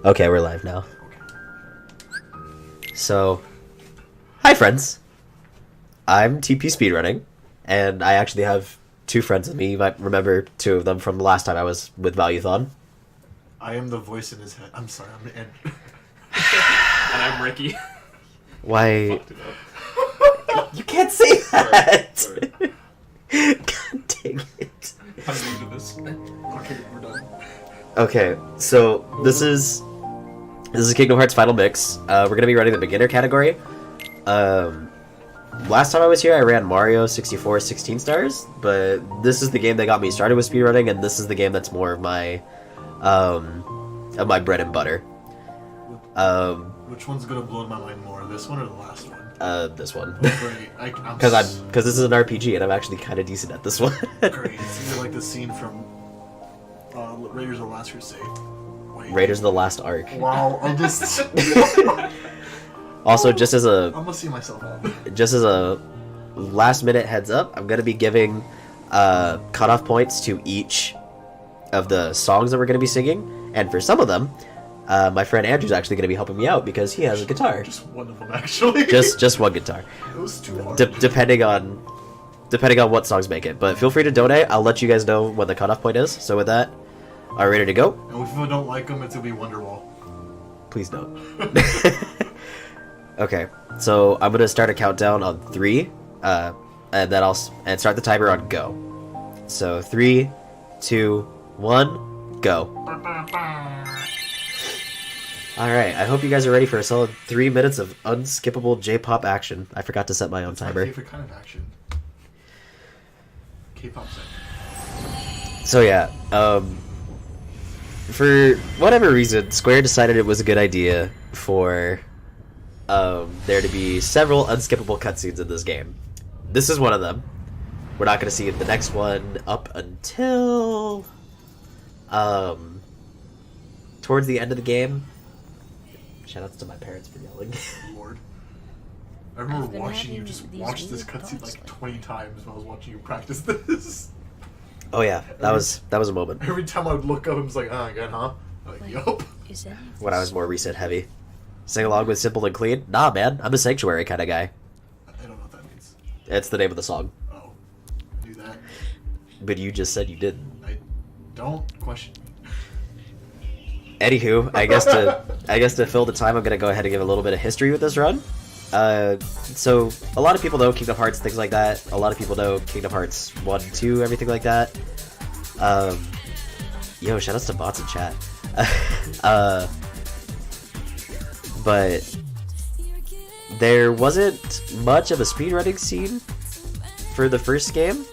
Okay, we're live now. So, hi friends. I'm tpspeedrunning, and I actually have two friends with me. You might remember two of them from the last time I was with Valuethon. I am the voice in his head. I'm sorry, I'm Ed. And I'm Ricky. Why? You can't say that! Sorry. God dang it. I'm new to this. Okay, we're done. Okay, so this is Kingdom Hearts Final Mix. We're gonna be running the beginner category. Last time I was here, I ran Mario 64 16 stars, but this is the game that got me started with speedrunning, and this is the game that's more of my bread and butter. Which one's gonna blow my mind more, this one or the last one? This one. Great. Because this is an RPG, and I'm actually kind of decent at this one. Great. It's either like the scene from Raiders of the Last Crusade. Wait. Raiders of the Last Ark. Wow, I just... Also, just as I'm gonna see myself out. a last minute heads up, I'm gonna be giving cutoff points to each of the songs that we're gonna be singing, and for some of them, my friend Andrew's actually gonna be helping me out because he has a guitar. Just one of them, actually. Just one guitar. It was too hard. Depending on what songs make it. But feel free to donate. I'll let you guys know when the cutoff point is. So with that, are we ready to go? And if I don't like them, it's gonna be Wonderwall. Please don't. Okay, so I'm gonna start a countdown on 3, and then I'll start the timer on go. So 3, 2, 1, go. All right, I hope you guys are ready for a solid 3 minutes of unskippable J-pop action. I forgot to set my own timer. My favorite kind of action. K-pop set. So yeah, for whatever reason, Square decided it was a good idea for there to be several unskippable cutscenes in this game. This is one of them. We're not going to see the next one up until towards the end of the game. Shoutouts to my parents for yelling. Lord. I remember watching you just watch this cutscene like 20 times when I was watching you practice this. Oh yeah, that was a moment. Every time I would look up, I was like, oh, again, huh? I'm like, yup. When I was more reset heavy. Sing along with Simple and Clean? Nah, man, I'm a Sanctuary kind of guy. I don't know what that means. It's the name of the song. Oh, I knew that. But you just said you didn't. I don't question me. Anywho, I guess to fill the time, I'm gonna go ahead and give a little bit of history with this run. So a lot of people know Kingdom Hearts, things like that. A lot of people know Kingdom Hearts 1, 2, everything like that. Yo, shoutouts to bots in chat. But there wasn't much of a speedrunning scene for the first game.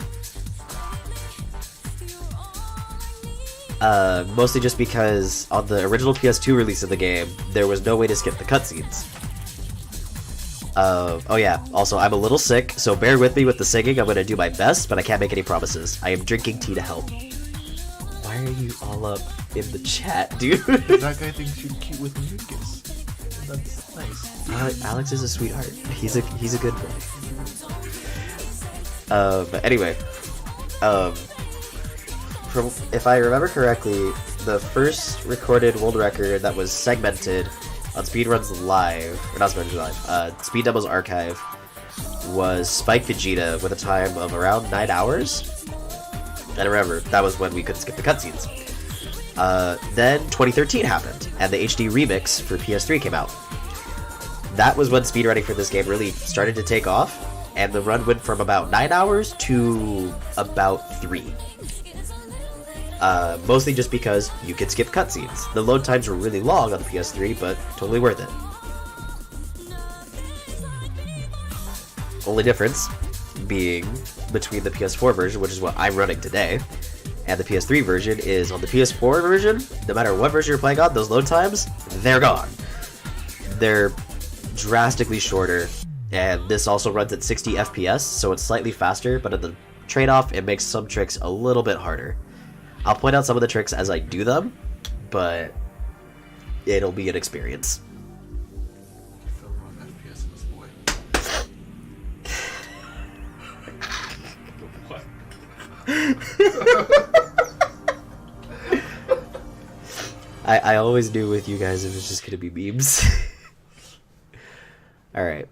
Mostly just because on the original PS2 release of the game, there was no way to skip the cutscenes. Oh yeah, also I'm a little sick, so bear with me with the singing. I'm gonna do my best, but I can't make any promises. I am drinking tea to help. Why are you all up in the chat, dude? That guy thinks you're cute with mucus. That's nice. Alex is a sweetheart. He's a good boy. But anyway, from if I remember correctly, the first recorded world record that was segmented on Speedruns Live, or not Speedruns Live, Speed Demos Archive, was Spike Vegeta with a time of around 9 hours. And remember, that was when we couldn't skip the cutscenes. Then 2013 happened, and the HD remix for PS3 came out. That was when speedrunning for this game really started to take off, and the run went from about 9 hours to about 3. Mostly just because you could skip cutscenes. The load times were really long on the PS3, but totally worth it. Only difference being between the PS4 version, which is what I'm running today, and the PS3 version is on the PS4 version, no matter what version you're playing on, those load times, they're gone. They're drastically shorter, and this also runs at 60 FPS, so it's slightly faster, but at the trade-off, it makes some tricks a little bit harder. I'll point out some of the tricks as I do them, but it'll be an experience. I feel wrong FPS in this boy. What? I always knew with you guys it was just gonna be memes. Alright.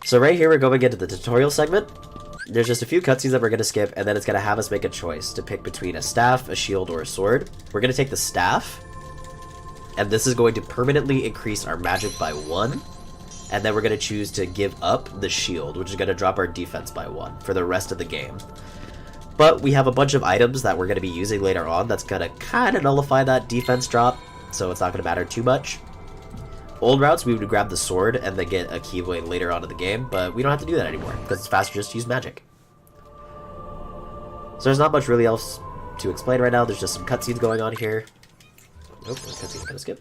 So right here we're going into the tutorial segment. There's just a few cutscenes that we're going to skip, and then it's going to have us make a choice to pick between a staff, a shield, or a sword. We're going to take the staff, and this is going to permanently increase our magic by 1. And then we're going to choose to give up the shield, which is going to drop our defense by 1 for the rest of the game. But we have a bunch of items that we're going to be using later on that's going to kind of nullify that defense drop, so it's not going to matter too much. Old routes, we would grab the sword and then get a Keyblade later on in the game, but we don't have to do that anymore, because it's faster just to use magic. So there's not much really else to explain right now, there's just some cutscenes going on here. Nope, cutscene gonna skip.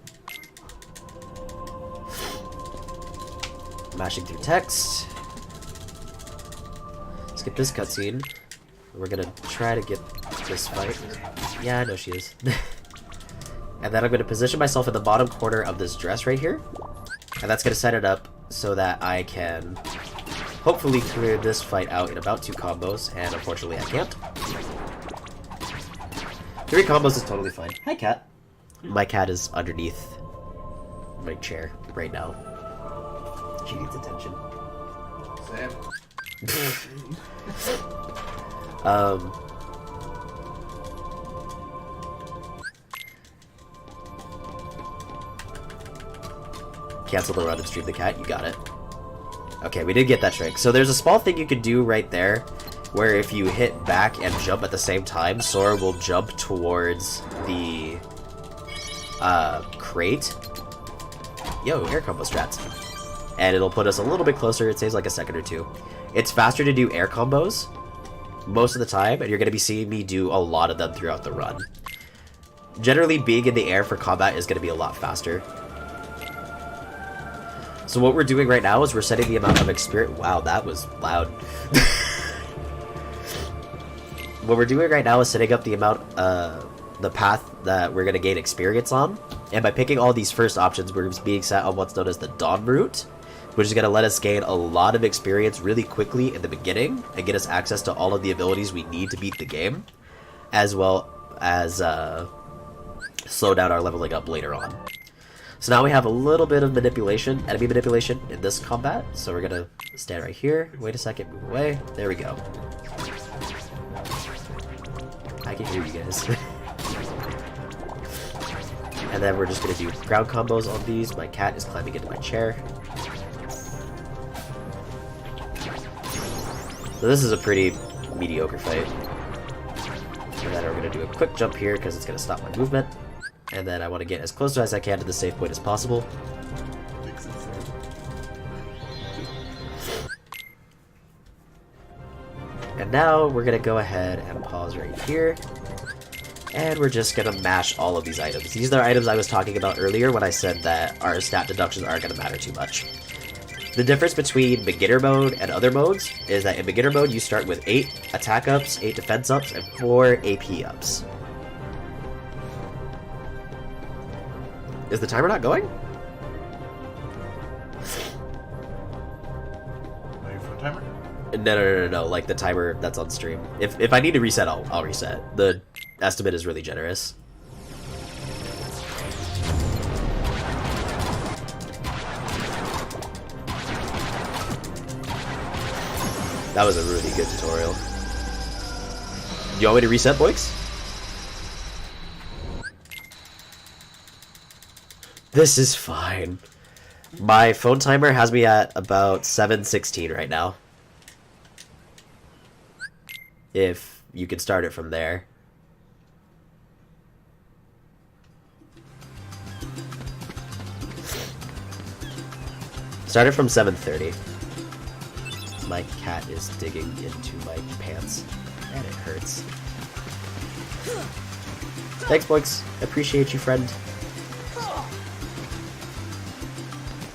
Mashing through text. Skip this cutscene. We're gonna try to get this fight. Yeah, I know she is. And then I'm going to position myself in the bottom corner of this dress right here. And that's going to set it up so that I can hopefully clear this fight out in about 2 combos. And unfortunately I can't. 3 combos is totally fine. Hi, cat. My cat is underneath my chair right now. She needs attention. Cancel the run and stream the cat, you got it. Okay, we did get that trick. So there's a small thing you can do right there, where if you hit back and jump at the same time, Sora will jump towards the crate. Yo, air combo strats. And it'll put us a little bit closer, it saves like a second or 2. It's faster to do air combos most of the time, and you're going to be seeing me do a lot of them throughout the run. Generally, being in the air for combat is going to be a lot faster. So what we're doing right now is we're setting the amount of experience. Wow, that was loud. What we're doing right now is setting up the amount, the path that we're going to gain experience on. And by picking all these first options, we're being set on what's known as the Dawn route, which is going to let us gain a lot of experience really quickly in the beginning and get us access to all of the abilities we need to beat the game, as well as slow down our leveling up later on. So now we have a little bit of manipulation, enemy manipulation in this combat. So we're gonna stand right here, wait a second, move away. There we go. I can hear you guys. And then we're just gonna do ground combos on these. My cat is climbing into my chair. So this is a pretty mediocre fight. And then we're gonna do a quick jump here because it's gonna stop my movement. And then I want to get as close as I can to the safe point as possible. And now we're going to go ahead and pause right here. And we're just going to mash all of these items. These are items I was talking about earlier when I said that our stat deductions aren't going to matter too much. The difference between beginner mode and other modes is that in beginner mode you start with 8 attack ups, 8 defense ups, and 4 AP ups. Is the timer not going? Are you for a timer? No, like the timer that's on stream. If I need to reset, I'll reset. The estimate is really generous. That was a really good tutorial. You want me to reset, boys? This is fine. My phone timer has me at about 7:16 right now. If you could start it from there. Start it from 7:30. My cat is digging into my pants, and it hurts. Thanks, Boix. Appreciate you, friend.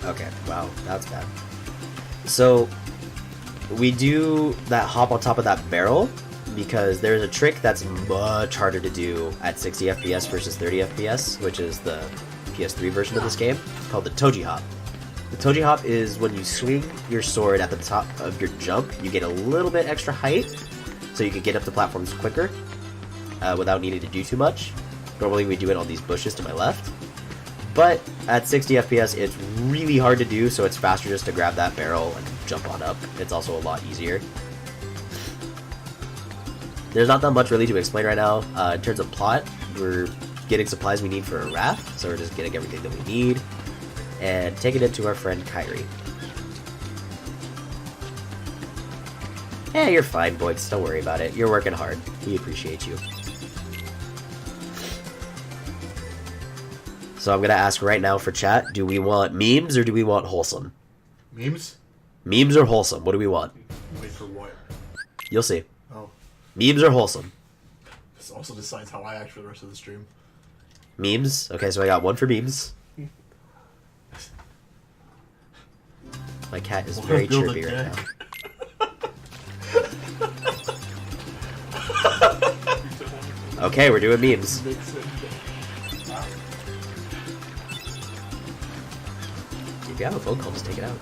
Okay, wow, that's bad. So, we do that hop on top of that barrel because there's a trick that's much harder to do at 60 FPS versus 30 FPS, which is the PS3 version of this game, called the Toji Hop. The Toji Hop is when you swing your sword at the top of your jump, you get a little bit extra height, so you can get up the platforms quicker without needing to do too much. Normally we do it on these bushes to my left. But at 60 FPS, it's really hard to do, so it's faster just to grab that barrel and jump on up. It's also a lot easier. There's not that much really to explain right now. In terms of plot, we're getting supplies we need for a raft, so we're just getting everything that we need and taking it to our friend Kyrie. Yeah, you're fine, Boyks. Don't worry about it. You're working hard. We appreciate you. So I'm gonna ask right now for chat, do we want memes or do we want wholesome? Memes? Memes or wholesome? What do we want? Wait for what? You'll see. Oh. Memes or wholesome? This also decides how I act for the rest of the stream. Memes? Okay, so I got one for memes. My cat is very chirpy right now. Okay, we're doing memes. If you have a phone call, just take it out.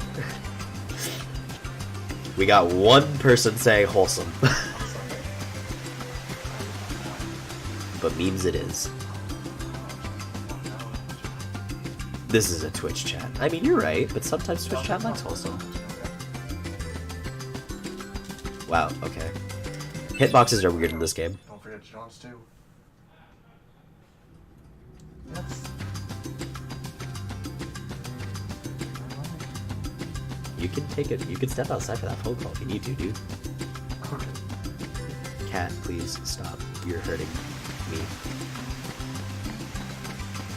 We got one person saying wholesome. But memes it is. This is a Twitch chat. I mean, you're right, but sometimes Twitch chat likes wholesome. Wow, okay. Hitboxes are weird in this game. Don't forget John's too. You can take it. You can step outside for that phone call if you need to, dude. Okay. Cat, please stop. You're hurting me.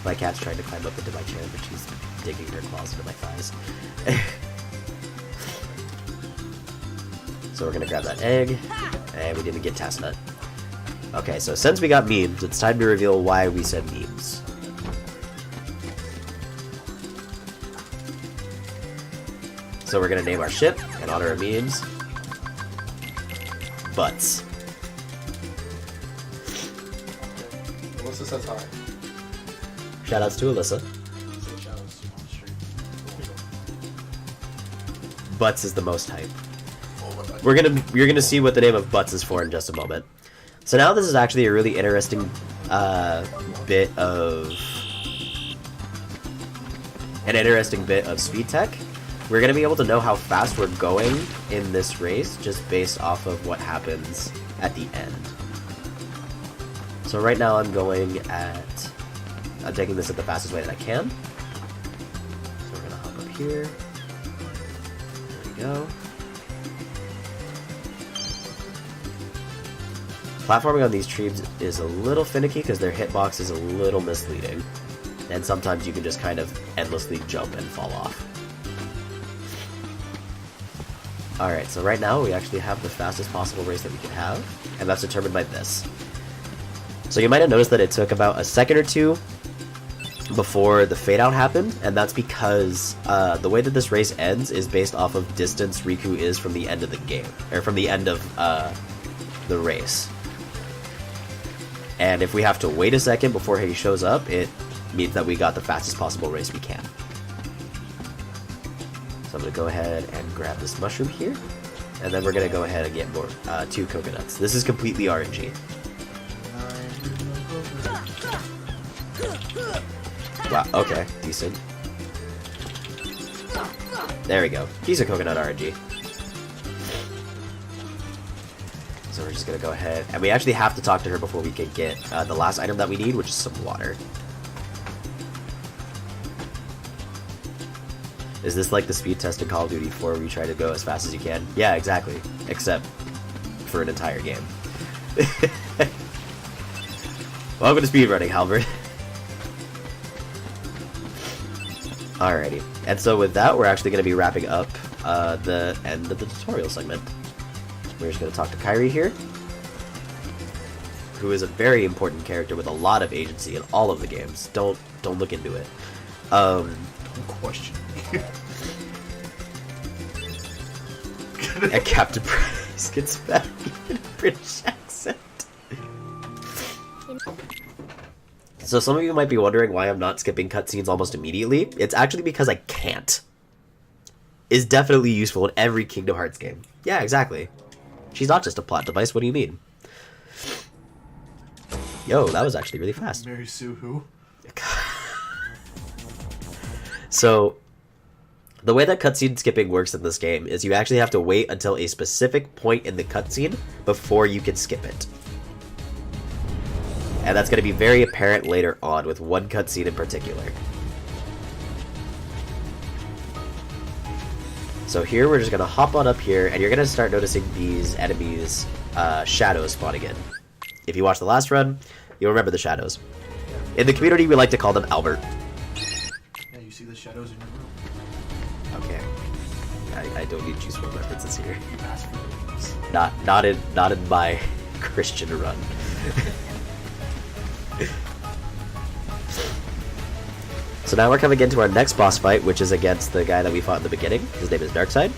My cat's trying to climb up into my chair, but she's digging her claws into my thighs. So we're gonna grab that egg, and we didn't get task nut. Okay, so since we got memes, it's time to reveal why we said memes. So we're gonna name our ship in honor of memes. Butts. Alyssa says hi. Shoutouts to Alyssa. Say shoutouts to you on the stream. Butts is the most hype. Oh, You're gonna see what the name of Butts is for in just a moment. So now this is actually a really interesting bit of speed tech. We're gonna be able to know how fast we're going in this race just based off of what happens at the end. So right now I'm taking this at the fastest way that I can. So we're gonna hop up here. There we go. Platforming on these trees is a little finicky because their hitbox is a little misleading. And sometimes you can just kind of endlessly jump and fall off. Alright, so right now we actually have the fastest possible race that we can have, and that's determined by this. So you might have noticed that it took about a second or two before the fade out happened, and that's because the way that this race ends is based off of distance Riku is from the end of the game, or from the end of the race. And if we have to wait a second before he shows up, it means that we got the fastest possible race we can. So I'm going to go ahead and grab this mushroom here, and then we're going to go ahead and get more 2 coconuts. This is completely RNG. Wow, okay, decent. There we go. Decent coconut RNG. So we're just going to go ahead, and we actually have to talk to her before we can get the last item that we need, which is some water. Is this like the speed test in Call of Duty 4 where you try to go as fast as you can? Yeah, exactly. Except for an entire game. Welcome to speedrunning, Halbert. Alrighty. And so with that, we're actually going to be wrapping up the end of the tutorial segment. We're just going to talk to Kyrie here, who is a very important character with a lot of agency in all of the games. Don't look into it. Question. And Captain Price gets back in a British accent. So some of you might be wondering why I'm not skipping cutscenes almost immediately. It's actually because I can't. Is definitely useful in every Kingdom Hearts game. Yeah, exactly. She's not just a plot device, what do you mean? Yo, that was actually really fast. Mary Sue who? So, the way that cutscene skipping works in this game is you actually have to wait until a specific point in the cutscene before you can skip it. And that's going to be very apparent later on with one cutscene in particular. So here we're just going to hop on up here, and you're going to start noticing these enemies' shadows spawning in. If you watch the last run, you'll remember the shadows. In the community, we like to call them Albert. Yeah, you see the shadows in your room. Okay. I don't need useful references here. You asked for things. Not in my Christian run. So now we're coming into our next boss fight, which is against the guy that we fought in the beginning. His name is Darkseid.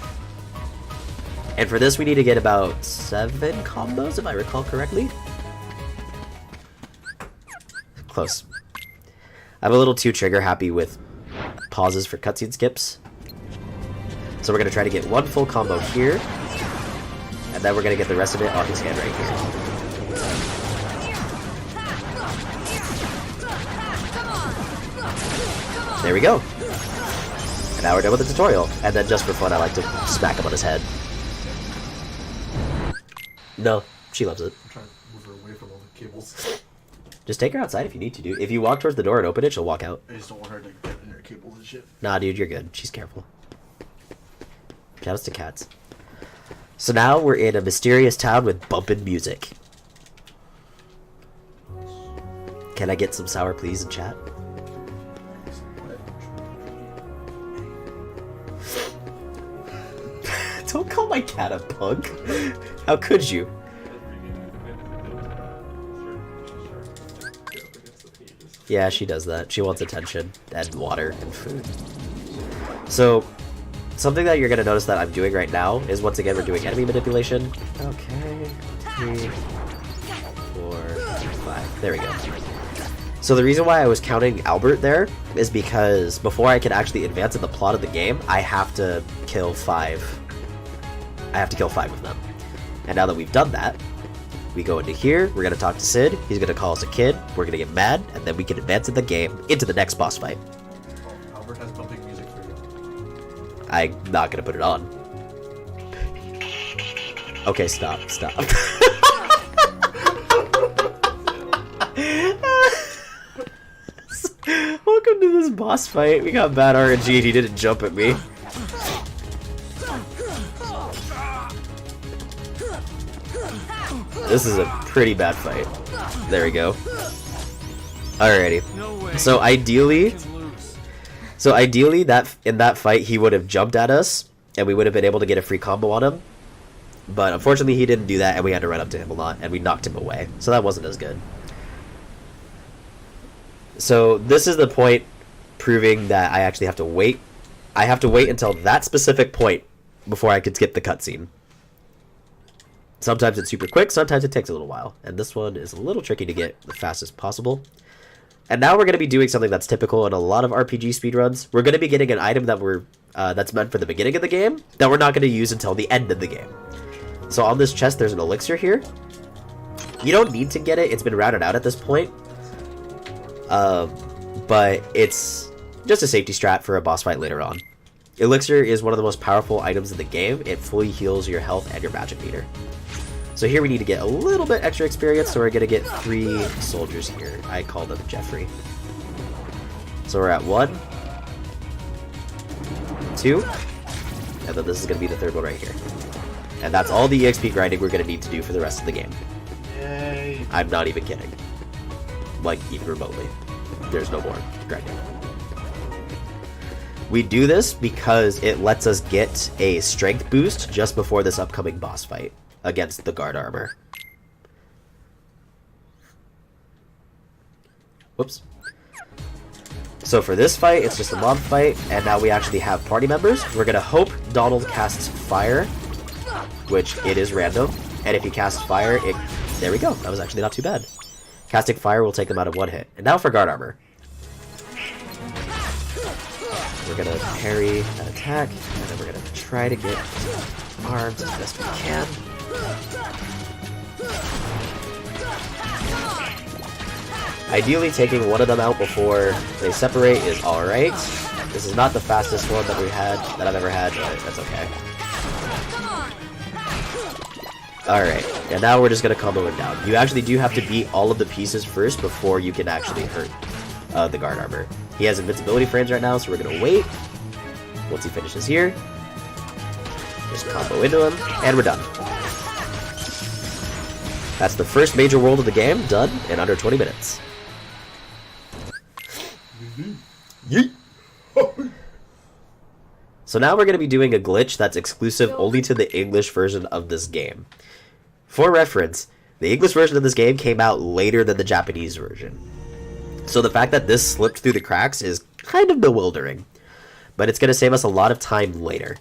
And for this, we need to get about 7 combos, if I recall correctly. Close. I'm a little too trigger happy with pauses for cutscene skips. So we're going to try to get 1 full combo here. And then we're going to get the rest of it on his hand right here. There we go. And now we're done with the tutorial. And then just for fun, I like to smack him on his head. No, she loves it. I'm trying to move her away from all the cables. Just take her outside if you need to, dude. If you walk towards the door and open it, she'll walk out. I just don't want her to get in her cables and shit. Nah, dude, you're good. She's careful. Shoutouts to cats. So now we're in a mysterious town with bumpin' music. Can I get some sour please in chat? Don't call my cat a punk. How could you? Yeah, she does that. She wants attention and water and food. So, something that you're going to notice that I'm doing right now is, once again, we're doing enemy manipulation. Okay. 3, 4, 5. There we go. So the reason why I was counting Albert there is because before I can actually advance in the plot of the game, I have to kill 5. I have to kill 5 of them. And now that we've done that, we go into here, we're going to talk to Sid, he's going to call us a kid, we're going to get mad, and then we can advance in the game into the next boss fight. Oh, Albert has bumping music for you. I'm not going to put it on. Okay, stop. Welcome to this boss fight. We got bad RNG and he didn't jump at me. This is a pretty bad fight. There we go. Alrighty. So ideally that in that fight he would have jumped at us and we would have been able to get a free combo on him. But unfortunately he didn't do that and we had to run up to him a lot and we knocked him away. So that wasn't as good. So this is the point proving that I actually have to wait. I have to wait until that specific point before I could skip the cutscene. Sometimes it's super quick, sometimes it takes a little while. And this one is a little tricky to get the fastest possible. And now we're going to be doing something that's typical in a lot of RPG speedruns. We're going to be getting an item that that's meant for the beginning of the game that we're not going to use until the end of the game. So on this chest there's an elixir here. You don't need to get it, it's been routed out at this point. But it's just a safety strat for a boss fight later on. Elixir is one of the most powerful items in the game. It fully heals your health and your magic meter. So here we need to get a little bit extra experience, so we're going to get 3 soldiers here. I call them Jeffrey. So we're at 1, 2, and then this is going to be the 3rd one right here. And that's all the EXP grinding we're going to need to do for the rest of the game. Yay! I'm not even kidding. Like, even remotely. There's no more grinding. We do this because it lets us get a strength boost just before this upcoming boss fight against the guard armor. Whoops. So for this fight, it's just a mob fight, and now we actually have party members. We're gonna hope Donald casts fire, which it is random, and if he casts fire, there we go. That was actually not too bad. Casting fire will take them out of 1 hit. And now for guard armor. We're gonna parry that attack, and then we're gonna try to get arms as best we can. Ideally, taking one of them out before they separate is alright. This is not the fastest one that I've ever had, but that's okay. Alright, and now we're just gonna combo it down. You actually do have to beat all of the pieces first before you can actually hurt the guard armor. He has invincibility frames right now, so we're gonna wait. Once he finishes here, just combo into him, and we're done. That's the first major world of the game, done in under 20 minutes. Yeet! So now we're going to be doing a glitch that's exclusive only to the English version of this game. For reference, the English version of this game came out later than the Japanese version. So the fact that this slipped through the cracks is kind of bewildering. But it's going to save us a lot of time later.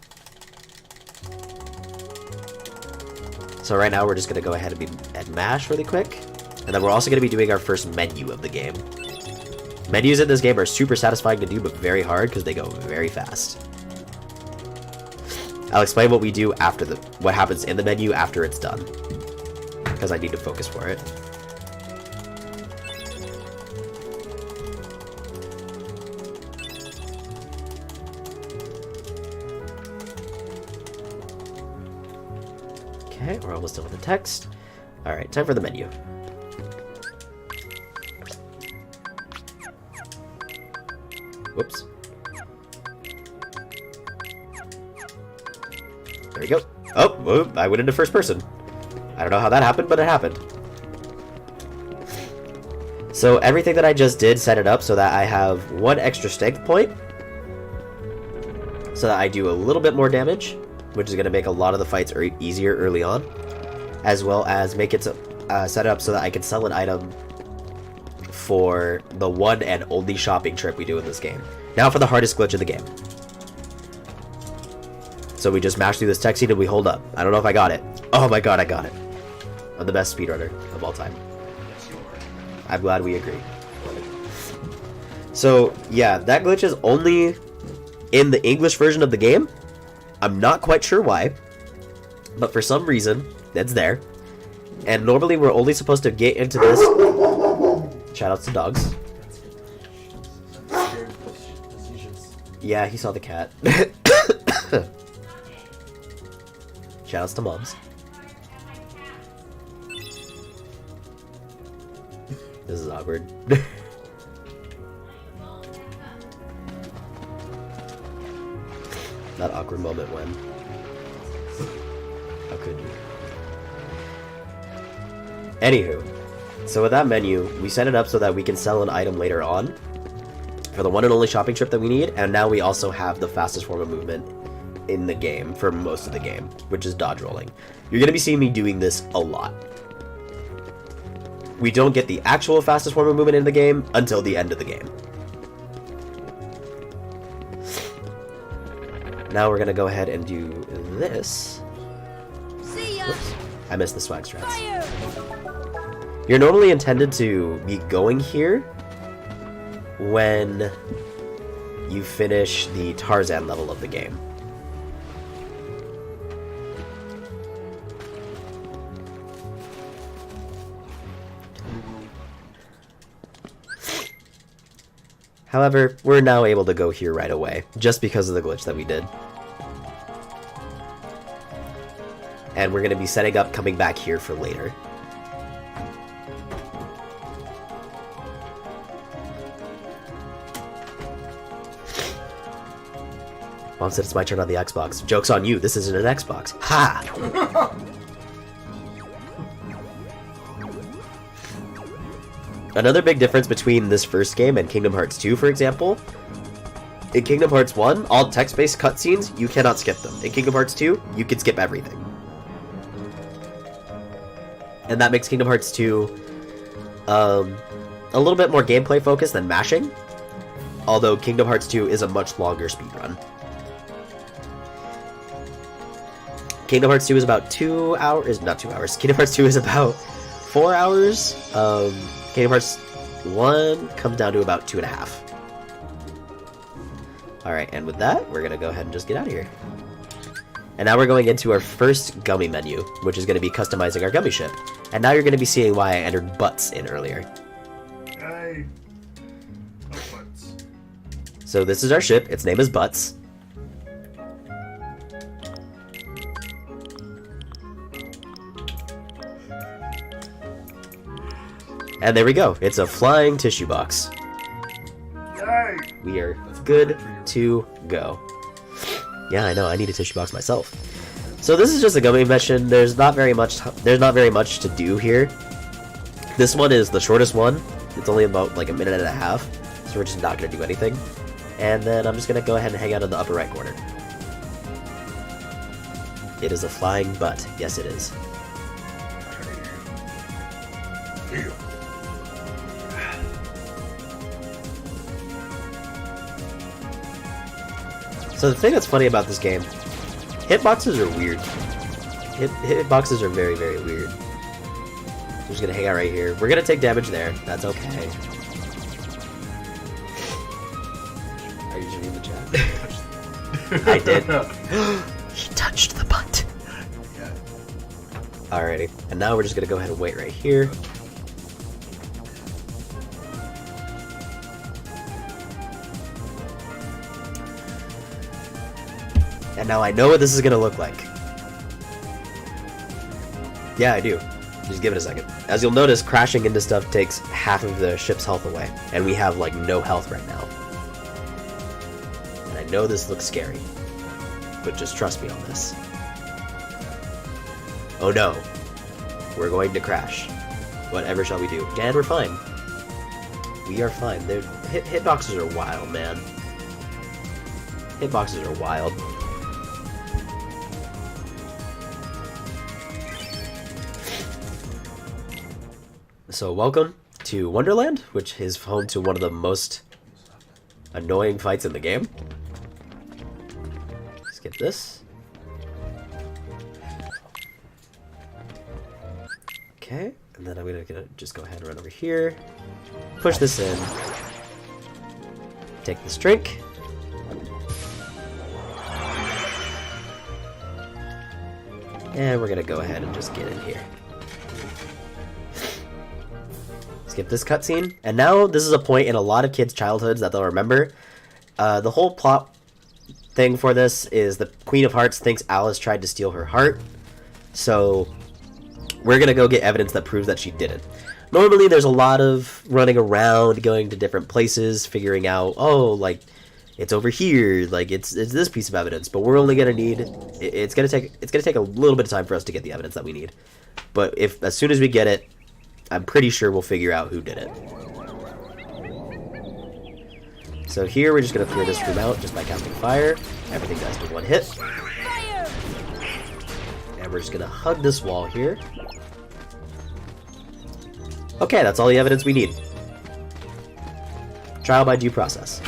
So right now we're just going to go ahead and mash really quick. And then we're also going to be doing our first menu of the game. Menus in this game are super satisfying to do, but very hard because they go very fast. I'll explain what we do after what happens in the menu after it's done, because I need to focus for it. Okay, we're almost done with the text. Alright, time for the menu. Whoops. There we go. Oh, I went into first person. I don't know how that happened, but it happened. So everything that I just did set it up so that I have one extra strength point, so that I do a little bit more damage, which is going to make a lot of the fights easier early on, as well as make it set up so that I can sell an item for the one and only shopping trip we do in this game. Now for the hardest glitch of the game. So we just mash through this text scene and we hold up. I don't know if I got it. Oh my god, I got it. I'm the best speedrunner of all time. I'm glad we agree. So yeah, that glitch is only in the English version of the game. I'm not quite sure why, but for some reason, it's there. And normally we're only supposed to get into this... Shoutouts to dogs. Yeah, he saw the cat. Shoutouts to moms. This is awkward. That awkward moment when... How could you? Anywho, so with that menu, we set it up so that we can sell an item later on for the one and only shopping trip that we need, and now we also have the fastest form of movement in the game for most of the game, which is dodge rolling. You're going to be seeing me doing this a lot. We don't get the actual fastest form of movement in the game until the end of the game. Now we're going to go ahead and do this. Whoops, I missed the swag strats. You're normally intended to be going here when you finish the Tarzan level of the game. However, we're now able to go here right away, just because of the glitch that we did. And we're going to be setting up coming back here for later. Mom said it's my turn on the Xbox. Joke's on you, this isn't an Xbox. Ha! Another big difference between this first game and Kingdom Hearts 2, for example, in Kingdom Hearts 1, all text-based cutscenes, you cannot skip them. In Kingdom Hearts 2, you can skip everything. And that makes Kingdom Hearts 2 a little bit more gameplay focused than mashing, although Kingdom Hearts 2 is a much longer speedrun. Kingdom Hearts 2 is about 2 hours, not 2 hours, Kingdom Hearts 2 is about 4 hours, Kingdom Hearts 1 comes down to about 2.5. Alright, and with that, we're gonna go ahead and just get out of here. And now we're going into our first gummy menu, which is going to be customizing our gummy ship. And now you're going to be seeing why I entered butts in earlier. Yay! Oh, butts. So this is our ship. Its name is Butts. And there we go. It's a flying tissue box. Yay! We are good to go. Yeah, I know. I need a tissue box myself. So this is just a gummy mission. There's not very much to do here. This one is the shortest one. It's only about like a minute and a half. So we're just not going to do anything. And then I'm just going to go ahead and hang out in the upper right corner. It is a flying butt. Yes, it is. So the thing that's funny about this game, hitboxes are weird. Hitboxes are very, very weird. I'm just gonna hang out right here. We're gonna take damage there. That's okay. Are you just reading the chat? I did. He touched the butt. Yeah. Alrighty. And now we're just gonna go ahead and wait right here. And now I know what this is gonna look like. Yeah, I do. Just give it a second. As you'll notice, crashing into stuff takes half of the ship's health away. And we have, like, no health right now. And I know this looks scary. But just trust me on this. Oh no. We're going to crash. Whatever shall we do? Dan, we're fine. We are fine. Hitboxes are wild, man. Hitboxes are wild. So welcome to Wonderland, which is home to one of the most annoying fights in the game. Skip this. Okay, and then I'm gonna just go ahead and run over here. Push this in. Take this drink. And we're gonna go ahead and just get in here. Skip this cutscene, and now this is a point in a lot of kids' childhoods that they'll remember. The whole plot thing for this is the Queen of Hearts thinks Alice tried to steal her heart, so we're gonna go get evidence that proves that she didn't. Normally there's a lot of running around, going to different places, figuring out, oh, like, it's over here, like, it's this piece of evidence, but we're only gonna need, it's gonna take a little bit of time for us to get the evidence that we need. But as soon as we get it, I'm pretty sure we'll figure out who did it. So here we're just going to clear this room out just by casting fire. Everything dies to one hit. And we're just going to hug this wall here. Okay, that's all the evidence we need. Trial by due process.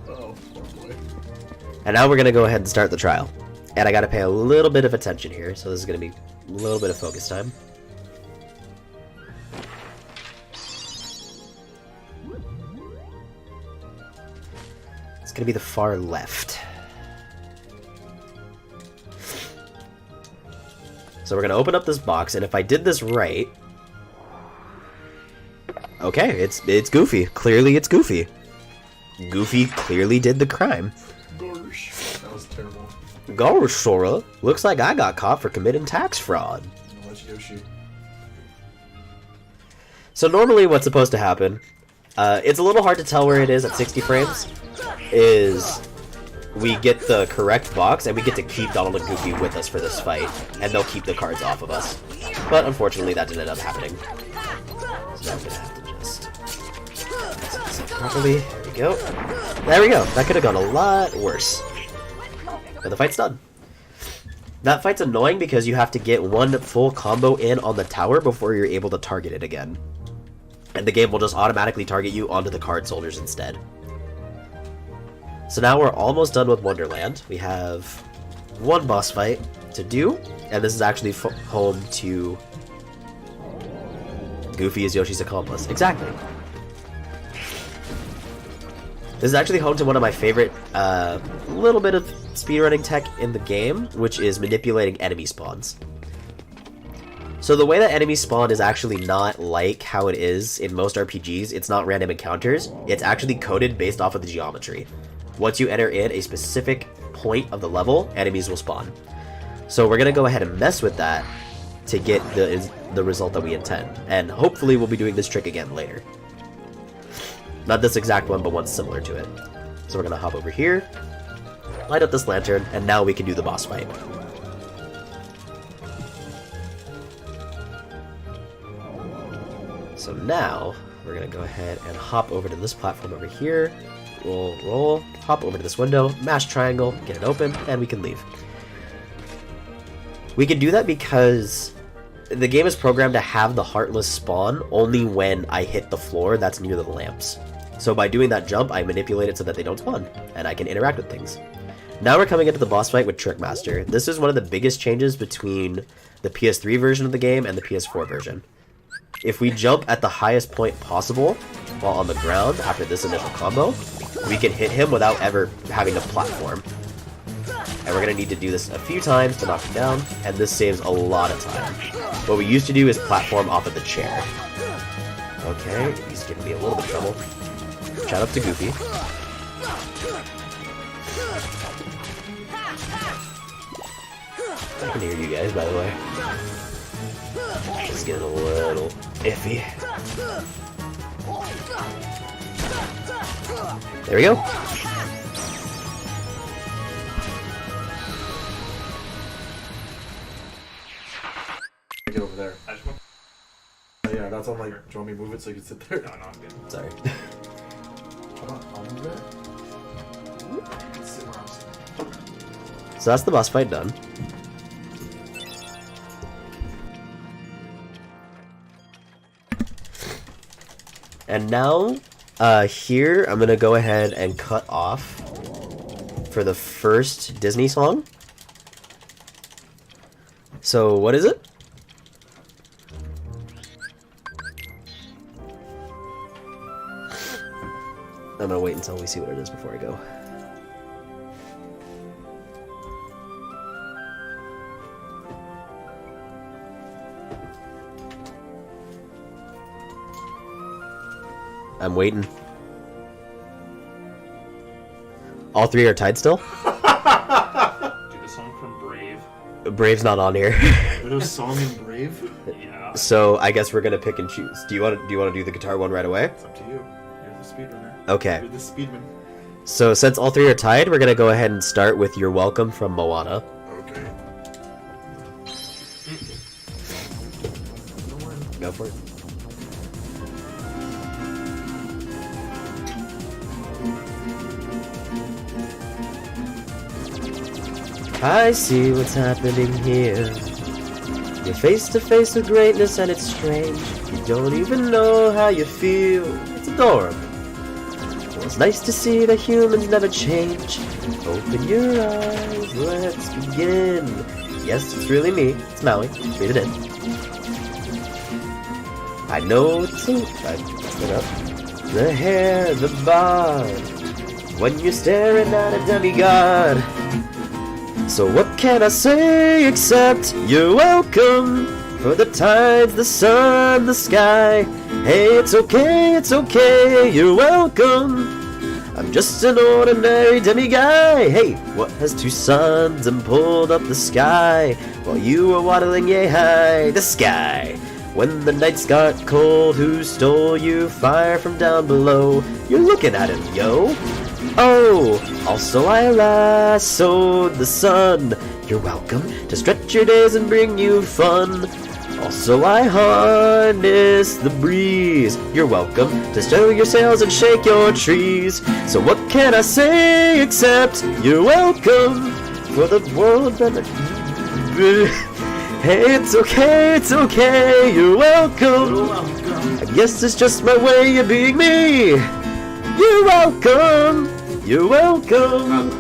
Oh, poor boy. And now we're going to go ahead and start the trial. And I gotta pay a little bit of attention here, so this is gonna be a little bit of focus time. It's gonna be the far left. So we're gonna open up this box, and if I did this right... Okay, it's Goofy. Clearly it's Goofy. Goofy clearly did the crime. Gosh, that was terrible. Gosh, Sora, looks like I got caught for committing tax fraud. I'll let you go shoot. So normally what's supposed to happen, it's a little hard to tell where it is at 60 frames, is we get the correct box and we get to keep Donald and Goofy with us for this fight, and they'll keep the cards off of us. But unfortunately that didn't end up happening. So I'm gonna have to just set this up properly. There we go. There we go. That could have gone a lot worse. But the fight's done. That fight's annoying because you have to get one full combo in on the tower before you're able to target it again. And the game will just automatically target you onto the card soldiers instead. So now we're almost done with Wonderland. We have one boss fight to do, and this is actually home to Goofy as Yoshi's accomplice. Exactly. This is actually home to one of my favorite little bit of speedrunning tech in the game, which is manipulating enemy spawns. So the way that enemies spawn is actually not like how it is in most RPGs. It's not random encounters. It's actually coded based off of the geometry. Once you enter in a specific point of the level, enemies will spawn. So we're going to go ahead and mess with that to get the result that we intend. And hopefully we'll be doing this trick again later. Not this exact one, but one similar to it. So we're going to hop over here, light up this lantern, and now we can do the boss fight. So now, we're going to go ahead and hop over to this platform over here, roll, roll, hop over to this window, mash triangle, get it open, and we can leave. We can do that because the game is programmed to have the Heartless spawn only when I hit the floor that's near the lamps. So by doing that jump, I manipulate it so that they don't spawn, and I can interact with things. Now we're coming into the boss fight with Trickmaster. This is one of the biggest changes between the PS3 version of the game and the PS4 version. If we jump at the highest point possible while on the ground after this initial combo, we can hit him without ever having to platform. And we're going to need to do this a few times to knock him down, and this saves a lot of time. What we used to do is platform off of the chair. Okay, he's giving me a little bit of trouble. Shout out to Goofy. I can hear you guys, by the way. It's getting a little iffy. There we go. Get over there. I just want... Yeah, that's all. Like, do you want me to move it so you can sit there? No, I'm good. Sorry. Hold on, I'll move it. Sit where I'm sitting. So that's the boss fight done. And now, here, I'm gonna go ahead and cut off for the first Disney song. So, what is it? I'm gonna wait until we see what it is before I go. I'm waiting. All three are tied still? Do the song from Brave. Brave's not on here. There's a song in Brave? Yeah. So I guess we're gonna pick and choose. Do you want to do the guitar one right away? It's up to you. You're the speedrunner. Okay. You're the speedman. So since all three are tied, we're gonna go ahead and start with You're Welcome from Moana. Okay. Go for it. I see what's happening here. You're face to face with greatness and it's strange. You don't even know how you feel. It's adorable. Well, it's nice to see that humans never change. Open your eyes, let's begin. Yes, it's really me. It's Maui. Breathe it in. I know it's so... I messed it up. The hair, the bod. When you're staring at a demigod. So what can I say except you're welcome for the tides, the sun, the sky. Hey, it's okay, you're welcome. I'm just an ordinary demi-guy. Hey, what has two suns and pulled up the sky while you were waddling yay high? The sky. When the nights got cold, who stole you fire from down below? You're looking at him, yo. Oh, also I lassoed the sun. You're welcome to stretch your days and bring you fun. Also I harness the breeze. You're welcome to stow your sails and shake your trees. So what can I say except you're welcome for the world that... Hey, it's okay, you're welcome. I guess it's just my way of being me. You're welcome. You're welcome.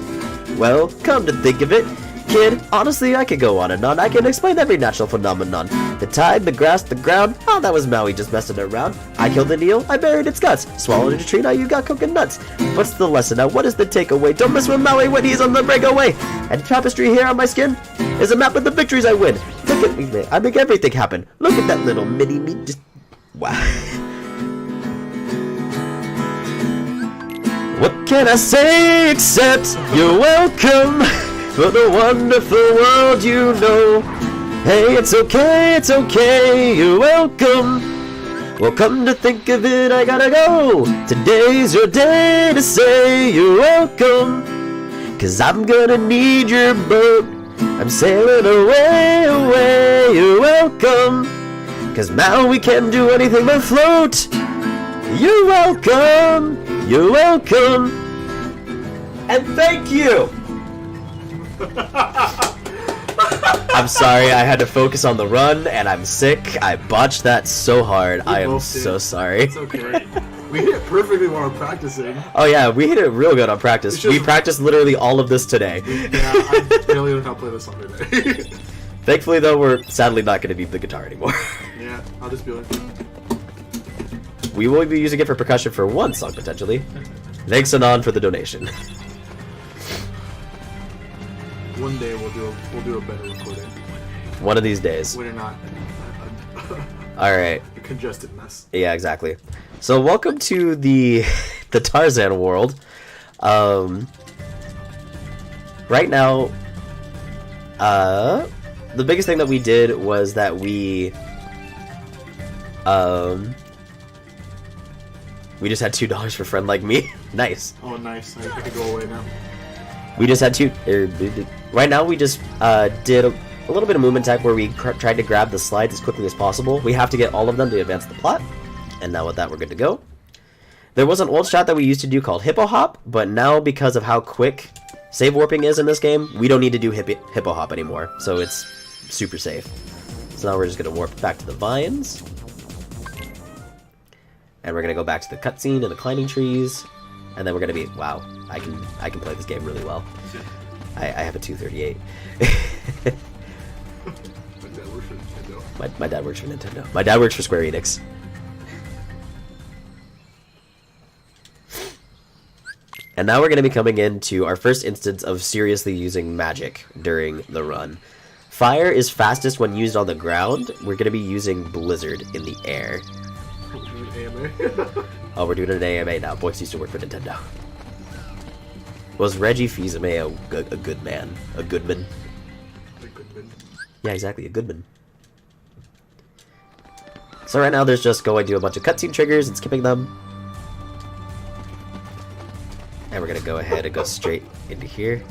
Well, come to think of it, kid, honestly, I could go on and on. I can explain every natural phenomenon. The tide, the grass, the ground. Oh, that was Maui just messing around. I killed an eel, I buried its guts. Swallowed a tree, now you got coconuts. What's the lesson now? What is the takeaway? Don't mess with Maui when he's on the breakaway. And tapestry here on my skin is a map with the victories I win. The Look at me, man. I make everything happen. Look at that little mini me. Just wow. What can I say except you're welcome for the wonderful world you know. Hey, it's okay, you're welcome. Well, come to think of it, I gotta go. Today's your day to say you're welcome. 'Cause I'm gonna need your boat. I'm sailing away, away, you're welcome. 'Cause now we can't do anything but float. You're welcome, you're welcome. And thank you. I'm sorry, I had to focus on the run, and I'm sick. I botched that so hard. I am so sorry. It's okay. We hit it perfectly while we're practicing. Oh yeah, we hit it real good on practice. We practiced literally all of this today. Yeah, I barely know how to play this song today. Thankfully, though, we're sadly not going to need the guitar anymore. Yeah, I'll just be like... We will be using it for percussion for one song, potentially. Thanks, Anon, for the donation. One day we'll do a better recording. One of these days. When you're not Alright. a congested mess. Yeah, exactly. So welcome to the Tarzan world. Right now, the biggest thing that we did was that we just had $2 for friend like me. Nice. Oh, nice. I can go away now. We just had right now we just did a little bit of movement tech where we tried to grab the slides as quickly as possible. We have to get all of them to advance the plot. And now with that, we're good to go. There was an old shot that we used to do called Hippo Hop, but now because of how quick save warping is in this game, we don't need to do Hippo Hop anymore. So it's super safe. So now we're just going to warp back to the vines. And we're going to go back to the cutscene and the climbing trees. And then we're going to be, wow, I can play this game really well. I have a 238. My dad works for Nintendo. My dad works for Square Enix. And now we're going to be coming into our first instance of seriously using magic during the run. Fire is fastest when used on the ground. We're going to be using Blizzard in the air. Oh, we're doing an AMA now. Boyce used to work for Nintendo. Was Reggie Fils-Aimé a good man? A goodman? A goodman. Yeah, exactly, a goodman. So right now there's just going to a bunch of cutscene triggers and skipping them. And we're gonna go ahead and go straight into here.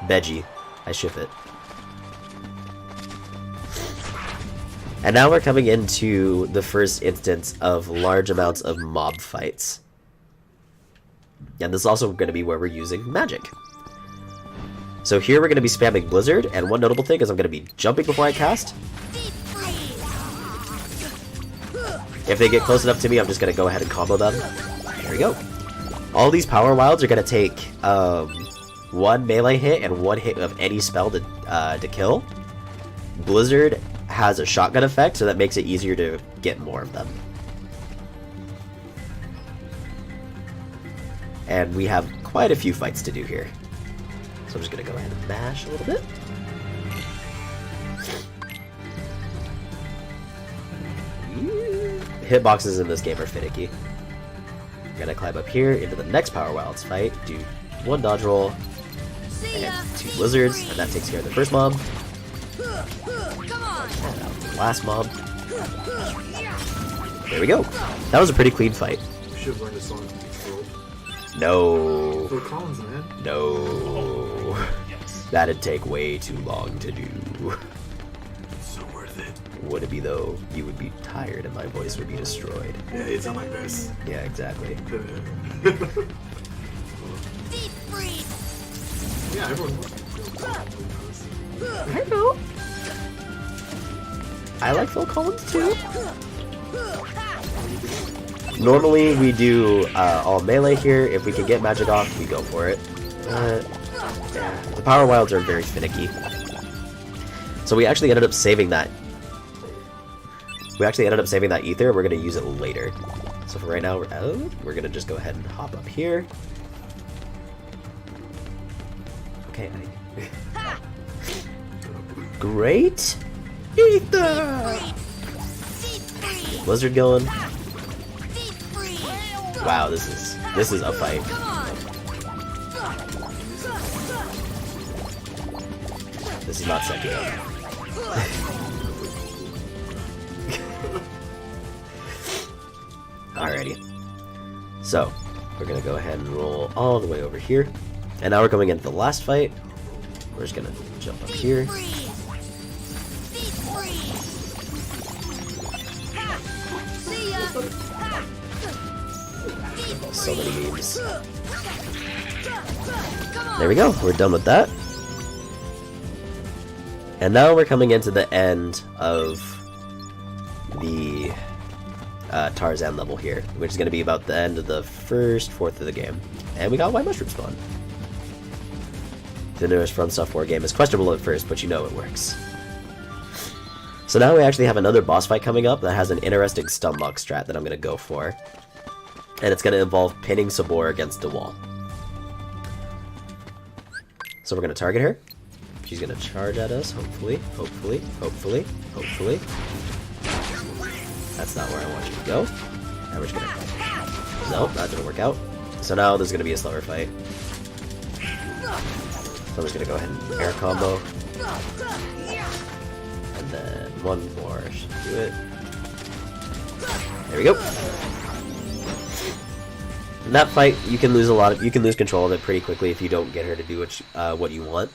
Veggie. I ship it. And now we're coming into the first instance of large amounts of mob fights. And this is also going to be where we're using magic. So here we're going to be spamming Blizzard, and one notable thing is I'm going to be jumping before I cast. If they get close enough to me, I'm just going to go ahead and combo them. There we go. All these power wilds are going to take one melee hit and one hit of any spell to kill. Blizzard has a shotgun effect, so that makes it easier to get more of them. And we have quite a few fights to do here. So I'm just going to go ahead and mash a little bit. Hitboxes in this game are finicky. I'm going to climb up here into the next Power Wilds fight, do one dodge roll, and two blizzards, and that takes care of the first mob. And out the last mob. There we go. That was a pretty clean fight. You should have learned a song. No. Phil Collins, man. No. Yes. That'd take way too long to do. So worth it. Would it be though? You would be tired and my voice would be destroyed. Yeah, it's not like this. Yeah, exactly. Yeah, everyone knows Phil Collins. I know. I like Phil Collins too. Normally we do all melee here. If we can get magic off, we go for it. Yeah, the power wilds are very finicky. So we actually ended up saving that. We actually ended up saving that ether. We're gonna use it later. So for right now, we're gonna just go ahead and hop up here. Okay, Great. Ether. Blizzard going. Wow, this is a fight. This is not second. Alrighty. So, we're gonna go ahead and roll all the way over here. And now we're going into the last fight. We're just gonna jump up here. So many games. There we go, we're done with that. And now we're coming into the end of the Tarzan level here, which is going to be about the end of the first fourth of the game. And we got White Mushroom Spawn. The newest From Software game is questionable at first, but you know it works. So now we actually have another boss fight coming up that has an interesting stun lock strat that I'm going to go for. And it's going to involve pinning Sabor against the wall. So we're going to target her. She's going to charge at us, hopefully, hopefully, hopefully, hopefully. That's not where I want you to go. Now we're just going to... Nope, that didn't work out. So now there's going to be a slower fight. So I'm just going to go ahead and air combo. And then one more should do it. There we go. In that fight, you can lose you can lose control of it pretty quickly if you don't get her to do what you want.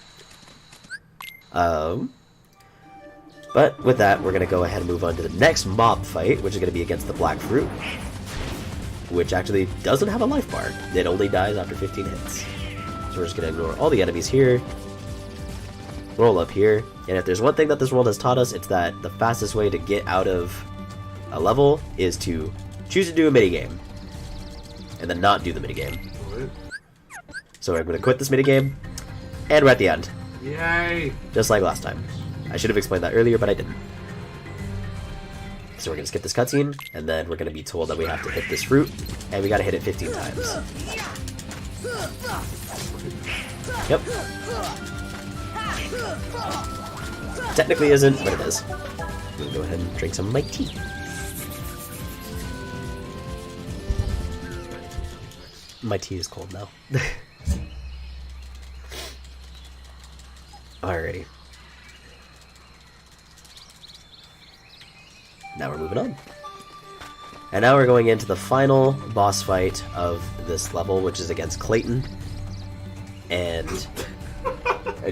But with that, we're going to go ahead and move on to the next mob fight, which is going to be against the Black Fruit, which actually doesn't have a life bar. It only dies after 15 hits. So we're just going to ignore all the enemies here, roll up here, and if there's one thing that this world has taught us, it's that the fastest way to get out of a level is to choose to do a minigame, and then not do the minigame. So I'm going to quit this minigame, and we're at the end. Yay! Just like last time. I should have explained that earlier, but I didn't. So we're going to skip this cutscene, and then we're going to be told that we have to hit this fruit, and we got to hit it 15 times. Yep. Technically isn't, but it is. I'm going to go ahead and drink some of my tea. My tea is cold now. Alrighty. Now we're moving on. And now we're going into the final boss fight of this level, which is against Clayton. And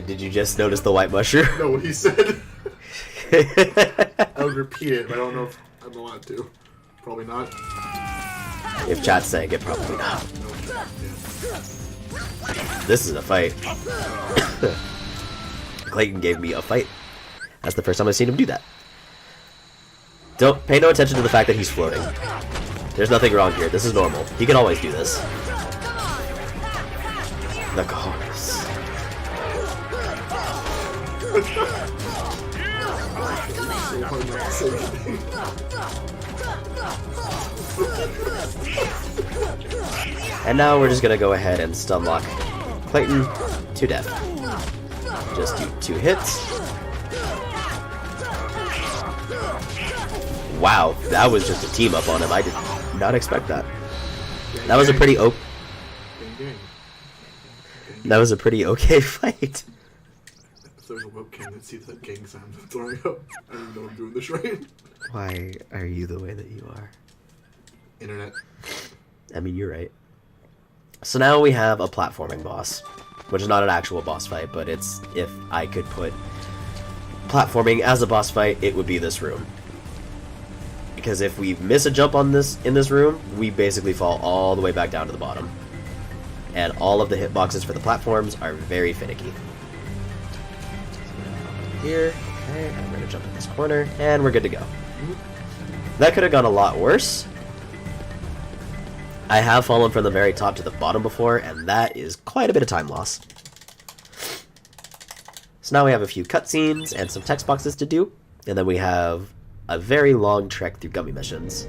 did you just notice the white mushroom? No, what he said. I would repeat it, but I don't know if I'm allowed to. Probably not. If chat's saying it, probably not. No, yeah. This is a fight. Clayton gave me a fight. That's the first time I've seen him do that. Don't pay no attention to the fact that he's floating. There's nothing wrong here. This is normal. He can always do this. The chorus. And now we're just gonna go ahead and stun lock Clayton to death. Just do 2 hits. Wow, that was just a team up on him. I did not expect that. That was a pretty That was a pretty okay fight. If there's a webcam that sees that gang sound I'm throwing up, I don't know I'm doing this right. Why are you the way that you are? Internet. I mean, you're right. So now we have a platforming boss, which is not an actual boss fight, but it's, if I could put platforming as a boss fight, it would be this room. Because if we miss a jump on this in this room, we basically fall all the way back down to the bottom. And all of the hitboxes for the platforms are very finicky. So here, okay, I'm gonna jump in this corner, and we're good to go. That could have gone a lot worse. I have fallen from the very top to the bottom before, and that is quite a bit of time loss. So now we have a few cutscenes and some text boxes to do, and then we have a very long trek through gummy missions.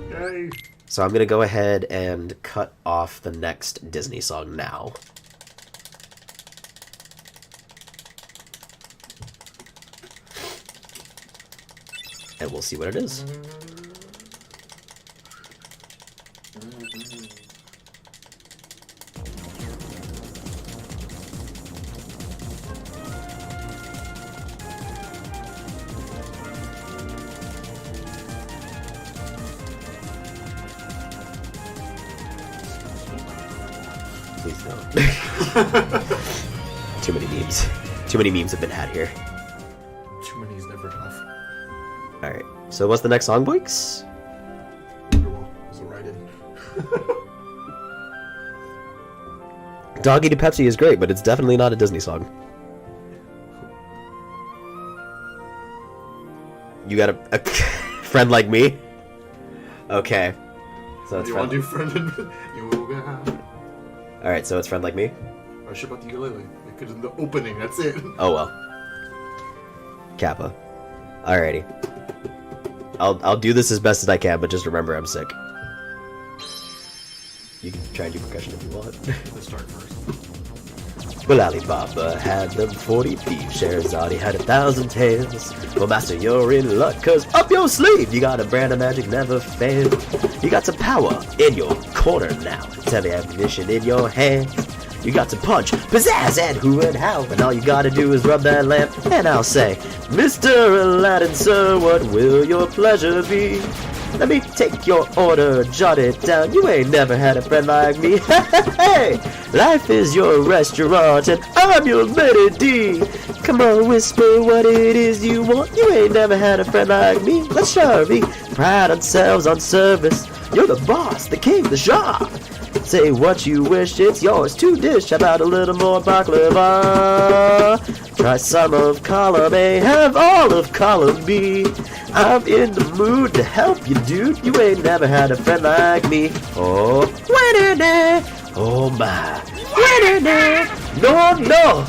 Yay! So I'm going to go ahead and cut off the next Disney song now. and we'll see what it is. Please don't. Too many memes. Too many memes have been had here. Too many is never enough. Alright, so what's the next song, boys? Wonderwall was a write-in. Doggy to Pepsi is great, but it's definitely not a Disney song. You got a friend like me? Okay. So it's You want to do friend and yoga? Alright, so it's friend like me? Or shit about the ukulele. Because in the opening, that's it. Oh well. Kappa. Alrighty. I'll do this as best as I can, but just remember I'm sick. You can try and do percussion if you want. Let's start first. Well, Alibaba had them 40 thieves, Sherazade had 1,000 tales. Well, master, you're in luck, cause up your sleeve, you got a brand of magic never failed. You got some power in your corner now, heavy ammunition in your hand. You got to punch, pizzazz, and who and how, and all you gotta do is rub that lamp, and I'll say, Mr. Aladdin, sir, what will your pleasure be? Let me take your order, jot it down. You ain't never had a friend like me. Hey, life is your restaurant, and I'm your lady D. Come on, whisper what it is you want. You ain't never had a friend like me. Let's shall we pride ourselves on service. You're the boss, the king, the Shah. Say what you wish, it's yours to dish. How about a little more baklava? Try some of column A, have all of column B. I'm in the mood to help you, dude. You ain't never had a friend like me. Oh, oh my. No.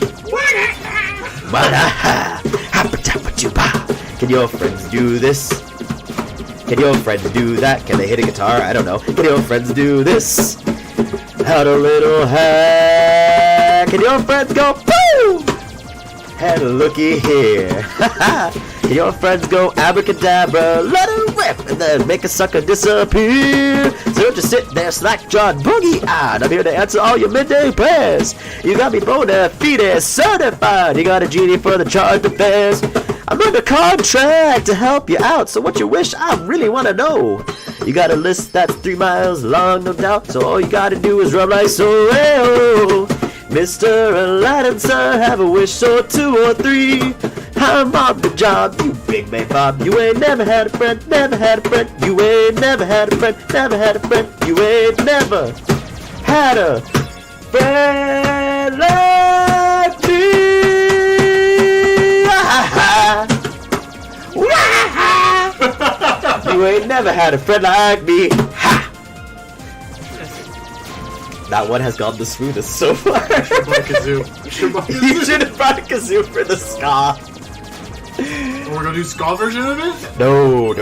Can your friends do this? Can your friends do that? Can they hit a guitar? I don't know. Can your friends do this? Had a little hack. Can your friends go boom? And looky here. Can your friends go abracadabra? Let her rip and then make a sucker disappear. So just sit there slack-jawed boogie-eyed. I'm here to answer all your midday prayers. You got me bona fide certified. You got a genie for the charge of fares. I'm under contract to help you out, so what you wish, I really want to know. You got a list that's 3 miles long, no doubt, so all you gotta do is rub like so. Mr. Aladdin, sir, have a wish or 2 or 3. I'm on the job, you big man Bob. You ain't never had a friend, never had a friend. You ain't never had a friend, never had a friend. You ain't never had a friend like me. You ain't never had a friend like me. Ha! That one has gone the smoothest so far. You should have brought a kazoo for the ska. We're gonna do ska version of it? No.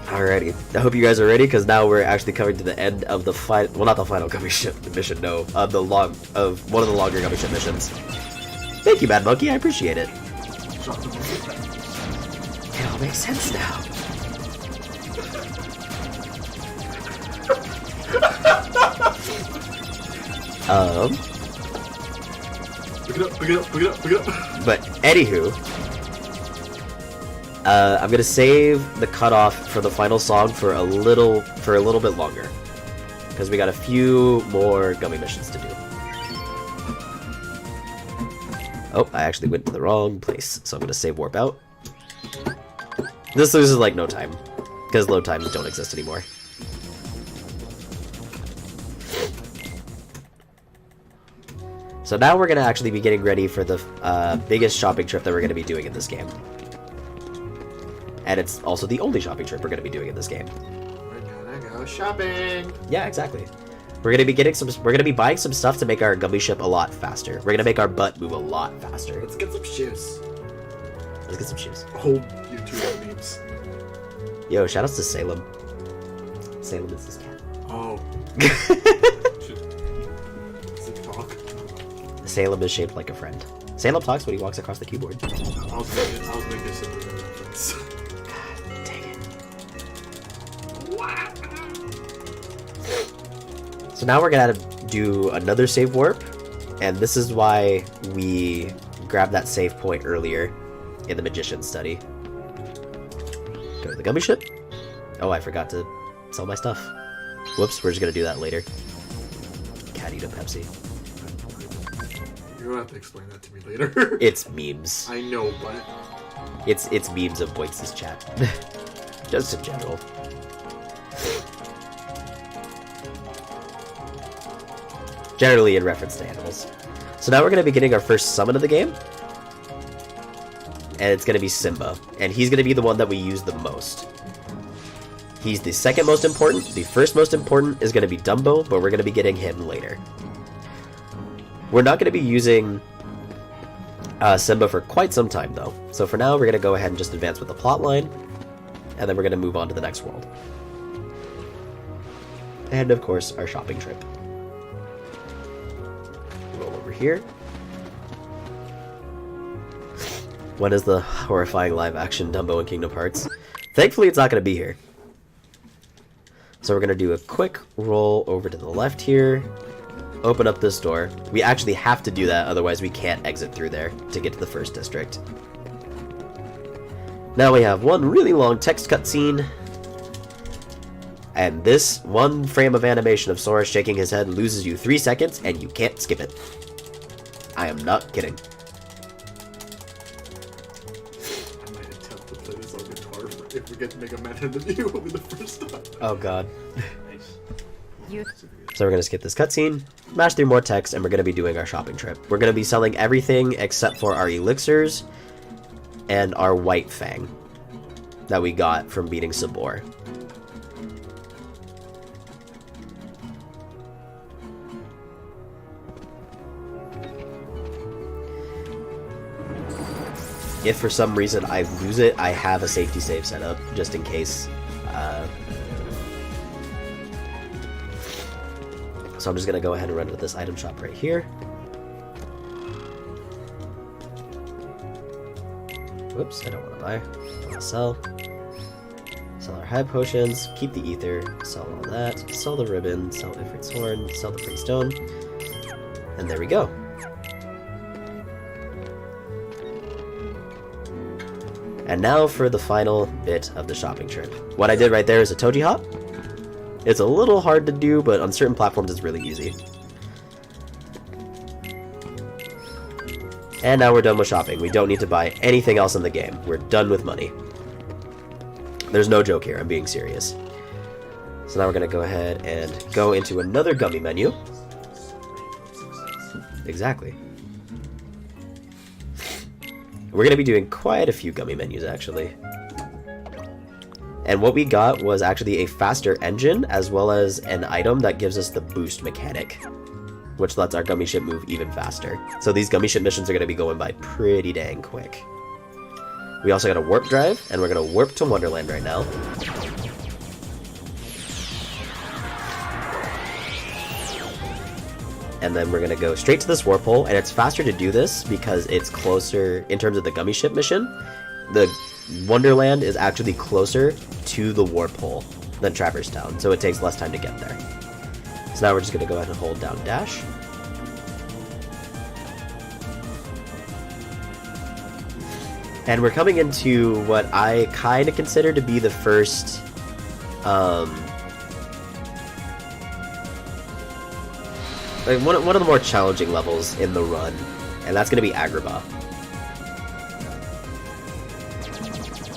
Alrighty. I hope you guys are ready, because now we're actually coming to the end of the final. Well, not the final gummy ship mission, no. Of one of the longer gummy ship missions. Thank you, Mad Monkey. I appreciate it. It all makes sense now. Pick it up. But anywho, I'm gonna save the cutoff for the final song for a little bit longer, because we got a few more gummy missions to do. Oh, I actually went to the wrong place, so I'm gonna save warp out. This loses like no time, because load times don't exist anymore. So now we're gonna actually be getting ready for the biggest shopping trip that we're gonna be doing in this game. And it's also the only shopping trip we're gonna be doing in this game. We're gonna go shopping. Yeah, exactly. We're gonna be buying some stuff to make our gummy ship a lot faster. We're gonna make our butt move a lot faster. Let's get some shoes. Let's get some shoes. Old YouTube memes. Yo, shoutouts to Salem. Salem is his cat. Oh. Does it talk? Salem is shaped like a friend. Salem talks when he walks across the keyboard. I was making something. points. Dang it. So now we're gonna do another save warp, and this is why we grabbed that save point earlier in the Magician study. Go to the gummy ship. Oh, I forgot to sell my stuff. Whoops, we're just gonna do that later. Cat eat a Pepsi. You're gonna have to explain that to me later. It's memes. I know, but... It's memes of Boix's chat. Just in general. Generally in reference to animals. So now we're going to be getting our first summon of the game. And it's going to be Simba. And he's going to be the one that we use the most. He's the second most important. The first most important is going to be Dumbo, but we're going to be getting him later. We're not going to be using Simba for quite some time, though. So for now, we're going to go ahead and just advance with the plot line. And then we're going to move on to the next world. And, of course, our shopping trip. Roll over here. When is the horrifying live-action Dumbo in Kingdom Hearts? Thankfully, it's not going to be here. So we're going to do a quick roll over to the left here. Open up this door. We actually have to do that, otherwise we can't exit through there to get to the first district. Now we have one really long text cutscene. And this one frame of animation of Sora shaking his head loses you 3 seconds, and you can't skip it. I am not kidding. I might attempt to play this on guitar if we get to make a Man interview. Will be the first time. Oh god. Nice. So we're going to skip this cutscene, smash through more text, and we're going to be doing our shopping trip. We're going to be selling everything except for our elixirs and our white fang that we got from beating Sabor. If for some reason I lose it, I have a safety save set up, just in case. So I'm just going to go ahead and run to this item shop right here. Whoops, I don't want to buy. I want to sell. Sell our high potions, keep the ether, sell all that, sell the ribbon, sell Ifrit's horn, sell the pretty stone. And there we go. And now for the final bit of the shopping trip. What I did right there is a Toji hop. It's a little hard to do, but on certain platforms it's really easy. And now we're done with shopping. We don't need to buy anything else in the game. We're done with money. There's no joke here, I'm being serious. So now we're going to go ahead and go into another gummy menu. Exactly. We're going to be doing quite a few gummy menus, actually. And what we got was actually a faster engine, as well as an item that gives us the boost mechanic, which lets our gummy ship move even faster. So these gummy ship missions are going to be going by pretty dang quick. We also got a warp drive, and we're going to warp to Wonderland right now. And then we're going to go straight to this warp hole, and it's faster to do this because it's closer in terms of the gummy ship mission. The Wonderland is actually closer to the warp hole than Traverse Town, so it takes less time to get there. So now we're just going to go ahead and hold down dash. And we're coming into what I kind of consider to be the first like one of the more challenging levels in the run, and that's going to be Agrabah.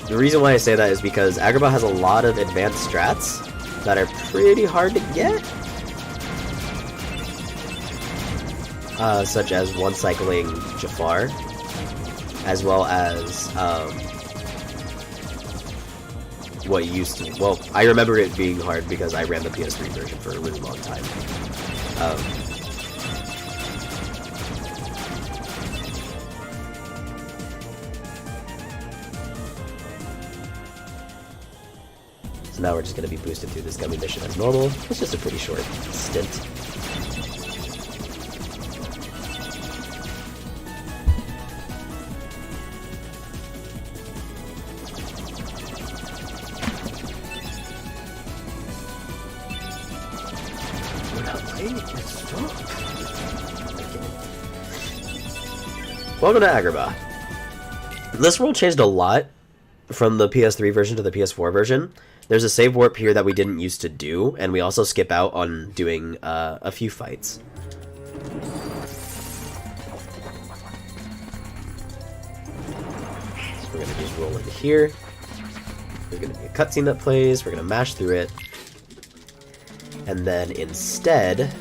The reason why I say that is because Agrabah has a lot of advanced strats that are pretty hard to get. Such as one-cycling Jafar, as well as what used to... Well, I remember it being hard because I ran the PS3 version for a really long time. So now we're just going to be boosted through this gummy mission as normal. It's just a pretty short stint. Welcome to Agrabah. This world changed a lot from the PS3 version to the PS4 version. There's a save warp here that we didn't used to do, and we also skip out on doing a few fights. So we're gonna just roll into here. There's gonna be a cutscene that plays, we're gonna mash through it. And then instead,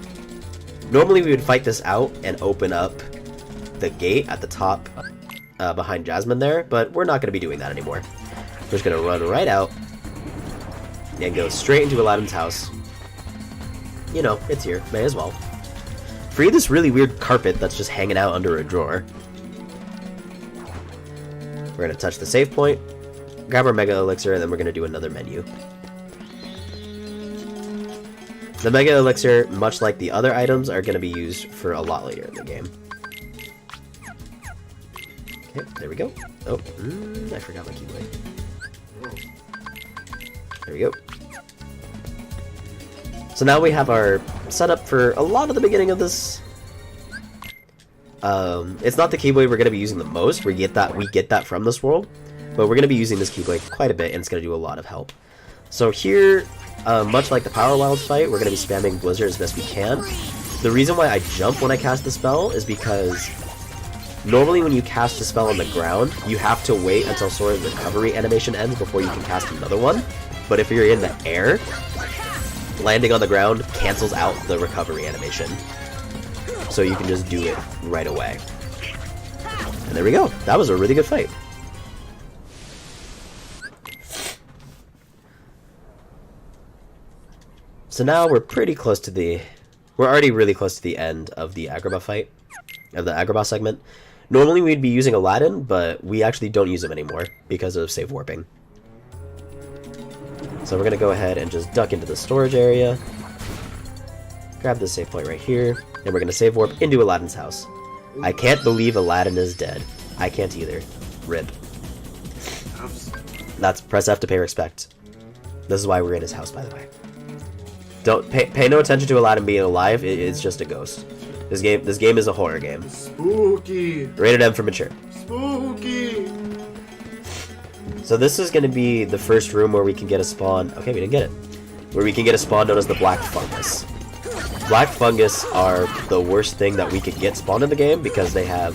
normally we would fight this out and open up the gate at the top behind Jasmine there, but we're not gonna be doing that anymore. We're just gonna run right out and go straight into Aladdin's house. You know, it's here, may as well. Free this really weird carpet that's just hanging out under a drawer. We're gonna touch the save point, grab our Mega Elixir, and then we're gonna do another menu. The Mega Elixir, much like the other items, are gonna be used for a lot later in the game. Okay, there we go. Oh, I forgot my keyblade. There we go. So now we have our setup for a lot of the beginning of this. It's not the keyblade we're going to be using the most. We get that from this world, but we're going to be using this keyblade quite a bit, and it's going to do a lot of help. So here, much like the Power Wilds fight, we're going to be spamming Blizzard as best we can. The reason why I jump when I cast the spell is because normally when you cast a spell on the ground, you have to wait until Sora's recovery animation ends before you can cast another one. But if you're in the air, landing on the ground cancels out the recovery animation. So you can just do it right away. And there we go. That was a really good fight. So now we're pretty close to the... We're already really close to the end of the Agrabah fight. Of the Agrabah segment. Normally we'd be using Aladdin, but we actually don't use him anymore because of save warping. So we're going to go ahead and just duck into the storage area. Grab this save point right here. And we're going to save warp into Aladdin's house. I can't believe Aladdin is dead. I can't either. RIP. That's press F to pay respect. This is why we're in his house, by the way. Don't pay no attention to Aladdin being alive. It's just a ghost. This game is a horror game. Spooky. Rated M for mature. Spooky. So this is going to be the first room where we can get a spawn. Okay, we didn't get it. Where we can get a spawn known as the Black Fungus. Black Fungus are the worst thing that we could get spawned in the game because they have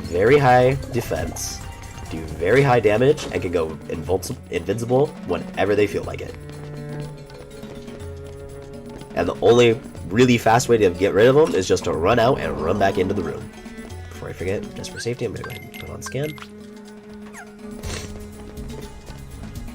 very high defense, do very high damage, and can go invincible whenever they feel like it. And the only really fast way to get rid of them is just to run out and run back into the room. Before I forget, just for safety, I'm going to go ahead and put on scan.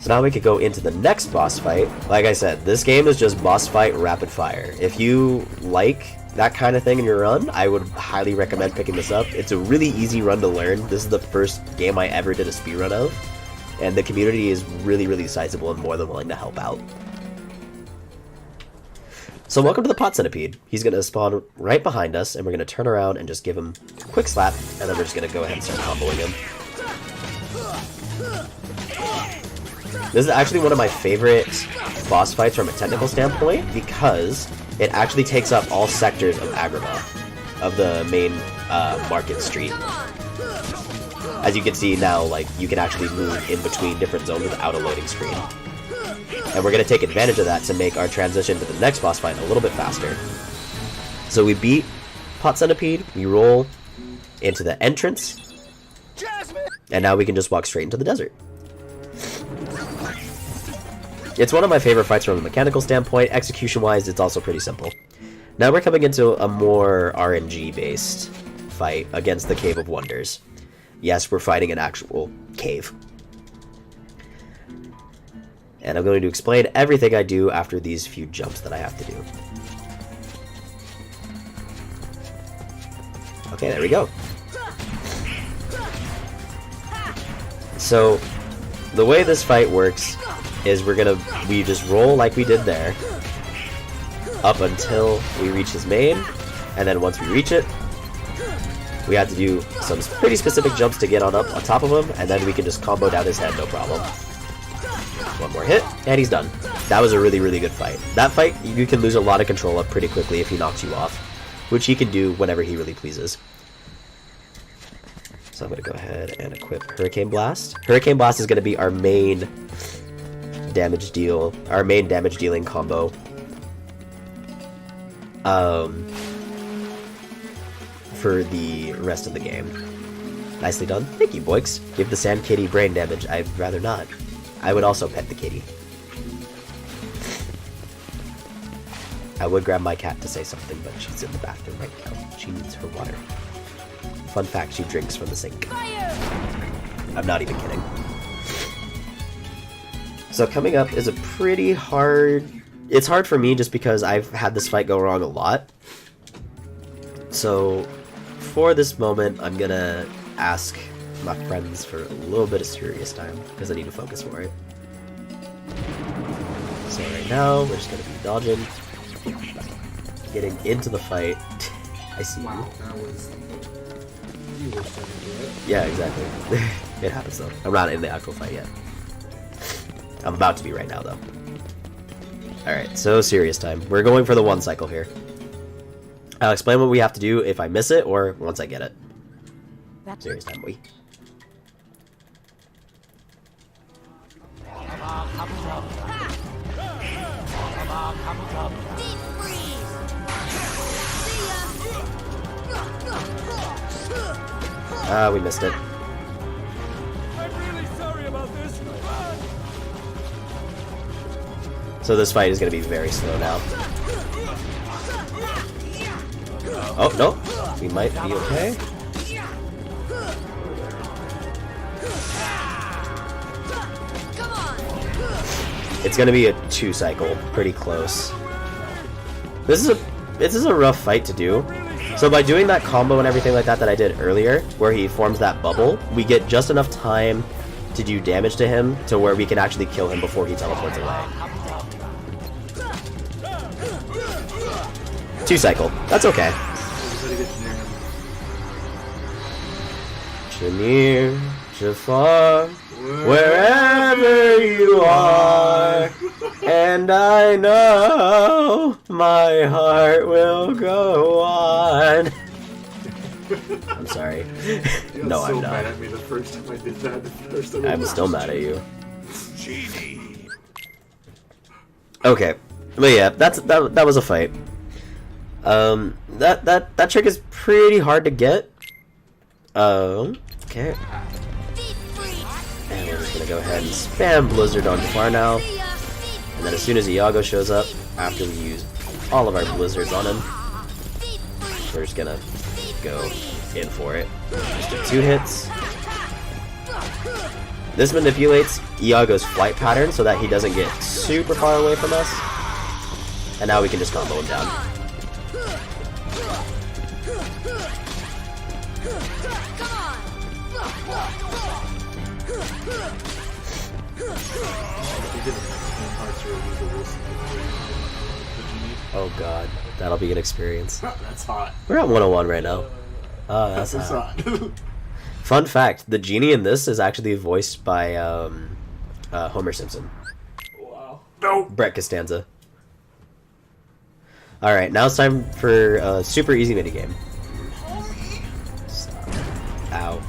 So now we could go into the next boss fight. Like I said, this game is just boss fight rapid fire. If you like that kind of thing in your run, I would highly recommend picking this up. It's a really easy run to learn. This is the first game I ever did a speedrun of, and the community is really, really sizable and more than willing to help out. So welcome to the Pot Centipede. He's going to spawn right behind us, and we're going to turn around and just give him a quick slap, and then we're just going to go ahead and start comboing him. This is actually one of my favorite boss fights from a technical standpoint because it actually takes up all sectors of Agrabah, of the main market street. As you can see now, like, you can actually move in between different zones without a loading screen. And we're going to take advantage of that to make our transition to the next boss fight a little bit faster. So we beat Pot Centipede, we roll into the entrance, and now we can just walk straight into the desert. It's one of my favorite fights from a mechanical standpoint. Execution-wise, it's also pretty simple. Now we're coming into a more RNG-based fight against the Cave of Wonders. Yes, we're fighting an actual cave. And I'm going to explain everything I do after these few jumps that I have to do. Okay, there we go. So, the way this fight works is we just roll like we did there, up until we reach his main, and then once we reach it, we have to do some pretty specific jumps to get on top of him, and then we can just combo down his head, no problem. One more hit, and he's done. That was a really, really good fight. That fight, you can lose a lot of control up pretty quickly if he knocks you off, which he can do whenever he really pleases. So I'm going to go ahead and equip Hurricane Blast. Hurricane Blast is going to be our main damage dealing combo. For the rest of the game. Nicely done. Thank you, Boix. Give the Sand Kitty brain damage. I'd rather not. I would also pet the kitty. I would grab my cat to say something, but she's in the bathroom right now. She needs her water. Fun fact, she drinks from the sink. I'm not even kidding. So coming up is a pretty hard... It's hard for me just because I've had this fight go wrong a lot. So for this moment, I'm gonna ask my friends for a little bit of serious time because I need to focus for it. So right now, we're just gonna be dodging. Getting into the fight. I see you. That was... You were starting to do it. Yeah, exactly. It happens though. I'm not in the actual fight yet. I'm about to be right now though. Alright, so serious time. We're going for the 1 cycle here. I'll explain what we have to do if I miss it or once I get it. Serious time, we. Ah, we missed it. I'm really sorry about this. So this fight is going to be very slow now. Oh, no. We might be okay. It's going to be a 2 cycle. Pretty close. This is a rough fight to do. So by doing that combo and everything like that I did earlier, where he forms that bubble, we get just enough time to do damage to him to where we can actually kill him before he teleports away. 2 cycle. That's okay. Near, to far, wherever you are, and I know my heart will go on. I'm sorry. No, I'm not. Mad at me the first time I did that. I'm still mad at you. Okay, but yeah, that was a fight. That trick is pretty hard to get. Okay. And we're just gonna go ahead and spam Blizzard on Far now. And then as soon as Iago shows up, after we use all of our Blizzards on him, we're just gonna go in for it. Just do 2 hits. This manipulates Iago's flight pattern so that he doesn't get super far away from us. And now we can just combo him down. Oh god, that'll be an experience. That's hot. We're at 101 right now. Oh, that's hot. Fun fact, the genie in this is actually voiced by Homer Simpson. Wow. No! Brett Costanza. Alright, now it's time for a super easy minigame. Ow.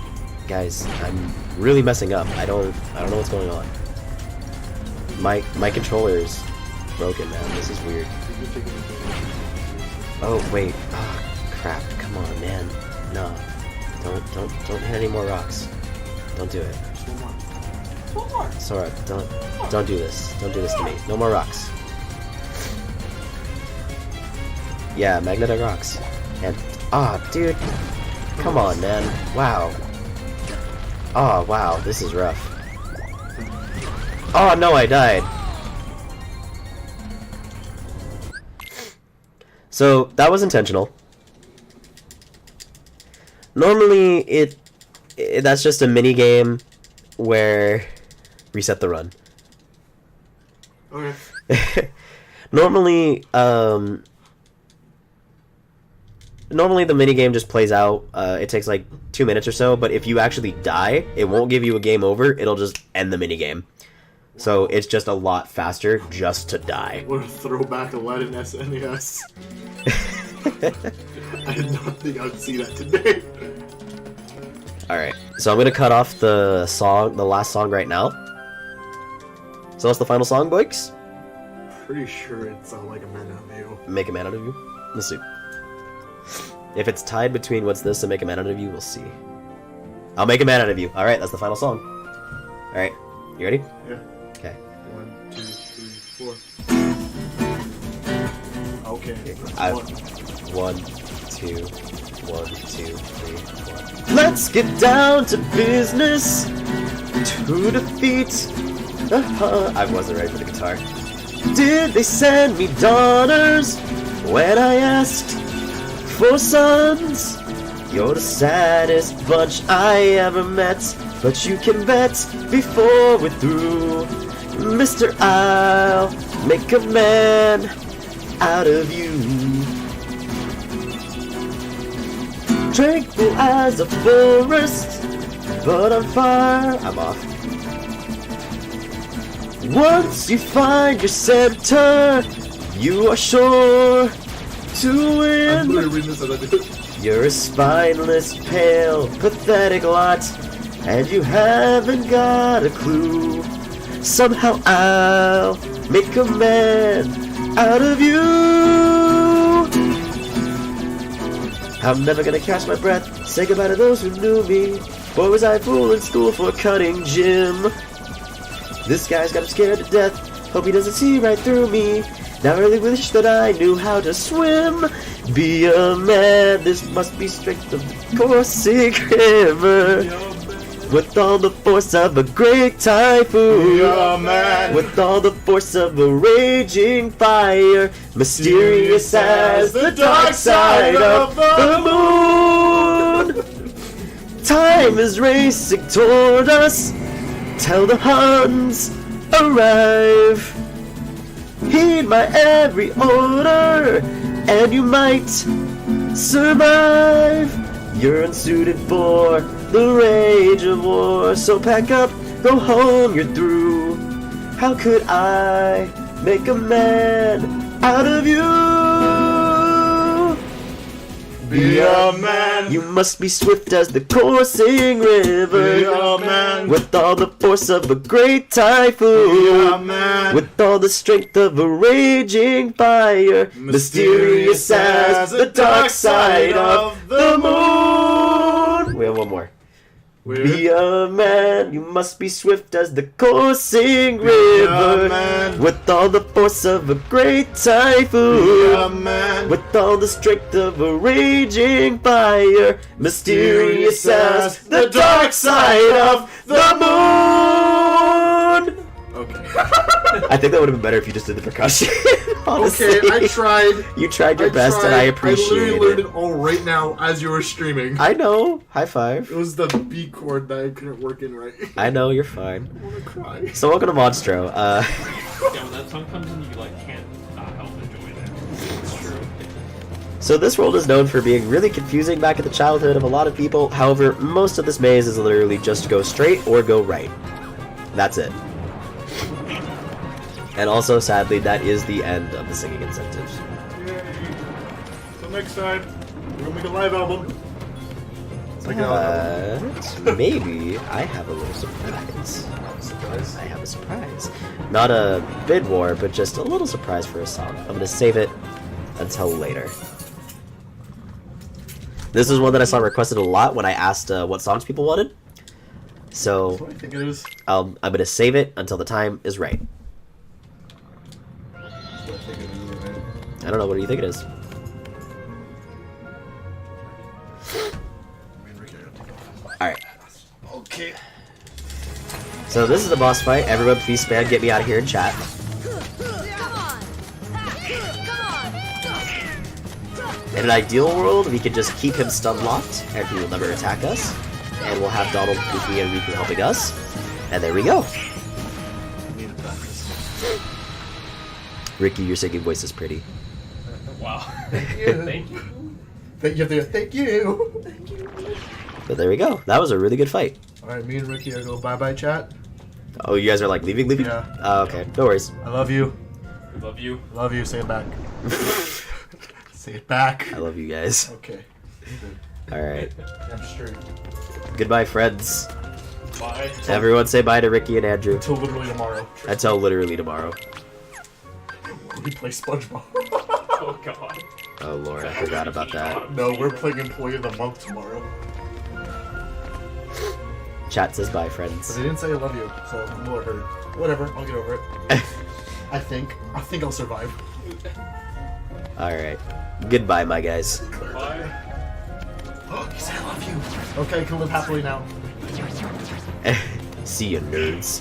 Guys, I'm really messing up. I don't know what's going on. My controller is broken, man. This is weird. Oh wait. Oh, crap. Come on, man. No. Don't hit any more rocks. Don't do it. Sora, don't do this. Don't do this to me. No more rocks. Yeah, magnetic rocks. And dude. Come on, man. Wow. Oh, wow. This is rough. Oh, no, I died. So, that was intentional. Normally, that's just a mini game where... Reset the run. Okay. Normally, Normally the minigame just plays out, it takes like 2 minutes or so, but if you actually die, it won't give you a game over, it'll just end the minigame. So it's just a lot faster just to die. What a throwback Aladdin SNES. I did not think I would see that today. Alright, so I'm gonna cut off the last song right now. So what's the final song, boys? Pretty sure it's like a man out of you. Make a man out of you? Let's see. If it's tied between what's this and make a man out of you, we'll see. I'll make a man out of you. Alright, that's the final song. Alright, you ready? Yeah. Okay. 1, 2, 3, 4. Okay. One, two, 1, 2, 3, 4. Let's get down to business to defeat. I wasn't ready for the guitar. Did they send me daughters when I asked for sons? You're the saddest bunch I ever met, but you can bet before we're through, Mr. I'll make a man out of you. Tranquil as a forest, but on fire. I'm off. Once you find your center, you are sure to I'm win. literally reading this as I do it. You're a spineless, pale, pathetic lot, and you haven't got a clue. Somehow I'll make a man out of you. I'm never gonna catch my breath, say goodbye to those who knew me. Boy, was I a fool in school for cutting gym. This guy's got him scared to death, hope he doesn't see right through me. Now I really wish that I knew how to swim. Be a man, this must be straight of the coursing river. With all the force of a great typhoon. Be a man. With all the force of a raging fire. Mysterious as the dark side of the moon. Time is racing toward us. Tell the Huns, arrive. Heed my every order, and you might survive. You're unsuited for the rage of war, so pack up, go home, you're through. How could I make a man out of you? Be a man. You must be swift as the coursing river. Be a man. With all the force of a great typhoon. Be a man. With all the strength of a raging fire. Mysterious as the dark side of the moon. We have one more. Be a man, you must be swift as the coursing river. man. With all the force of a great typhoon. Be a man. With all the strength of a raging fire. Mysterious as the dark side of the moon. Okay. I think that would have been better if you just did the percussion. Honestly. Okay, I tried. You tried your best, and I appreciate I literally learned it. it all right now as you were streaming. I know. High five. It was the B chord that I couldn't work in right. I know, you're fine. I wanna cry. So welcome to Monstro. Yeah, when that song comes in, you like can't help enjoy that. It's true. So this world is known for being really confusing back at the childhood of a lot of people. However, most of this maze is literally just go straight or go right. That's it. And also, sadly, that is the end of the singing incentives. Yay. So next time, we're gonna make a live album. It's like But maybe I have a little surprise. surprise. I have a surprise. Not a bid war, but just a little surprise for a song. I'm gonna save it until later. This is one that I saw requested a lot when I asked what songs people wanted. So That's what I think it is. I'm gonna save it until the time is right. That's what I think it is, right? I don't know. What do you think it is? I mean, Ricky, I gotta take off. All right. Okay. So this is the boss fight. Everyone, please spam get me out of here in chat. In an ideal world, we could just keep him stun locked, and he will never attack us. And we'll have Donald, Goofy, and Riku helping us. And there we go. I need to practice. Ricky, your singing voice is pretty. Wow. Thank you. Thank you. Thank you. Thank you. Thank you. But there we go. That was a really good fight. Alright, me and Ricky are go bye-bye chat. Oh, you guys are like leaving? Yeah. Okay, no worries. I love you. Love you. Love you. Say it back. Say it back. I love you guys. Okay. Alright. I'm straight. Goodbye, friends. Bye. Everyone say bye to Ricky and Andrew. Until literally tomorrow. Until literally tomorrow. We play SpongeBob. Oh god. Oh lord, I forgot about that. No, we're playing Employee of the Month tomorrow. Chat says bye, But friends. they didn't say I love you, so I'm a little hurt. Whatever, I'll get over it. I think I'll survive. Alright. Goodbye, my guys. Bye. He said I love you. Okay, can live happily now. See you, nerds.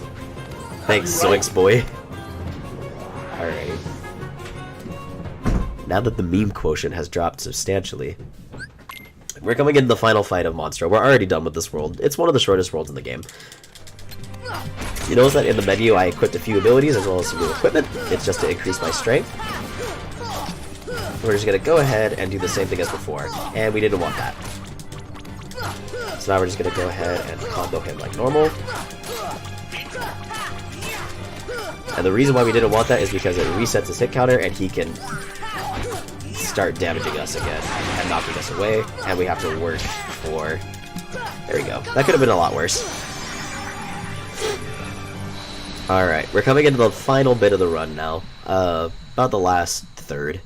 Thanks, Zoinks boy. Alright. Now that the meme quotient has dropped substantially, we're coming into the final fight of Monstro. We're already done with this world. It's one of the shortest worlds in the game. You notice that in the menu I equipped a few abilities as well as some new equipment. It's just to increase my strength. We're just gonna go ahead and do the same thing as before, and we didn't want that. So now we're just gonna go ahead and combo him like normal. And the reason why we didn't want that is because it resets his hit counter and he can start damaging us again and knocking us away, and we have to work for... There we go. That could have been a lot worse. Alright, we're coming into the final bit of the run now. About the last third.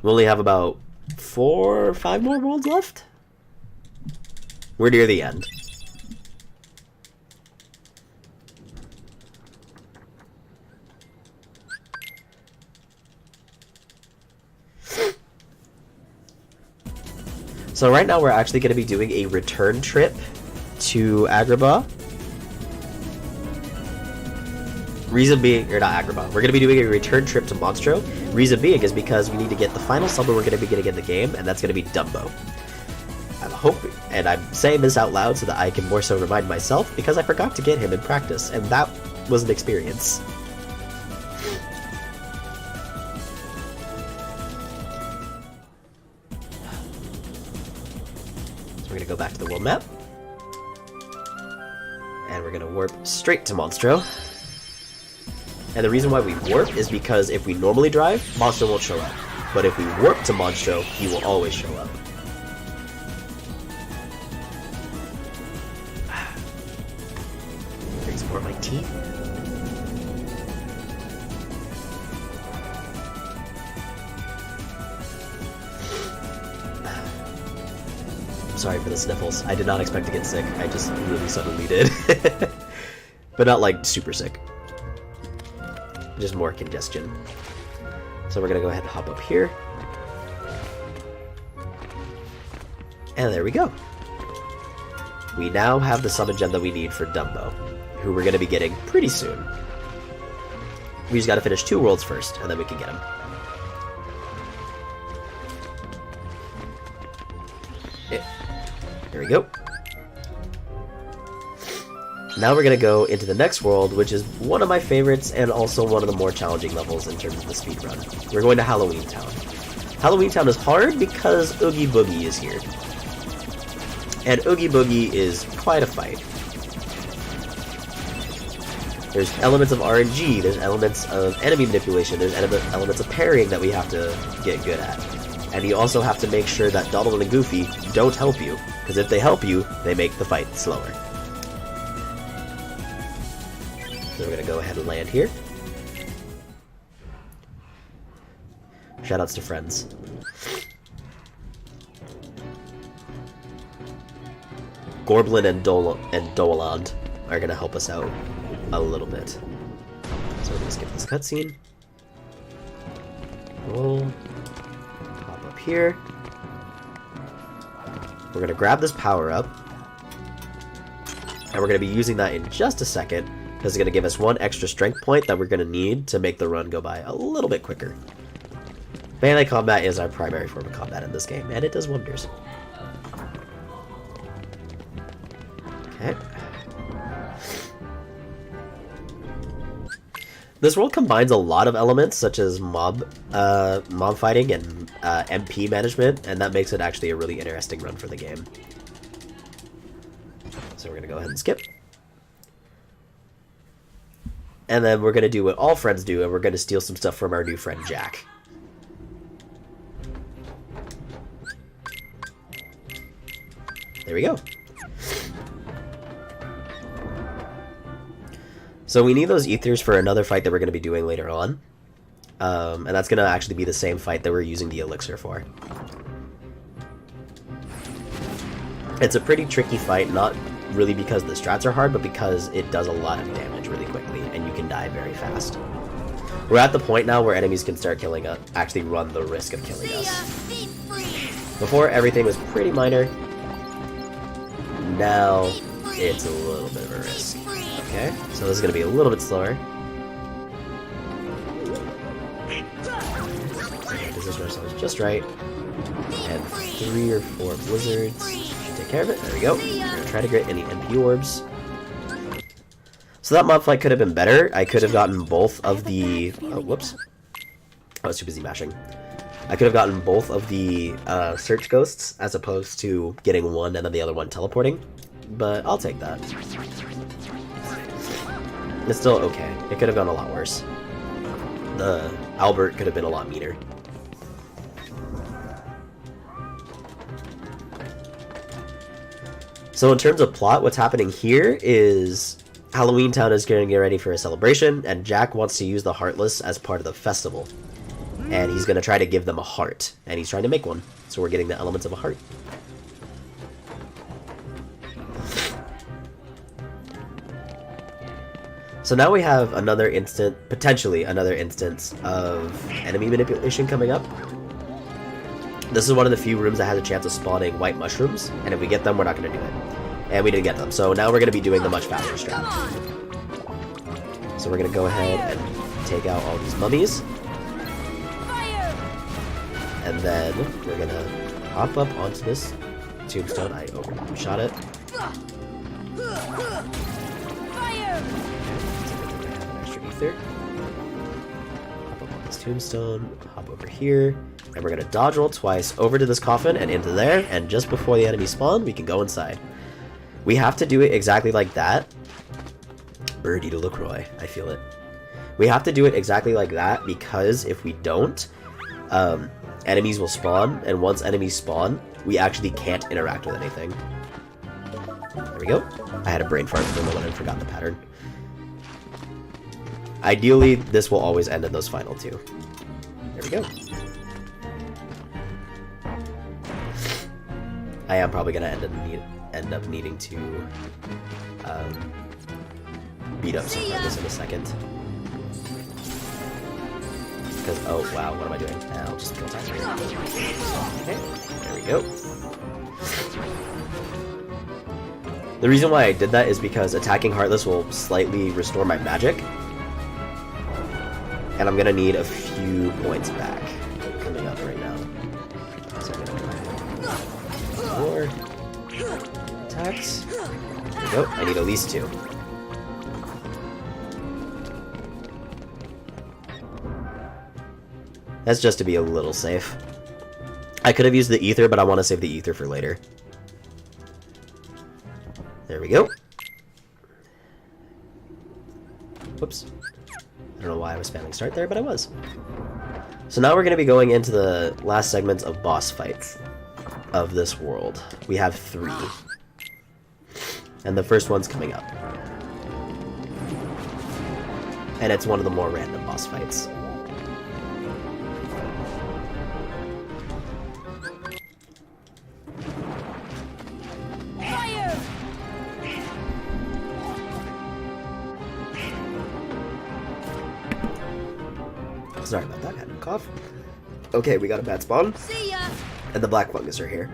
We only have about 4 or 5 more worlds left. We're near the end. So right now we're actually going to be doing a return trip to Agrabah. Reason being, or not Agrabah, we're going to be doing a return trip to Monstro. Reason being is because we need to get the final summon we're going to be getting in the game, and that's going to be Dumbo. I'm hoping, and I'm saying this out loud so that I can more so remind myself, because I forgot to get him in practice, and that was an experience. We're gonna go back to the world map. And we're gonna warp straight to Monstro. And the reason why we warp is because if we normally drive, Monstro won't show up. But if we warp to Monstro, he will always show up. Export my teeth. Sorry for the sniffles. I did not expect to get sick. I just really suddenly did. But not like super sick. Just more congestion. So we're gonna go ahead and hop up here. And there we go. We now have the summon gem that we need for Dumbo, who we're gonna be getting pretty soon. We just gotta finish 2 worlds first, and then we can get him. There we go. Now we're going to go into the next world, which is one of my favorites and also one of the more challenging levels in terms of the speedrun. We're going to Halloween Town. Halloween Town is hard because Oogie Boogie is here. And Oogie Boogie is quite a fight. There's elements of RNG, there's elements of enemy manipulation, there's elements of parrying that we have to get good at. And you also have to make sure that Donald and Goofy don't help you, because if they help you, they make the fight slower. So we're going to go ahead and land here. Shoutouts to friends. Gorblin and Doland are going to help us out a little bit. So we're going to skip this cutscene. Roll. Hop up here. We're going to grab this power up. And we're going to be using that in just a second, because it's going to give us 1 extra strength point that we're going to need to make the run go by a little bit quicker. Melee combat is our primary form of combat in this game, and it does wonders. Okay. This world combines a lot of elements, such as mob fighting and MP management, and that makes it actually a really interesting run for the game. So we're going to go ahead and skip. And then we're going to do what all friends do, and we're going to steal some stuff from our new friend, Jack. There we go. So we need those ethers for another fight that we're going to be doing later on. And that's going to actually be the same fight that we're using the elixir for. It's a pretty tricky fight, not really because the strats are hard, but because it does a lot of damage really quickly, and you can die very fast. We're at the point now where enemies can start killing us, actually run the risk of killing us. Before, everything was pretty minor. Now, it's a little bit of a risk. Okay, so this is going to be a little bit slower. Position ourselves just right. And 3 or 4 blizzards should take care of it. There we go. We're going to try to get any MP orbs. So that mob fight could have been better. I could have gotten both of the... Oh, whoops. I was too busy mashing. I could have gotten both of the search ghosts as opposed to getting one and then the other one teleporting. But I'll take that. It's still okay. It could have gone a lot worse. The Albert could have been a lot meaner. So in terms of plot, what's happening here is Halloween Town is going to get ready for a celebration, and Jack wants to use the Heartless as part of the festival. And he's going to try to give them a heart, and he's trying to make one. So we're getting the elements of a heart. So now we have another potentially another instance of enemy manipulation coming up. This is one of the few rooms that has a chance of spawning white mushrooms, and if we get them, we're not going to do it. And we didn't get them, so now we're going to be doing the much faster strat. So we're going to go ahead and take out all these mummies. And then we're going to hop up onto this tombstone. I overshot it. Ether. Hop up on this tombstone, hop over here, and we're gonna dodge roll twice over to this coffin and into there, and just before the enemy spawn, we can go inside. We have to do it exactly like that. Birdie to LaCroix, I feel it. We have to do it exactly like that because if we don't, enemies will spawn, and once enemies spawn, we actually can't interact with anything. There we go. I had a brain fart for a moment and forgot the pattern. Ideally, this will always end in those final two. There we go. I am probably going to end up needing to beat up some of this in a second. Because, oh wow, what am I doing? I'll just kill time. Okay, there we go. The reason why I did that is because attacking Heartless will slightly restore my magic. And I'm gonna need a few points back coming up right now. So I'm gonna go ahead. More attacks. There we go. I need at least 2. That's just to be a little safe. I could have used the ether, but I want to save the ether for later. There we go. Whoops. I don't know why I was spamming start there, but I was. So now we're going to be going into the last segments of boss fights of this world. We have 3. And the first one's coming up. And it's one of the more random boss fights. Sorry about that, I had a cough. Okay, we got a bad spawn. See ya. And the black fungus are here.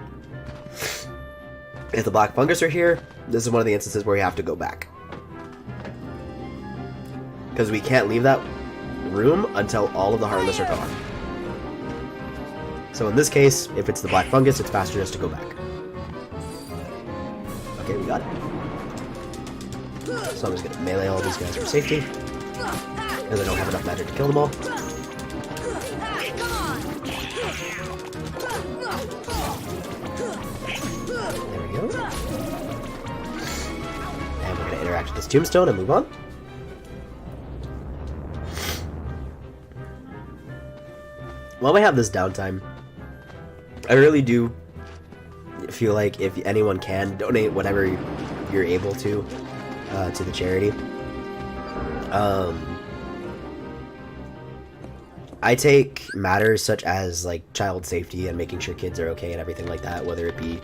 If the black fungus are here, this is one of the instances where we have to go back. Because we can't leave that room until all of the Heartless are gone. So in this case, if it's the black fungus, it's faster just to go back. Okay, we got it. So I'm just going to melee all these guys for safety. Because I don't have enough magic to kill them all. There we go. And we're going to interact with this tombstone and move on. while we have this downtime, I really do feel like if anyone can donate whatever you're able to the charity. I take matters such as like child safety and making sure kids are okay and everything like that, whether it be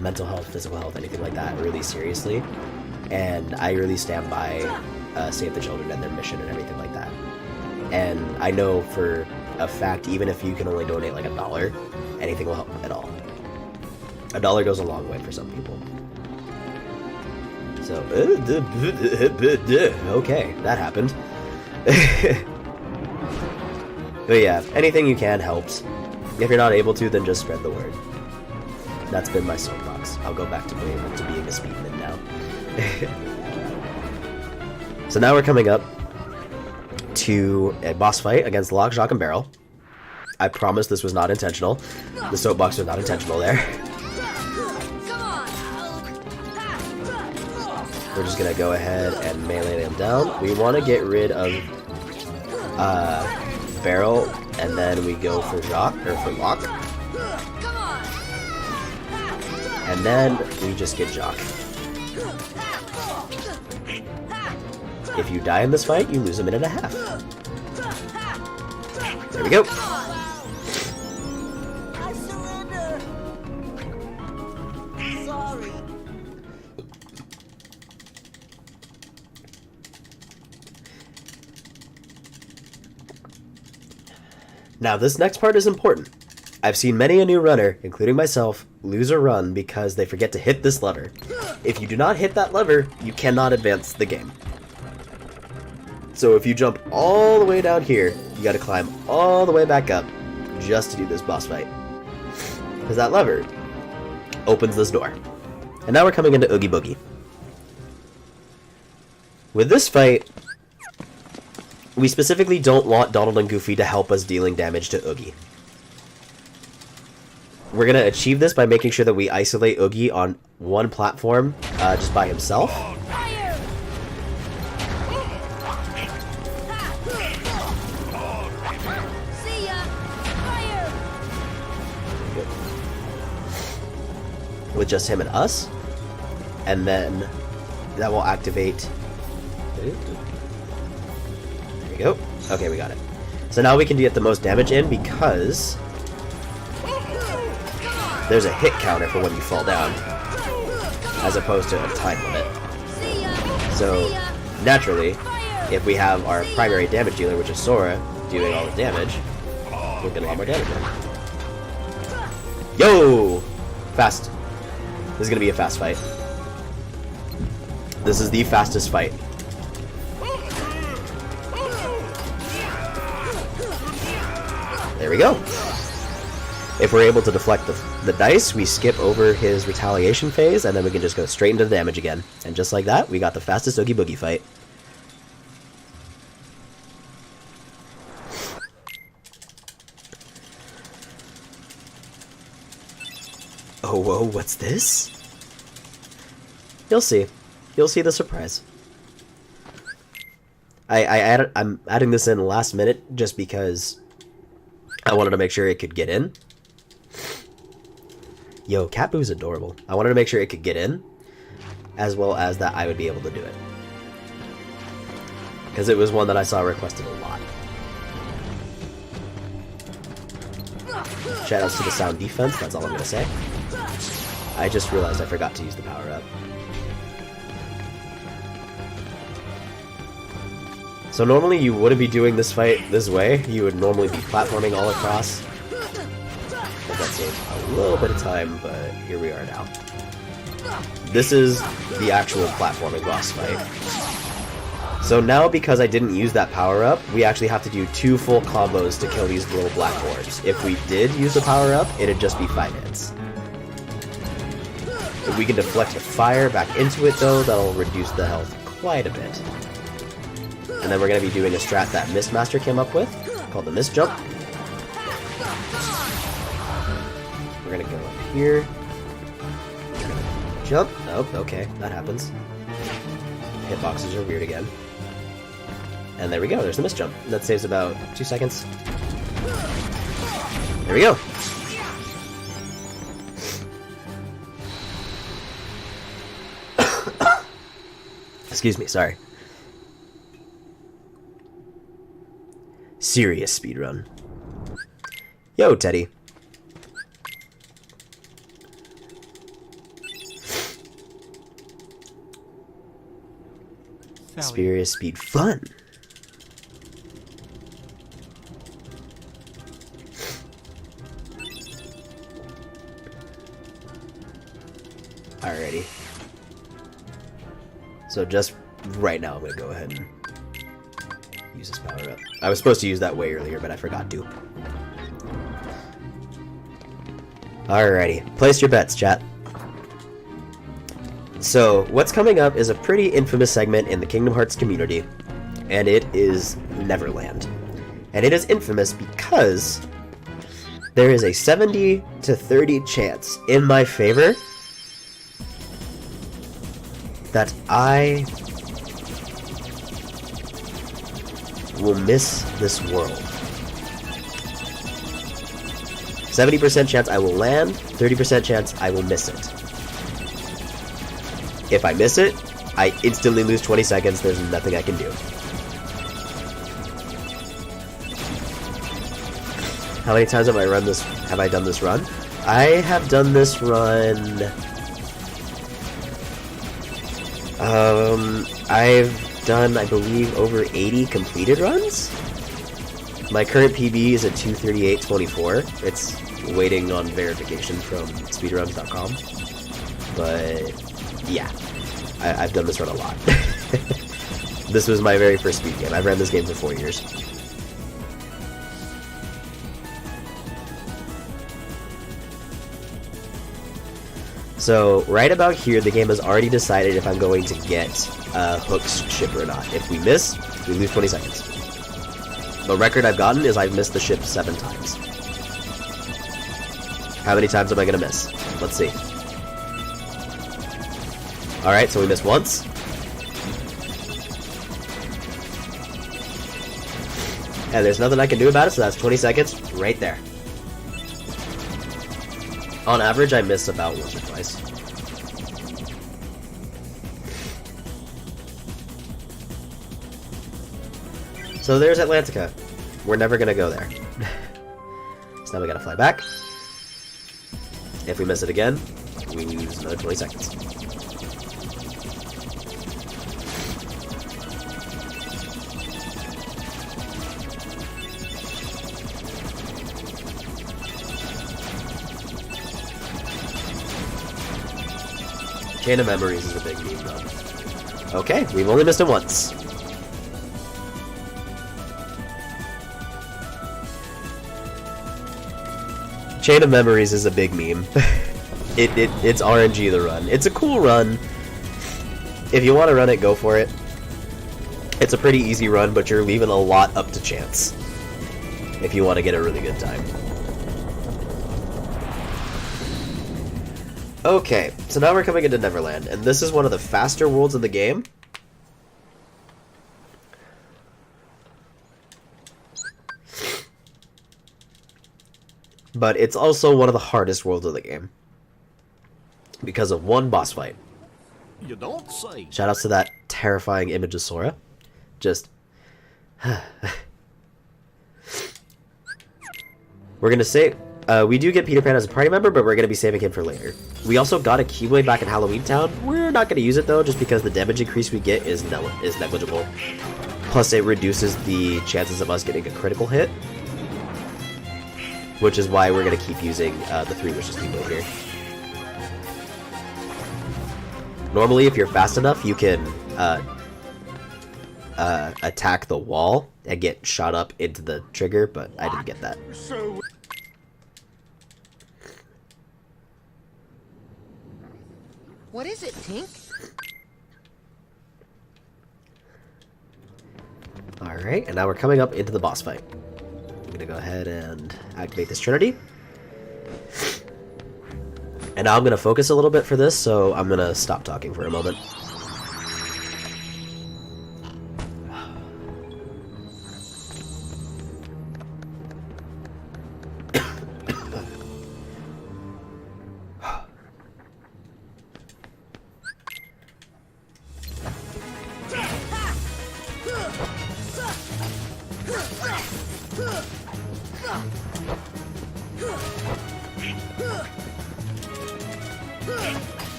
mental health, physical health, anything like that, really seriously. And I really stand by Save the Children and their mission and everything like that. And I know for a fact, even if you can only donate like $1, anything will help at all. $1 goes a long way for some people. So, okay, that happened. But yeah, anything you can helps. If you're not able to, then just spread the word. That's been my soapbox. I'll go back to being a speedman now. So now we're coming up to a boss fight against Lock, Shock, and Barrel. I promise this was not intentional. The soapbox was not intentional there. We're just gonna go ahead and melee them down. We want to get rid of Barrel, and then we go for Jock, or for Lock. And then we just get Jock. If you die in this fight, you lose a minute and a half. There we go. I surrender. Sorry. Now this next part is important. I've seen many a new runner, including myself, lose a run because they forget to hit this lever. If you do not hit that lever, you cannot advance the game. So if you jump all the way down here, you gotta climb all the way back up just to do this boss fight. Because that lever opens this door. And now we're coming into Oogie Boogie. With this fight, we specifically don't want Donald and Goofy to help us dealing damage to Oogie. We're going to achieve this by making sure that we isolate Oogie on one platform just by himself. With just him and us. And then that will activate... There we go. Okay, we got it. So now we can get the most damage in because there's a hit counter for when you fall down, as opposed to a time limit. So naturally, if we have our primary damage dealer, which is Sora, doing all the damage, we're gonna get more damage in. Yo! Fast. This is gonna be a fast fight. This is the fastest fight. There we go. If we're able to deflect the dice, we skip over his retaliation phase, and then we can just go straight into the damage again. And just like that, we got the fastest Oogie Boogie fight. Oh, whoa, what's this? You'll see. You'll see the surprise. I'm adding this in last minute just because I wanted to make sure it could get in. Yo, Cat Boo's adorable. I wanted to make sure it could get in, as well as that I would be able to do it. Because it was one that I saw requested a lot. Shoutouts to the sound defense, that's all I'm going to say. I just realized I forgot to use the power-up. So normally you wouldn't be doing this fight this way. You would normally be platforming all across. But that saved a little bit of time, but here we are now. This is the actual platforming boss fight. So now because I didn't use that power-up, we actually have to do 2 full combos to kill these little black orbs. If we did use the power-up, it'd just be 5 hits. If we can deflect the fire back into it though, that'll reduce the health quite a bit. And then we're going to be doing a strat that Mistmaster came up with, called the Mist Jump. We're going to go up here. Jump. Oh, okay, that happens. Hitboxes are weird again. And there we go, there's the Mist Jump. That saves about 2 seconds. There we go. Excuse me, sorry. Serious speedrun. Yo, Teddy. Serious speed fun. Alrighty. So just right now, I'm gonna go ahead and use this power up. I was supposed to use that way earlier, but I forgot to. Alrighty, place your bets, chat. So, what's coming up is a pretty infamous segment in the Kingdom Hearts community, and it is Neverland. And it is infamous because there is a 70 to 30 chance in my favor that I will miss this world. 70% chance I will land, 30% chance I will miss it. If I miss it, I instantly lose 20 seconds, there's nothing I can do. How many times have I done this run? I have done this run... I've done, I believe, over 80 completed runs? My current PB is at 2:38:24. It's waiting on verification from speedruns.com. But, yeah. I've done this run a lot. This was my very first speed game. I've ran this game for 4 years. So, right about here, the game has already decided if I'm going to get Hook's ship or not. If we miss, we lose 20 seconds. The record I've gotten is I've missed the ship 7 times. How many times am I going to miss? Let's see. Alright, so we missed once. And there's nothing I can do about it, so that's 20 seconds right there. On average, I miss about once or twice. So there's Atlantica. We're never gonna go there. So now we gotta fly back. If we miss it again, we lose another 20 seconds. Chain of Memories is a big meme, though. Okay, we've only missed it once. Chain of Memories is a big meme. It's RNG the run. It's a cool run. If you want to run it, go for it. It's a pretty easy run, but you're leaving a lot up to chance. If you want to get a really good time. Okay, so now we're coming into Neverland, and this is one of the faster worlds in the game. But it's also one of the hardest worlds of the game. Because of one boss fight. You don't say. Shoutouts to that terrifying image of Sora. Just... We're gonna say... we do get Peter Pan as a party member, but we're going to be saving him for later. We also got a Keyblade back in Halloween Town. We're not going to use it, though, just because the damage increase we get is negligible. Plus, it reduces the chances of us getting a critical hit. Which is why we're going to keep using the 3 Wishes Keyblade here. Normally, if you're fast enough, you can attack the wall and get shot up into the trigger, but I didn't get that. What is it, Tink? Alright, and now we're coming up into the boss fight. I'm gonna go ahead and activate this Trinity. And now I'm gonna focus a little bit for this, so I'm gonna stop talking for a moment.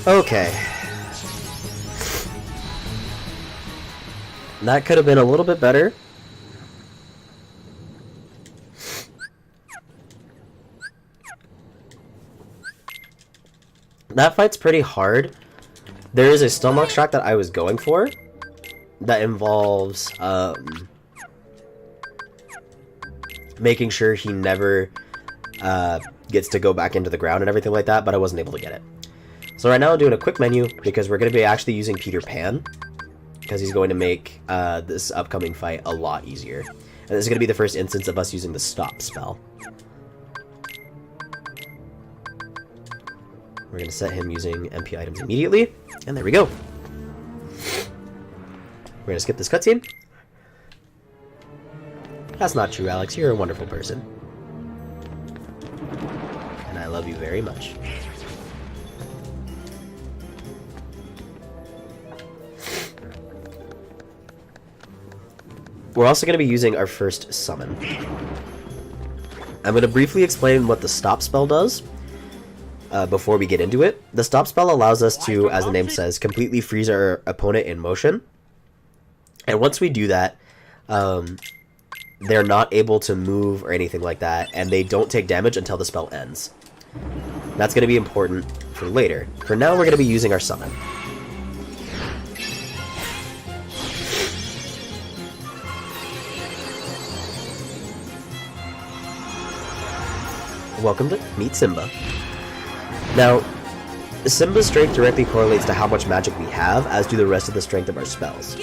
Okay. That could have been a little bit better. That fight's pretty hard. There is a stomach track that I was going for that involves making sure he never gets to go back into the ground and everything like that, but I wasn't able to get it. So right now I'm doing a quick menu because we're going to be actually using Peter Pan, because he's going to make this upcoming fight a lot easier. And this is going to be the first instance of us using the stop spell. We're going to set him using MP items immediately, and there we go. We're going to skip this cutscene. That's not true, Alex. You're a wonderful person. And I love you very much. We're also going to be using our first summon. I'm going to briefly explain what the stop spell does before we get into it. The stop spell allows us to, as the name says, completely freeze our opponent in motion. And once we do that, they're not able to move or anything like that, and they don't take damage until the spell ends. That's going to be important for later. For now, we're going to be using our summon. Welcome to Meet Simba. Now, Simba's strength directly correlates to how much magic we have, as do the rest of the strength of our spells.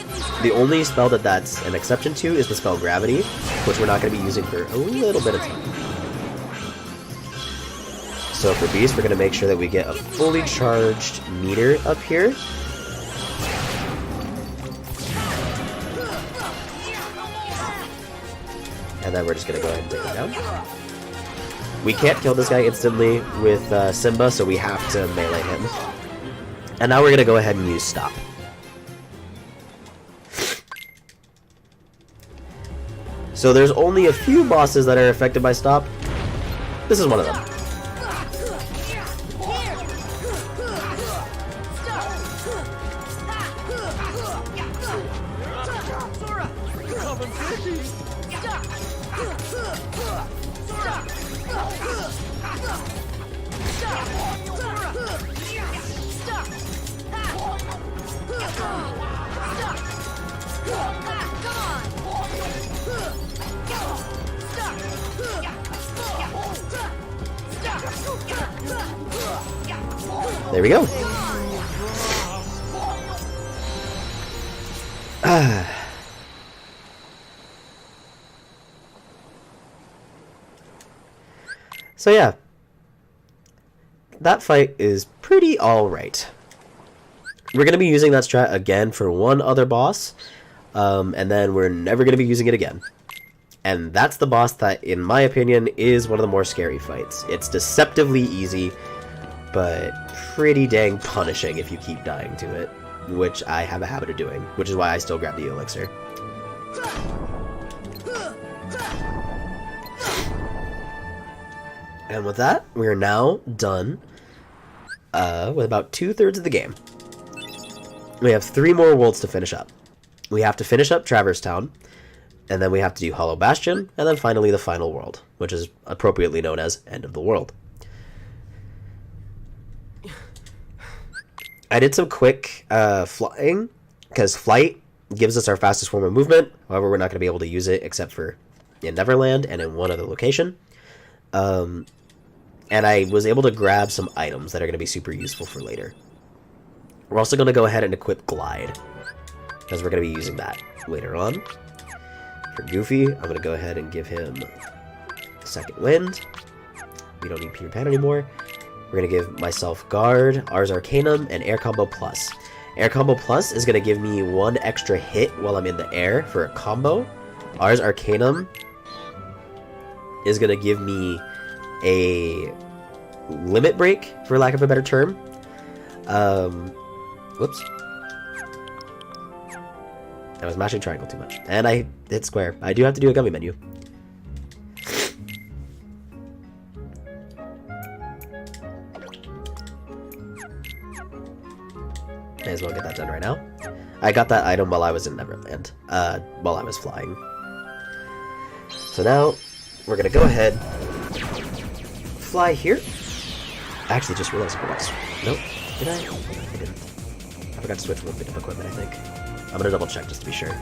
The only spell that's an exception to is the spell Gravity, which we're not going to be using for a little bit of time. So for Beast, we're going to make sure that we get a fully charged meter up here. And then we're just going to go ahead and take him down. We can't kill this guy instantly with Simba, so we have to melee him. And now we're going to go ahead and use Stop. So there's only a few bosses that are affected by Stop. This is one of them. There we go. So yeah, that fight is pretty alright. We're going to be using that strat again for one other boss, and then we're never going to be using it again. And that's the boss that, in my opinion, is one of the more scary fights. It's deceptively easy, but pretty dang punishing if you keep dying to it, which I have a habit of doing, which is why I still grab the elixir. And with that, we are now done with about 2/3 of the game. We have 3 more worlds to finish up. We have to finish up Traverse Town, and then we have to do Hollow Bastion, and then finally the final world, which is appropriately known as End of the World. I did some quick flying, because flight gives us our fastest form of movement. However, we're not going to be able to use it except for in Neverland and in one other location. And I was able to grab some items that are going to be super useful for later. We're also going to go ahead and equip Glide, because we're going to be using that later on. For Goofy, I'm going to go ahead and give him Second Wind. We don't need Peter Pan anymore. We're going to give myself Guard, Ars Arcanum, and Air Combo Plus. Air Combo Plus is going to give me 1 extra hit while I'm in the air for a combo. Ars Arcanum is going to give me a limit break, for lack of a better term. Whoops. I was mashing triangle too much. And I hit square. I do have to do a gummy menu. May as well get that done right now. I got that item while I was in Neverland, while I was flying. So now, we're gonna go ahead, fly here. I actually just realized I forgot to switch. Nope, did I? I didn't. I forgot to switch one bit of equipment, I think. I'm gonna double check just to be sure.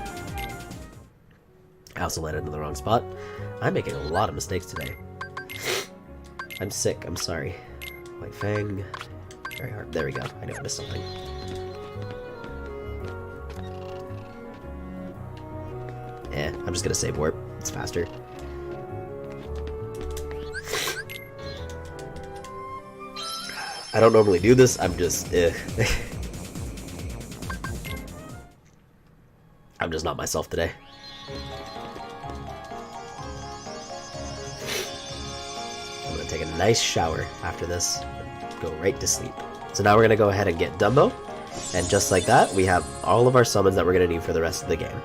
I also landed in the wrong spot. I'm making a lot of mistakes today. I'm sick, I'm sorry. White Fang. Very hard. There we go. I know I missed something. I'm just gonna save warp. It's faster. I don't normally do this. I'm just I'm just not myself today. I'm gonna take a nice shower after this and go right to sleep. So now we're gonna go ahead and get Dumbo, and just like that, we have all of our summons that we're gonna need for the rest of the game.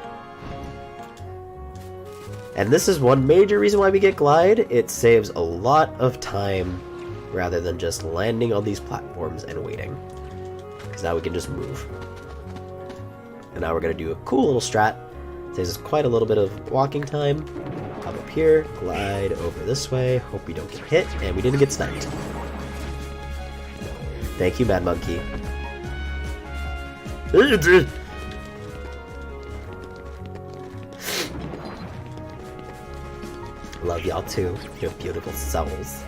And this is one major reason why we get Glide. It saves a lot of time rather than just landing on these platforms and waiting. Because now we can just move. And now we're going to do a cool little strat. Saves us quite a little bit of walking time. Hop up here, glide over this way. Hope we don't get hit, and we didn't get sniped. Thank you, Mad Monkey. Love y'all too, your beautiful souls.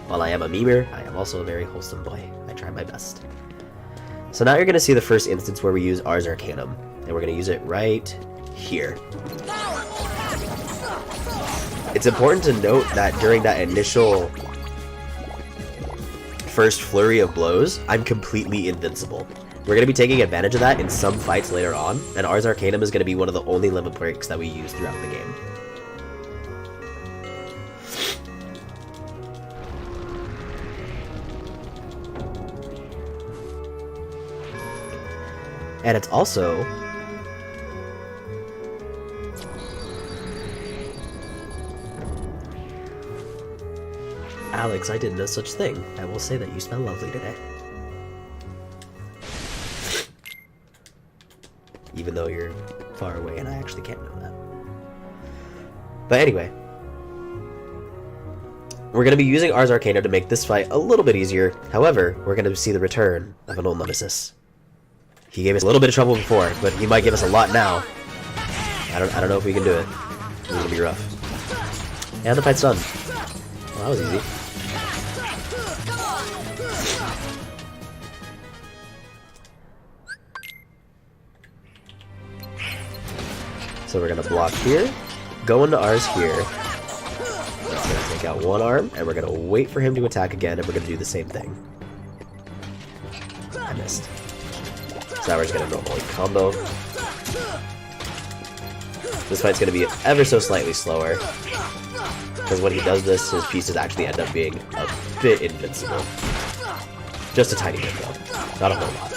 While I am a memer, I am also a very wholesome boy. I try my best. So now you're going to see the first instance where we use Ars Arcanum, and we're going to use it right here. It's important to note that during that initial first flurry of blows, I'm completely invincible. We're going to be taking advantage of that in some fights later on, and Ars Arcanum is going to be one of the only limit breaks that we use throughout the game. And it's also Alex, I did no such thing. I will say that you smell lovely today. Even though you're far away and I actually can't know that. But anyway, we're going to be using Ars Arcanum to make this fight a little bit easier. However, we're going to see the return of an old nemesis. He gave us a little bit of trouble before, but he might give us a lot now. I don't know if we can do it. It's going to be rough. And the fight's done. Well, that was easy. So we're going to block here, go into ours here. We're going to take out one arm, and we're going to wait for him to attack again, and we're going to do the same thing. I missed. So now we're just going to normally combo. This fight's going to be ever so slightly slower, because when he does this, his pieces actually end up being a bit invincible. Just a tiny bit though, not a whole lot.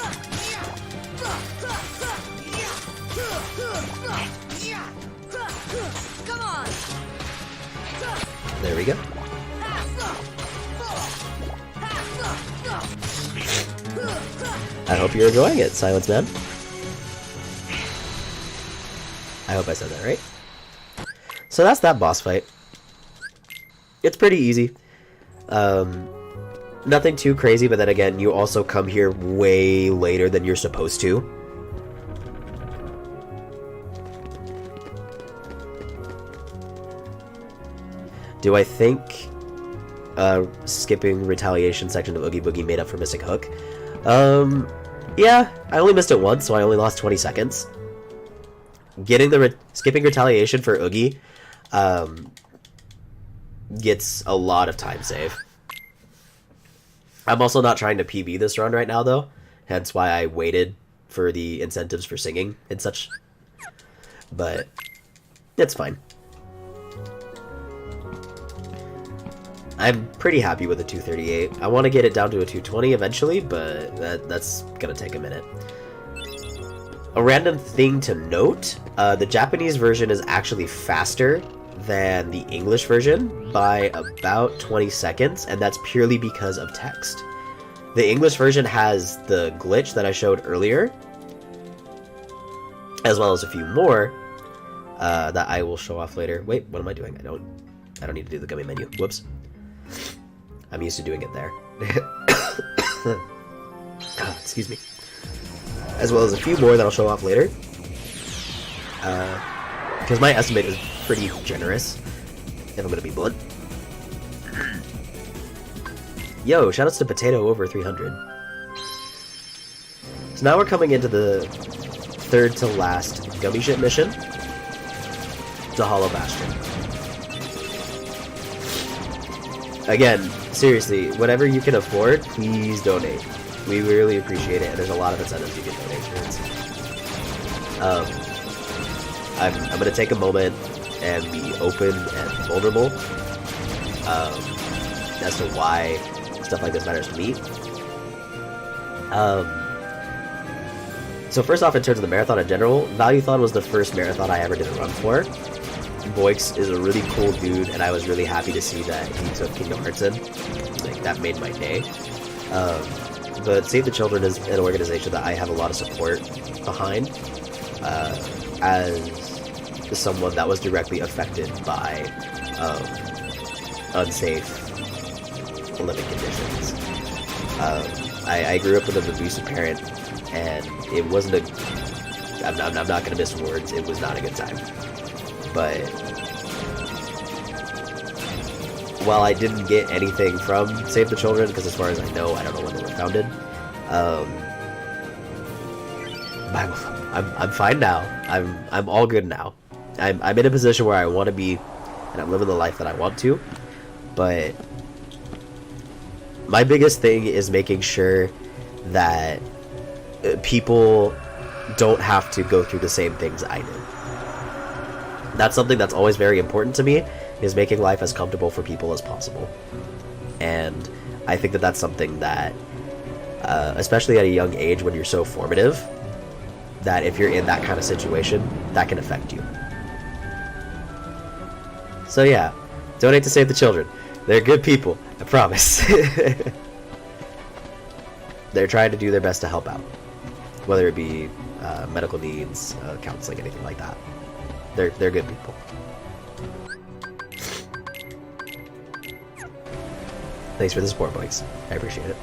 There we go. I hope you're enjoying it, Silence Man. I hope I said that right. So that's that boss fight. It's pretty easy. Nothing too crazy, but then again, you also come here way later than you're supposed to. Do I think skipping Retaliation section of Oogie Boogie made up for missing Hook? Yeah, I only missed it once, so I only lost 20 seconds. Getting the skipping Retaliation for Oogie gets a lot of time save. I'm also not trying to PB this run right now, though, hence why I waited for the incentives for singing and such. But it's fine. I'm pretty happy with the 238. I want to get it down to a 220 eventually, but that's gonna take a minute. A random thing to note, the Japanese version is actually faster than the English version by about 20 seconds, and that's purely because of text. The English version has the glitch that I showed earlier, as well as a few more that I will show off later. Wait, what am I doing? I don't need to do the gummy menu. Whoops. I'm used to doing it there. Excuse me. As well as a few more that I'll show off later. Because my estimate is pretty generous, if I'm gonna be blunt. Yo, shoutouts to Potato over 300. So now we're coming into the third to last gummy ship mission. The Hollow Bastion. Again, seriously, whatever you can afford, please donate. We really appreciate it, and there's a lot of incentives you can donate towards. I'm gonna take a moment and be open and vulnerable as to why stuff like this matters to me. So first off, in terms of the marathon in general, Valuethon was the first marathon I ever did a run for. Boix is a really cool dude, and I was really happy to see that he took Kingdom Hearts in. Like, that made my day. But Save the Children is an organization that I have a lot of support behind, as someone that was directly affected by unsafe living conditions. I grew up with an abusive parent, and it wasn't a... I'm not going to miss words, it was not a good time. But while I didn't get anything from Save the Children, because as far as I know, I don't know when they were founded, I'm fine now. I'm all good now. I'm in a position where I want to be, and I'm living the life that I want to. But my biggest thing is making sure that people don't have to go through the same things I did. That's something that's always very important to me, is making life as comfortable for people as possible. And I think that that's something that, especially at a young age when you're so formative, that if you're in that kind of situation, that can affect you. So yeah, donate to Save the Children. They're good people, I promise. They're trying to do their best to help out, whether it be medical needs, counseling, anything like that. They're good people. Thanks for the support, Boix. I appreciate it.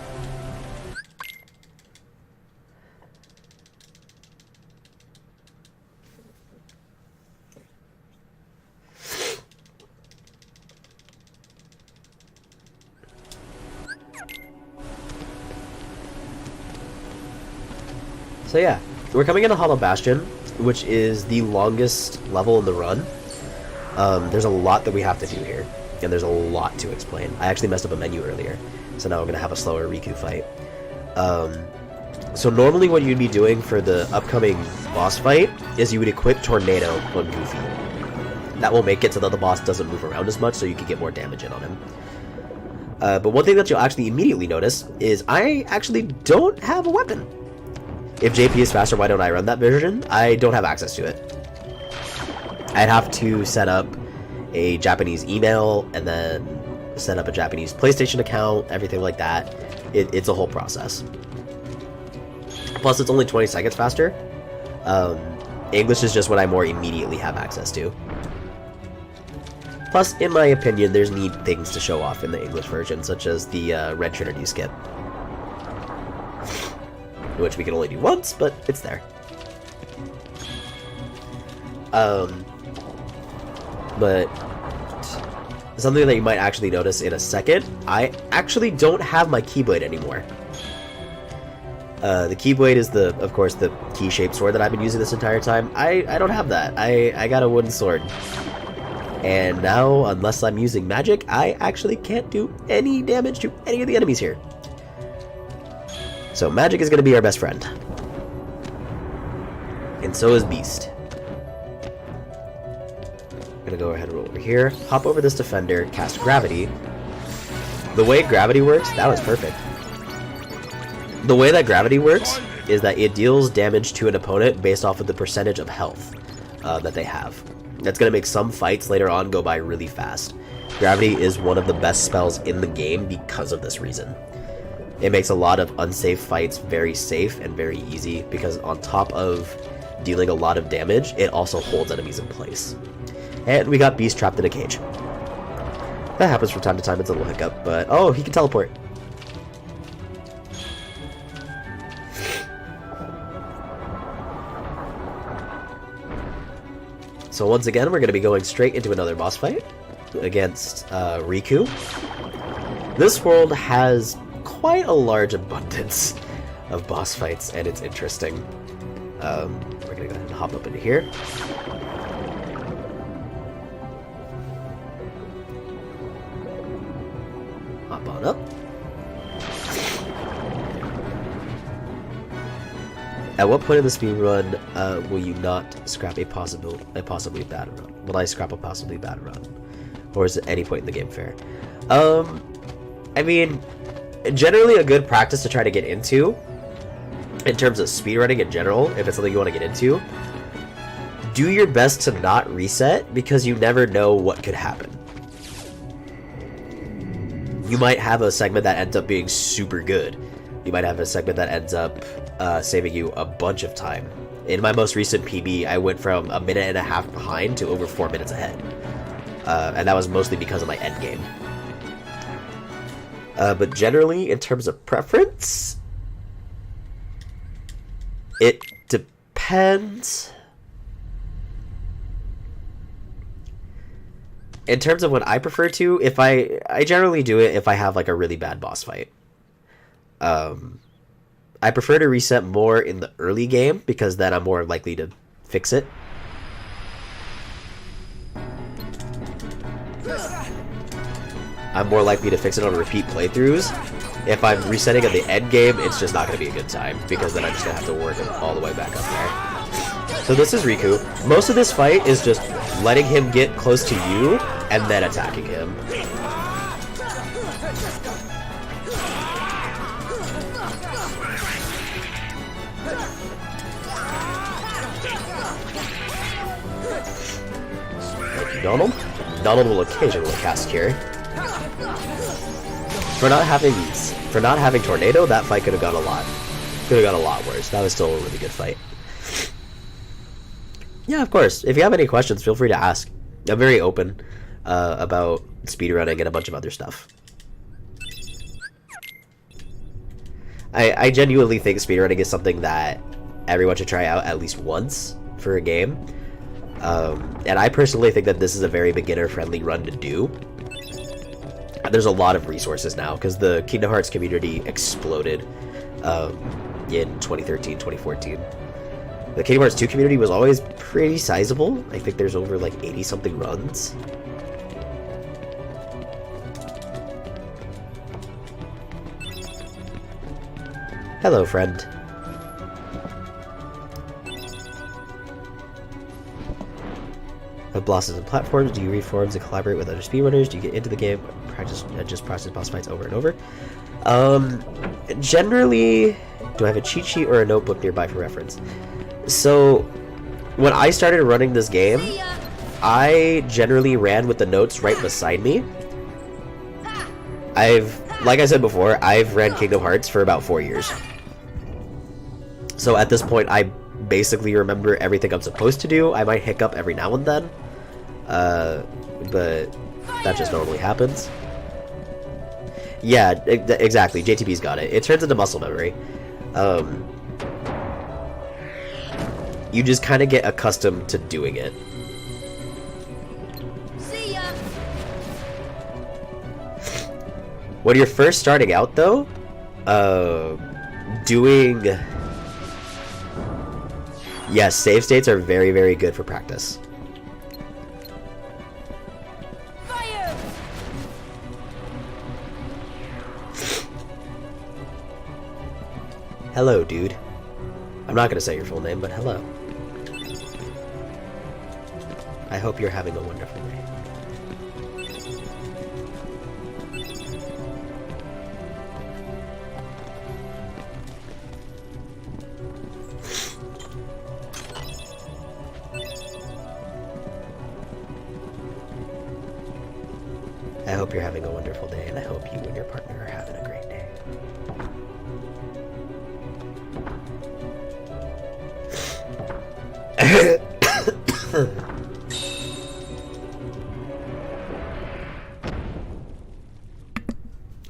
So yeah, we're coming into Hollow Bastion, which is the longest level in the run. There's a lot that we have to do here, and there's a lot to explain. I actually messed up a menu earlier, so now we're going to have a slower Riku fight. So normally what you'd be doing for the upcoming boss fight is you would equip Tornado on Goofy. That will make it so that the boss doesn't move around as much, so you can get more damage in on him. But one thing that you'll actually immediately notice is I actually don't have a weapon. If JP is faster, why don't I run that version? I don't have access to it. I'd have to set up a Japanese email and then set up a Japanese PlayStation account, everything like that. It's a whole process. Plus, it's only 20 seconds faster. English is just what I more immediately have access to. Plus, in my opinion, there's neat things to show off in the English version, such as the Red Trinity skip. Which we can only do once, but it's there. But something that you might actually notice in a second, I actually don't have my Keyblade anymore. The Keyblade is of course, the key-shaped sword that I've been using this entire time. I don't have that. I got a wooden sword. And now, unless I'm using magic, I actually can't do any damage to any of the enemies here. So magic is going to be our best friend. And so is Beast. I'm going to go ahead and roll over here, hop over this defender, cast Gravity. The way Gravity works, that was perfect. The way that Gravity works is that it deals damage to an opponent based off of the percentage of health that they have. That's going to make some fights later on go by really fast. Gravity is one of the best spells in the game because of this reason. It makes a lot of unsafe fights very safe and very easy because on top of dealing a lot of damage, it also holds enemies in place. And we got Beast trapped in a cage. That happens from time to time, it's a little hiccup, but oh, he can teleport. So once again, we're going to be going straight into another boss fight against Riku. This world has quite a large abundance of boss fights, and it's interesting. We're going to go ahead and hop up into here. Hop on up. At what point in the speedrun will you not scrap a possibly bad run? Will I scrap a possibly bad run? Or is it any point in the game fair? I mean, generally a good practice to try to get into, in terms of speedrunning in general, if it's something you want to get into, do your best to not reset, because you never know what could happen. You might have a segment that ends up being super good. You might have a segment that ends up saving you a bunch of time. In my most recent PB, I went from 1.5 minutes behind to over 4 minutes ahead. And that was mostly because of my endgame. But generally, in terms of preference, it depends. In terms of what I prefer to, if I generally do it if I have like a really bad boss fight. I prefer to reset more in the early game because then I'm more likely to fix it. I'm more likely to fix it on repeat playthroughs. If I'm resetting at the end game, it's just not going to be a good time because then I'm just going to have to work it all the way back up there. So this is Riku. Most of this fight is just letting him get close to you and then attacking him. Donald? Donald will occasionally cast Cure. For not having Tornado, that fight could have gone a lot worse. That was still a really good fight. Yeah, of course. If you have any questions, feel free to ask. I'm very open about speedrunning and a bunch of other stuff. I genuinely think speedrunning is something that everyone should try out at least once for a game. And I personally think that this is a very beginner-friendly run to do. There's a lot of resources now, because the Kingdom Hearts community exploded in 2013, 2014. The Kingdom Hearts 2 community was always pretty sizable. I think there's over like 80-something runs. Hello, friend. With bosses and platforms, do you read forums and collaborate with other speedrunners? Do you get into the game, just process boss fights over and over? Generally, do I have a cheat sheet or a notebook nearby for reference? So, when I started running this game, I generally ran with the notes right beside me. Like I said before, I've ran Kingdom Hearts for about 4 years. So at this point, I basically remember everything I'm supposed to do. I might hiccup every now and then, but That just normally happens. Yeah, exactly. JTB's got it. It turns into muscle memory. You just kind of get accustomed to doing it. See ya. When you're first starting out, though, doing... Yes, save states are very, very good for practice. Fire. Hello, dude. I'm not gonna say your full name, but hello. I hope you're having a wonderful day. I hope you're having a wonderful day, and I hope you and your partner are having a great day.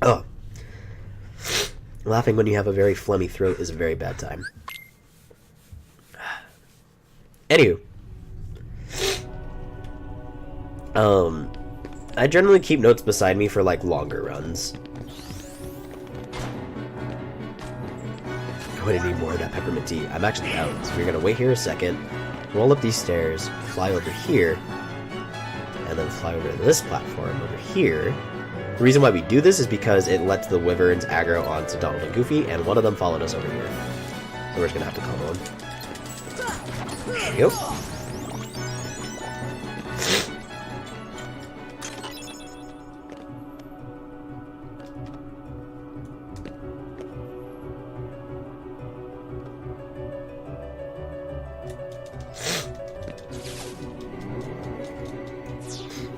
Oh. Laughing when you have a very phlegmy throat is a very bad time. Anywho. I generally keep notes beside me for, like, longer runs. I'm gonna need more of that peppermint tea. I'm actually out, so you're gonna wait here a second, roll up these stairs, fly over here, and then fly over to this platform over here. The reason why we do this is because it lets the wyverns aggro onto Donald and Goofy, and one of them followed us over here. So we're just gonna have to combo him. There we go.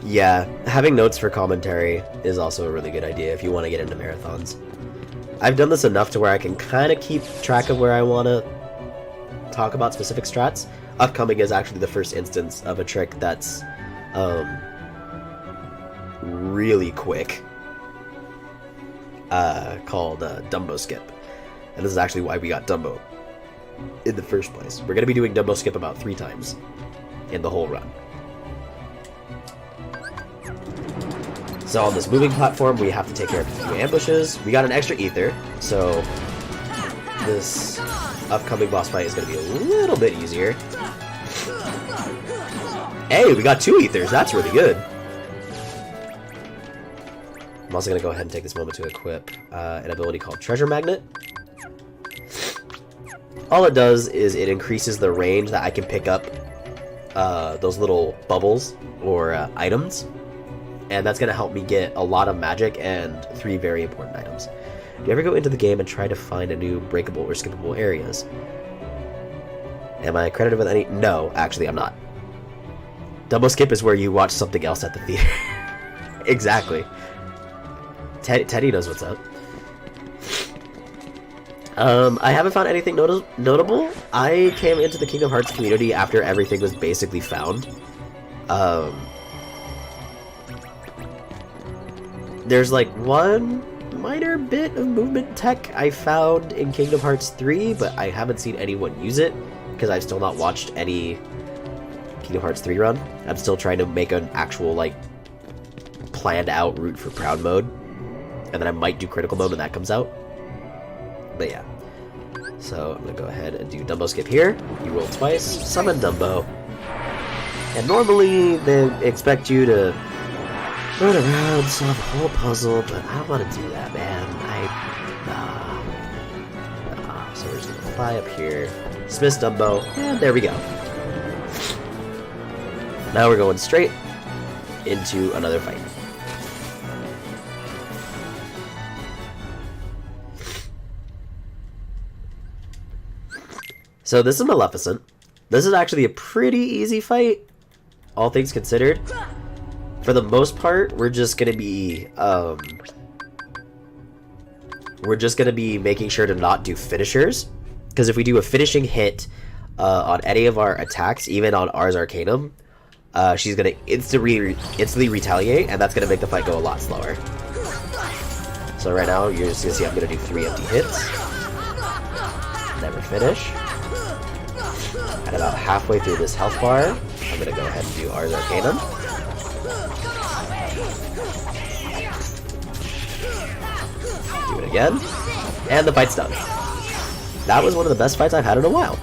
Yeah, having notes for commentary is also a really good idea if you want to get into marathons. I've done this enough to where I can kind of keep track of where I want to talk about specific strats. Upcoming is actually the first instance of a trick that's really quick, called Dumbo Skip. And this is actually why we got Dumbo in the first place. We're going to be doing Dumbo Skip about 3 times in the whole run. So on this moving platform, we have to take care of a few ambushes. We got an extra ether, so this upcoming boss fight is going to be a little bit easier. Hey, we got 2 ethers. That's really good. I'm also going to go ahead and take this moment to equip an ability called Treasure Magnet. All it does is it increases the range that I can pick up those little bubbles or items. And that's going to help me get a lot of magic and 3 very important items. Do you ever go into the game and try to find a new breakable or skippable areas? Am I credited with any? No, actually I'm not. Dumbo Skip is where you watch something else at the theater. Exactly. Teddy knows what's up. I haven't found anything notable. I came into the Kingdom Hearts community after everything was basically found. There's like one minor bit of movement tech I found in Kingdom Hearts 3, but I haven't seen anyone use it because I've still not watched any Kingdom Hearts 3 run. I'm still trying to make an actual, like, planned out route for Proud Mode, and then I might do Critical Mode when that comes out. But yeah. So I'm gonna go ahead and do Dumbo Skip here. You roll twice, summon Dumbo. And normally they expect you to run around, solve a whole puzzle, but I don't want to do that, man. Nah. So we're just gonna fly up here, dismiss Dumbo, and there we go. Now we're going straight into another fight. So this is Maleficent. This is actually a pretty easy fight, all things considered. For the most part, we're just gonna be making sure to not do finishers, because if we do a finishing hit on any of our attacks, even on Ars Arcanum, she's gonna instantly retaliate, and that's gonna make the fight go a lot slower. So right now, you're just gonna see I'm gonna do 3 empty hits. Never finish. And about halfway through this health bar, I'm gonna go ahead and do Ars Arcanum. Do it again. And the fight's done. That was one of the best fights I've had in a while.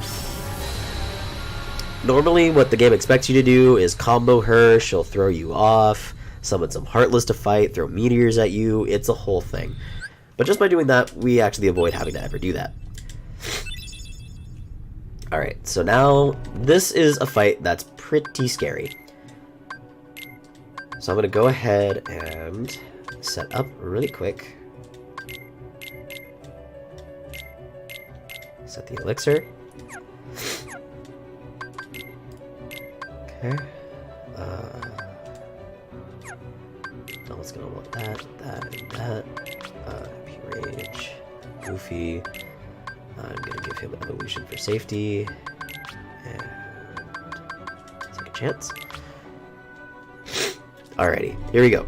Normally, what the game expects you to do is combo her, she'll throw you off, summon some Heartless to fight, throw meteors at you, it's a whole thing. But just by doing that, we actually avoid having to ever do that. Alright, so now, this is a fight that's pretty scary. So I'm going to go ahead and set up really quick. Set the elixir. Okay. Donald's gonna want that, and that. Happy Rage. Goofy. I'm gonna give him evolution for safety. And take a chance. Alrighty, here we go.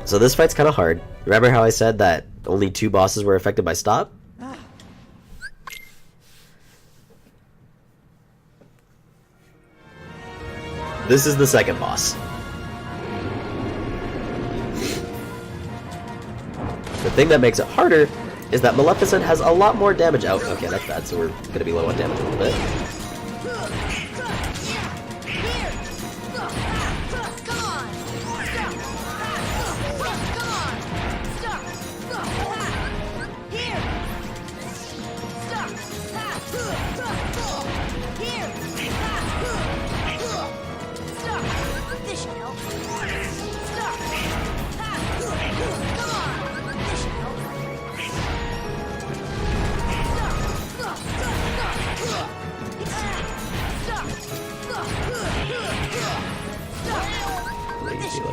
So this fight's kind of hard. Remember how I said that only 2 bosses were affected by stop? This is the second boss. The thing that makes it harder is that Maleficent has a lot more damage out. Okay, that's bad, so we're gonna be low on damage a little bit.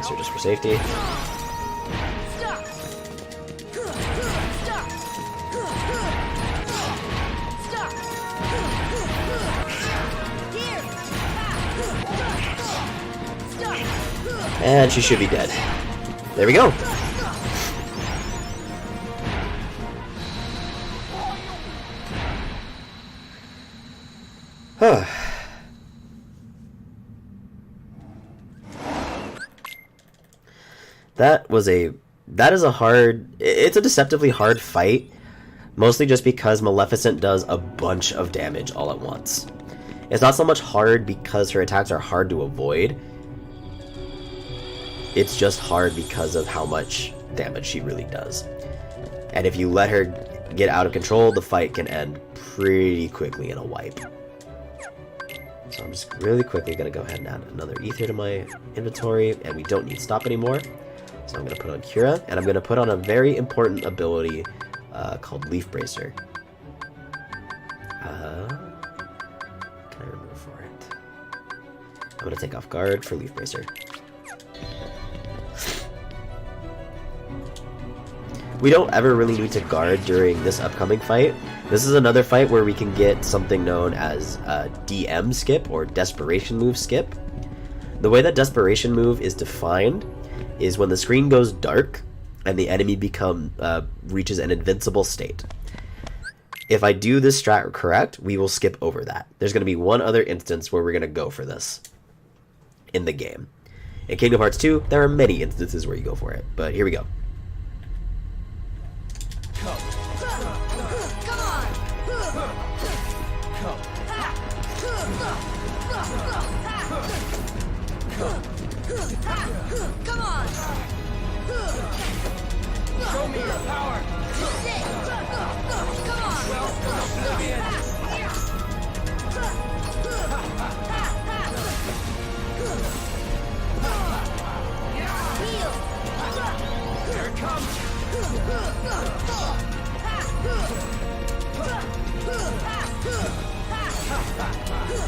Elixir just for safety. And she should be dead. There we go. Huh. It's a deceptively hard fight, mostly just because Maleficent does a bunch of damage all at once. It's not so much hard because her attacks are hard to avoid, it's just hard because of how much damage she really does. And if you let her get out of control, the fight can end pretty quickly in a wipe. So I'm just really quickly going to go ahead and add another ether to my inventory, and we don't need stop anymore. So I'm going to put on Cura, and I'm going to put on a very important ability called Leaf Bracer. Can I remove for it? I'm going to take off Guard for Leaf Bracer. We don't ever really need to guard during this upcoming fight. This is another fight where we can get something known as DM skip, or Desperation Move skip. The way that Desperation Move is defined is when the screen goes dark and the enemy reaches an invincible state. If I do this strat correct, we will skip over that. There's going to be one other instance where we're going to go for this in the game. In Kingdom Hearts 2, there are many instances where you go for it, but here we go. Come on! Show me your power! Come on! Heal! Here it comes!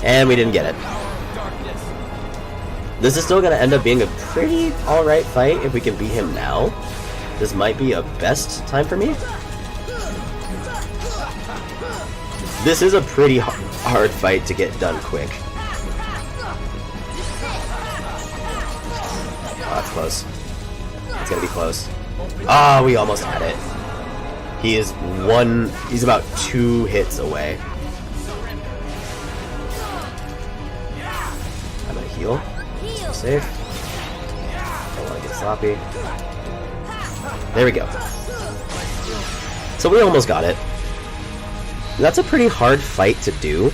And we didn't get it. This is still going to end up being a pretty alright fight if we can beat him now. This might be a best time for me. This is a pretty hard fight to get done quick. that's close. It's gonna be close. Ah, we almost had it. He's about 2 hits away. I'm gonna heal. Safe. Don't wanna get sloppy. There we go. So we almost got it. That's a pretty hard fight to do.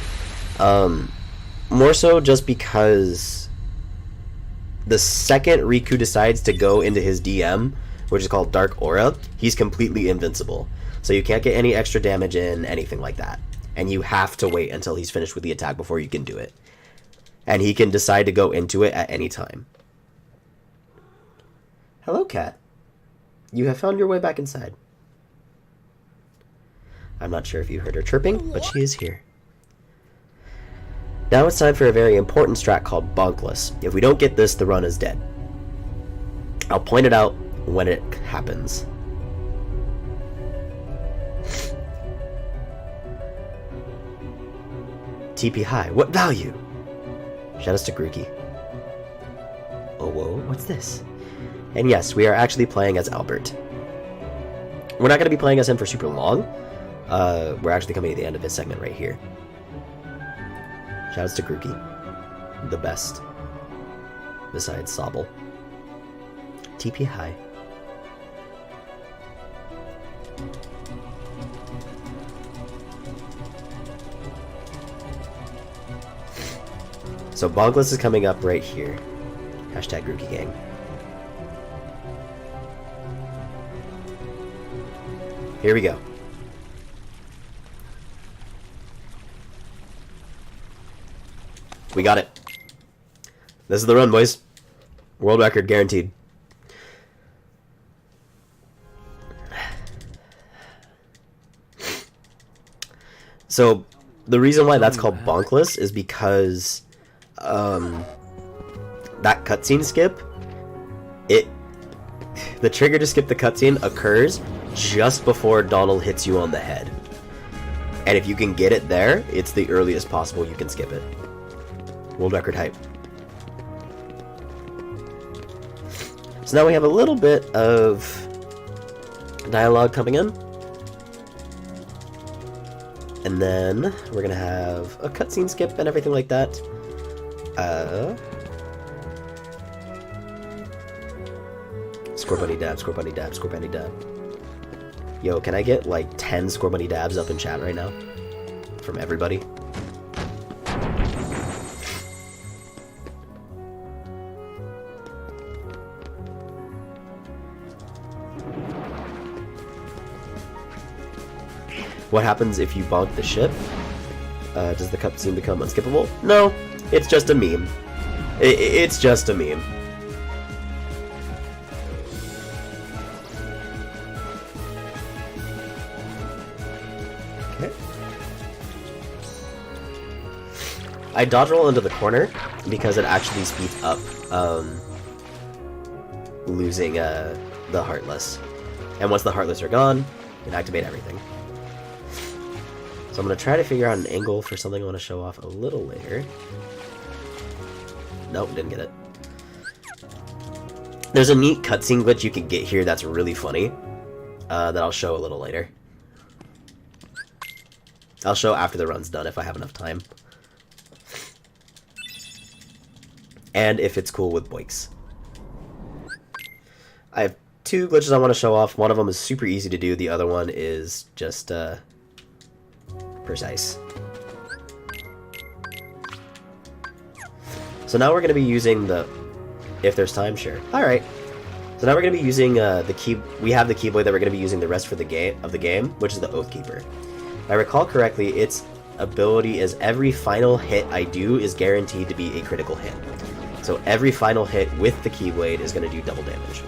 More so just because the second Riku decides to go into his DM, which is called Dark Aura, he's completely invincible. So you can't get any extra damage in, anything like that. And you have to wait until he's finished with the attack before you can do it. And he can decide to go into it at any time. Hello, cat. You have found your way back inside. I'm not sure if you heard her chirping, but she is here. Now it's time for a very important strat called Bonkless. If we don't get this, the run is dead. I'll point it out when it happens. TP high. What value? Shoutouts to Grookey. Oh, whoa, what's this? And yes, we are actually playing as Albert. We're not going to be playing as him for super long. We're actually coming to the end of his segment right here. Shoutouts to Grookey. The best. Besides Sobble. TP high. So Bonkless is coming up right here. Hashtag Grookey Gang. Here we go. We got it. This is the run, boys. World record guaranteed. So, the reason why that's called Bonkless is because that cutscene skip, the trigger to skip the cutscene occurs just before Donald hits you on the head. And if you can get it there, it's the earliest possible you can skip it. World record hype. So now we have a little bit of dialogue coming in. And then we're gonna have a cutscene skip and everything like that. Score bunny dab, score bunny dab, score bunny dab. Yo, can I get like 10 score bunny dabs up in chat right now? From everybody? What happens if you bonk the ship? Does the cutscene become unskippable? No, it's just a meme. It's just a meme. Okay. I dodge roll into the corner because it actually speeds up losing the Heartless. And once the Heartless are gone, you can activate everything. So I'm going to try to figure out an angle for something I want to show off a little later. Nope, didn't get it. There's a neat cutscene glitch you can get here that's really funny, that I'll show a little later. I'll show after the run's done if I have enough time. And if it's cool with Boinks. I have 2 glitches I want to show off. One of them is super easy to do, the other one is just, precise. So now we're going to be using the... If there's time, sure. Alright. So now we're going to be using the key... We have the Keyblade that we're going to be using the rest for the game, which is the Oathkeeper. If I recall correctly, its ability is every final hit I do is guaranteed to be a critical hit. So every final hit with the Keyblade is going to do double damage.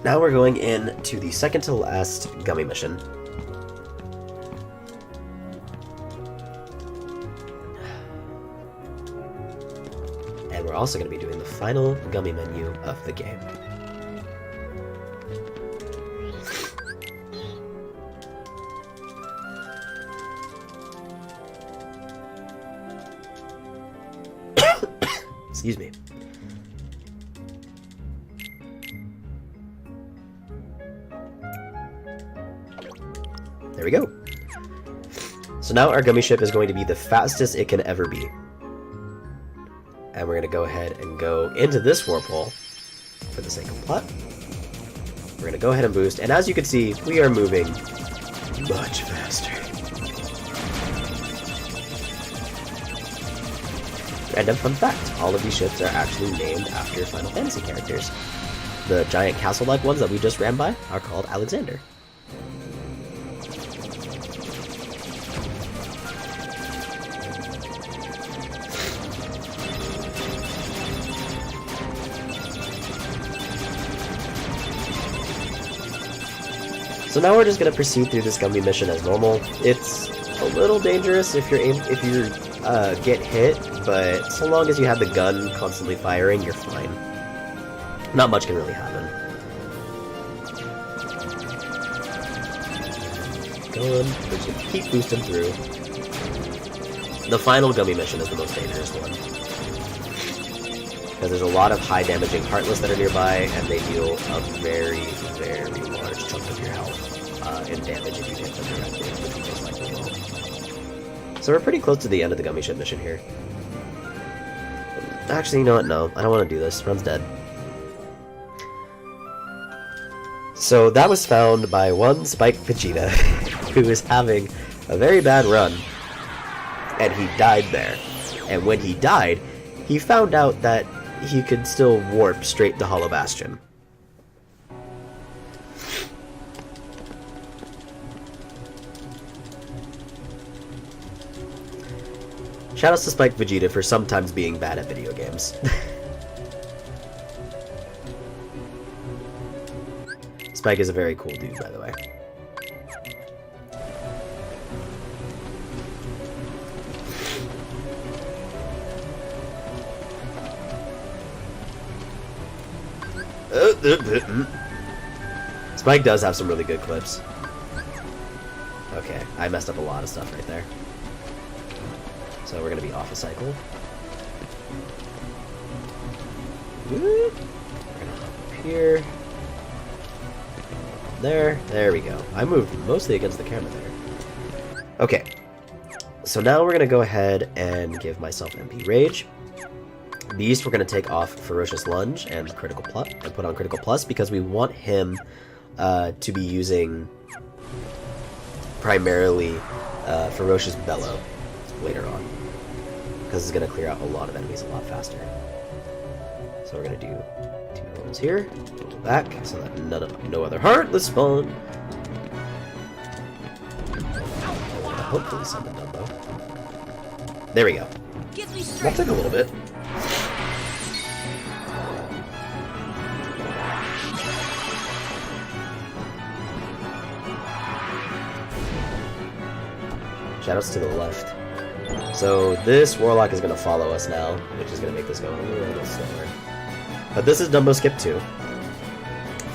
Now we're going into the second to last gummy mission. And we're also going to be doing the final gummy menu of the game. Excuse me. There we go. So now our gummy ship is going to be the fastest it can ever be. And we're going to go ahead and go into this warp hole for the sake of plot. We're going to go ahead and boost, and as you can see, we are moving much faster. Random fun fact, all of these ships are actually named after Final Fantasy characters. The giant castle-like ones that we just ran by are called Alexander. So now we're just gonna proceed through this gummy mission as normal. It's a little dangerous if you get hit, but so long as you have the gun constantly firing, you're fine. Not much can really happen. We're just gonna keep boosting through. The final gummy mission is the most dangerous one, because there's a lot of high damaging Heartless that are nearby, and they deal a very, very large chunk of your health in damage if you hit them directly, which we most likely will. So we're pretty close to the end of the gummy ship mission here. Actually, you know what? No, I don't want to do this. Run's dead. So that was found by one Spike Vegeta, who was having a very bad run, and he died there. And when he died, he found out that he could still warp straight to Hollow Bastion. Shoutouts to Spike Vegeta for sometimes being bad at video games. Spike is a very cool dude, by the way. Spike does have some really good clips. Okay, I messed up a lot of stuff right there. So we're gonna be off a cycle. We're gonna hop up here. There we go. I moved mostly against the camera there. Okay. So now we're gonna go ahead and give myself MP Rage. Beast, we're gonna take off Ferocious Lunge and Critical Plus, and put on Critical Plus because we want him to be using primarily Ferocious Bellow later on, because it's going to clear out a lot of enemies a lot faster. So we're going to do 2 rolls here, roll back, so that no other Heartless spawn. Hopefully summon Dumbo. There we go. That took a little bit. Shoutouts to the left. So this Warlock is going to follow us now, which is going to make this go a little slower. But this is Dumbo Skip 2.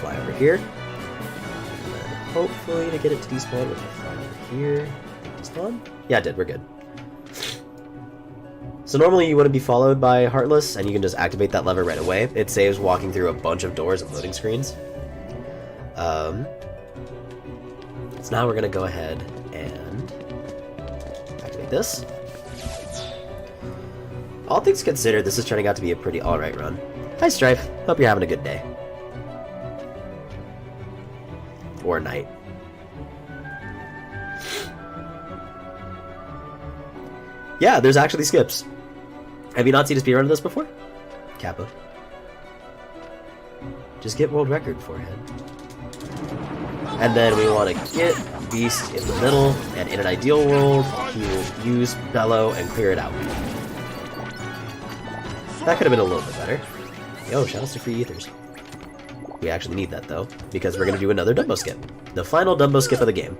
Fly over here. And then hopefully to get it to despawn, we'll fly over here. Despawn? Yeah, it did. We're good. So normally you wouldn't be followed by Heartless, and you can just activate that lever right away. It saves walking through a bunch of doors and loading screens. So now we're going to go ahead and activate this. All things considered, this is turning out to be a pretty alright run. Hi Strife, hope you're having a good day. Or night. Yeah, there's actually skips. Have you not seen a speedrun of this before? Kappa. Just get world record forehead. And then we want to get Beast in the middle, and in an ideal world, he will use Bellow and clear it out. That could have been a little bit better. Yo, shoutouts to free ethers. We actually need that though, because we're going to do another Dumbo skip. The final Dumbo skip of the game.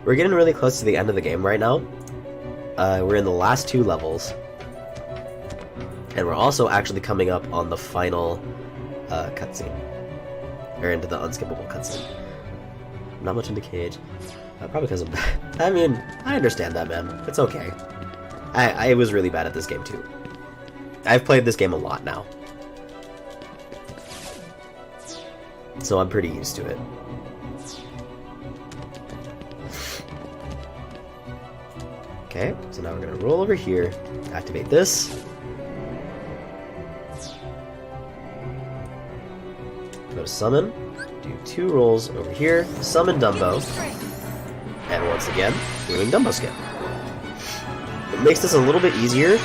We're getting really close to the end of the game right now. We're in the last 2 levels. And we're also actually coming up on the final cutscene. Or into the unskippable cutscene. Not much into Cage. Probably because of that. I mean, I understand that, man. It's okay. I was really bad at this game, too. I've played this game a lot now. So I'm pretty used to it. Okay, so now we're gonna roll over here, activate this. Go to summon, do 2 rolls over here, summon Dumbo, and once again, doing Dumbo skip. What makes this a little bit easier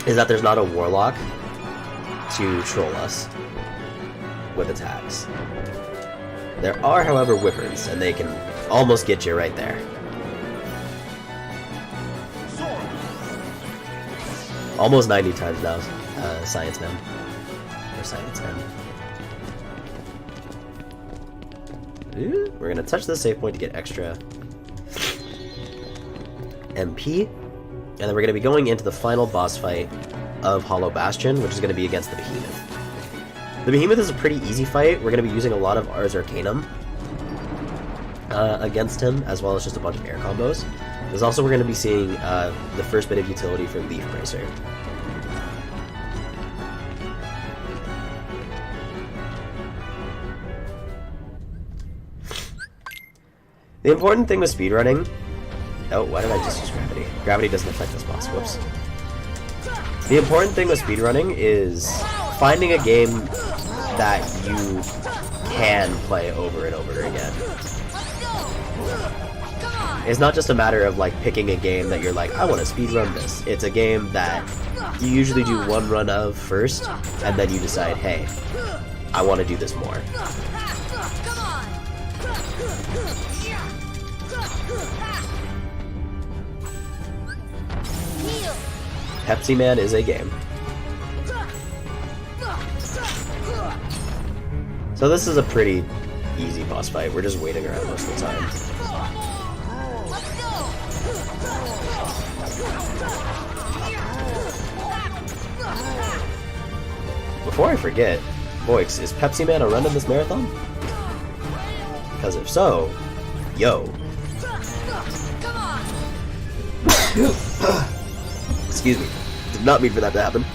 is that there's not a Warlock to troll us with attacks. There are, however, Wyverns, and they can almost get you right there. Almost 90 times now, Science Man. Or Science Man. Ooh, we're gonna touch this save point to get extra MP. And then we're gonna be going into the final boss fight of Hollow Bastion, which is gonna be against the Behemoth. The Behemoth is a pretty easy fight. We're gonna be using a lot of Ars Arcanum against him, as well as just a bunch of air combos. There's also, we're going to be seeing the first bit of utility for Leaf Bracer. The important thing with speedrunning... Oh, why did I just use gravity? Gravity doesn't affect this boss, whoops. The important thing with speedrunning is finding a game that you can play over and over again. It's not just a matter of like picking a game that you're like, I want to speedrun this. It's a game that you usually do one run of first, and then you decide, hey, I want to do this more. Pepsi Man is a game. So this is a pretty easy boss fight. We're just waiting around most of the time. Before I forget, Boix, is Pepsi Man a run in this marathon? Because if so, yo. Excuse me. Did not mean for that to happen.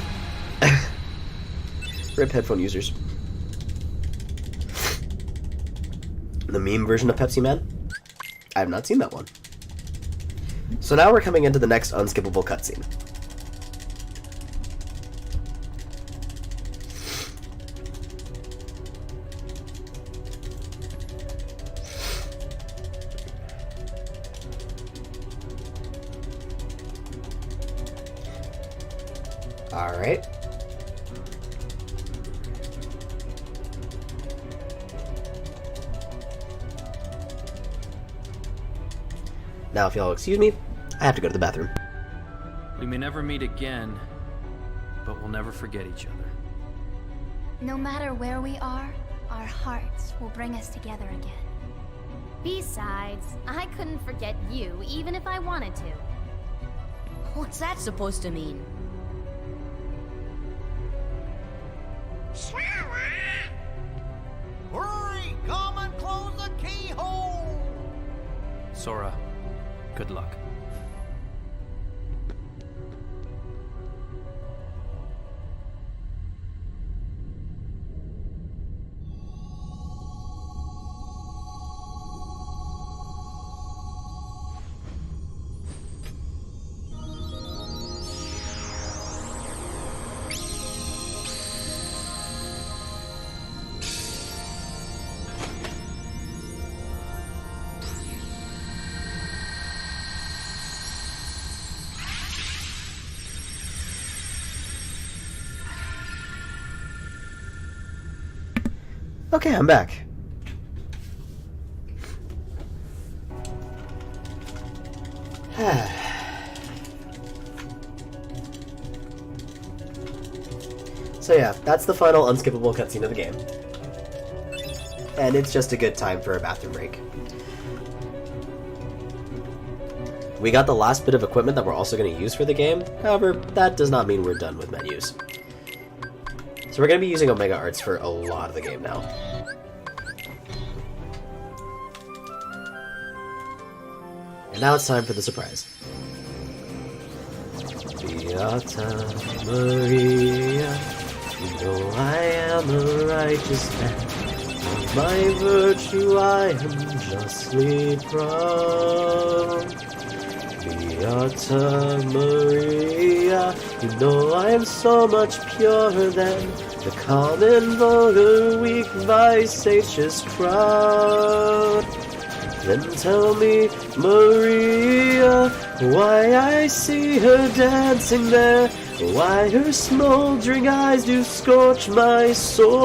RIP headphone users. The meme version of Pepsi Man? I have not seen that one. So now we're coming into the next unskippable cutscene. Alright. Now, if y'all excuse me, I have to go to the bathroom. We may never meet again, but we'll never forget each other. No matter where we are, our hearts will bring us together again. Besides, I couldn't forget you, even if I wanted to. What's that supposed to mean? Hurry! Come and close the keyhole! Sora, good luck. Okay, I'm back. So yeah, that's the final unskippable cutscene of the game. And it's just a good time for a bathroom break. We got the last bit of equipment that we're also going to use for the game, however, that does not mean we're done with menus. So we're going to be using Omega Arts for a lot of the game now. And now it's time for the surprise. Beata Maria, you know I am a righteous man. Of my virtue I am justly proud. Beata Maria, you know I am so much purer than the common, vulgar, weak, vicious crowd. Then tell me, Maria, why I see her dancing there, why her smoldering eyes do scorch my soul.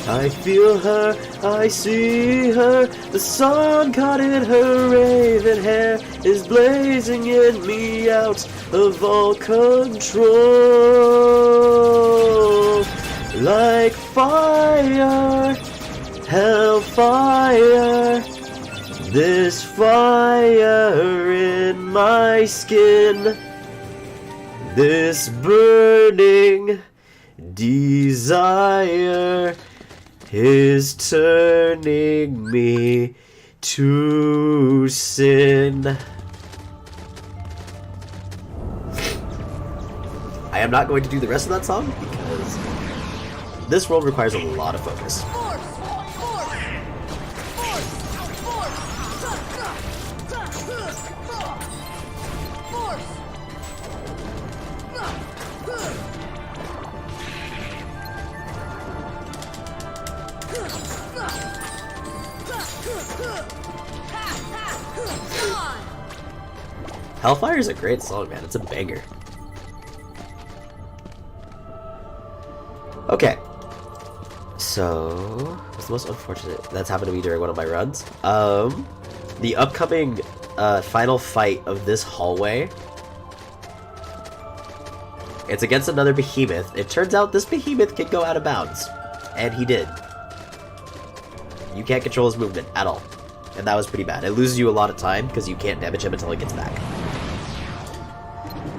I feel her, I see her, the sun caught in her raven hair is blazing in me out of all control. Like fire, hellfire, this fire in my skin, this burning desire is turning me to sin. I am not going to do the rest of that song because this world requires a lot of focus. Hellfire is a great song, man. It's a banger. Okay. So, what's the most unfortunate that's happened to me during one of my runs? The upcoming final fight of this hallway. It's against another behemoth. It turns out this behemoth can go out of bounds. And he did. You can't control his movement at all. And that was pretty bad. It loses you a lot of time because you can't damage him until he gets back.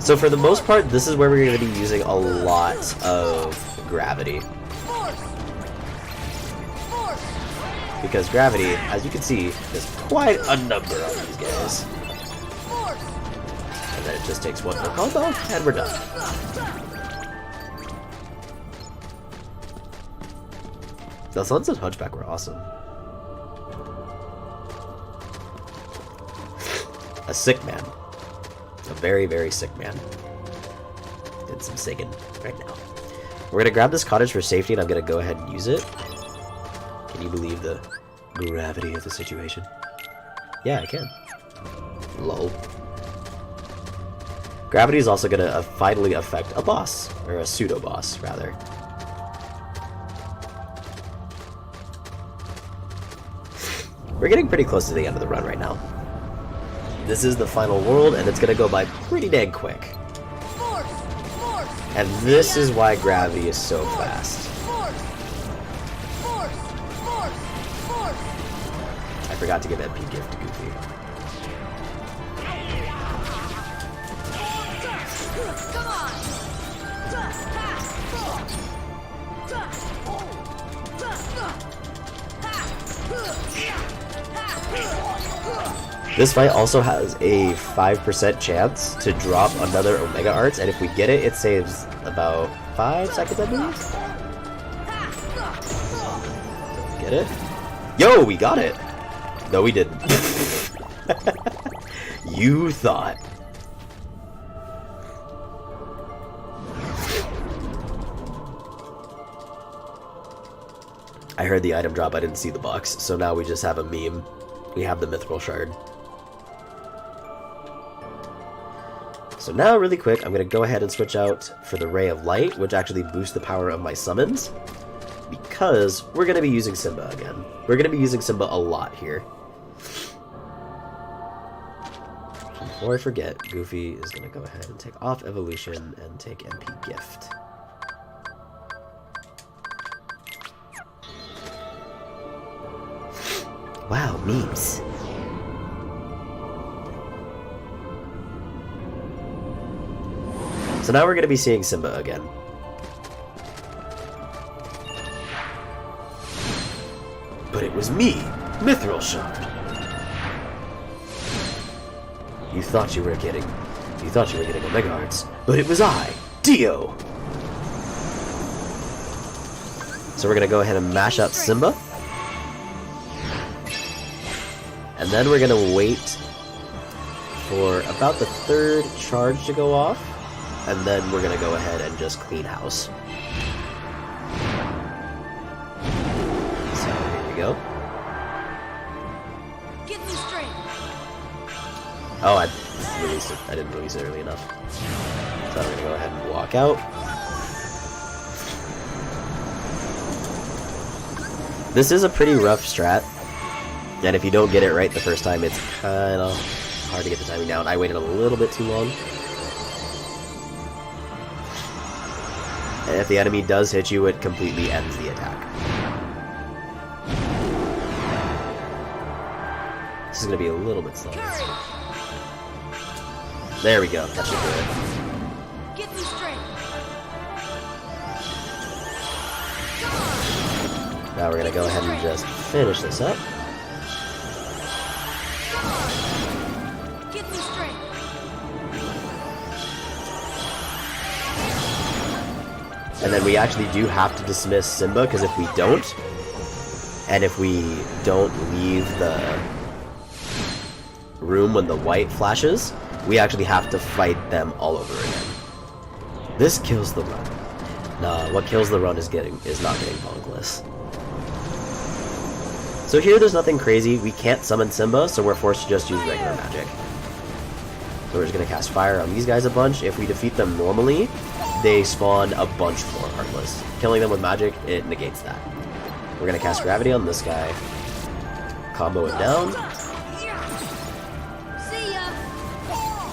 So for the most part, this is where we're going to be using a lot of gravity. Because gravity, as you can see, there's quite a number of these guys. And then it just takes one more combo, and we're done. The Suns and Hunchback were awesome. A sick man. A very, very sick man. Did some singing right now. We're gonna grab this cottage for safety, and I'm gonna go ahead and use it. Can you believe the gravity of the situation? Yeah, I can. Lol. Gravity is also gonna finally affect a boss, or a pseudo-boss, rather. We're getting pretty close to the end of the run right now. This is the final world, and it's gonna go by pretty dang quick. And this is why gravity is so fast. I forgot to give MP gift to Goofy. This fight also has a 5% chance to drop another Omega Arts, and if we get it, it saves about 5 seconds, I believe? Get it? Yo, we got it! No, we didn't. You thought. I heard the item drop, I didn't see the box, so now we just have a meme. We have the Mithril Shard. So now, really quick, I'm going to go ahead and switch out for the Ray of Light, which actually boosts the power of my summons, because we're going to be using Simba again. We're going to be using Simba a lot here. Before I forget, Goofy is going to go ahead and take off Evolution and take MP Gift. Wow, memes. So now we're going to be seeing Simba again. But it was me, Mithril Shard. You thought you were getting Omega Hearts, but it was I, Dio! So we're gonna go ahead and mash out Simba. And then we're gonna wait for about the 3rd charge to go off. And then we're gonna go ahead and just clean house. So here we go. Get me straight. Oh, I didn't release it early enough. So I'm gonna go ahead and walk out. This is a pretty rough strat, and if you don't get it right the first time, it's kind of hard to get the timing down. I waited a little bit too long. And if the enemy does hit you, it completely ends the attack. This is going to be a little bit slow. There we go. That should do it. Get me straight. Now we're going to go ahead and just finish this up. Get me straight. And then we actually do have to dismiss Simba, because if we don't, and if we don't leave the room when the white flashes, we actually have to fight them all over again. This kills the run. Nah, what kills the run is not getting bonkless. So here there's nothing crazy. We can't summon Simba, so we're forced to just use regular magic. So we're just gonna cast fire on these guys a bunch. If we defeat them normally, they spawn a bunch more Heartless. Killing them with magic, it negates that. We're gonna cast gravity on this guy. Combo it down. See ya.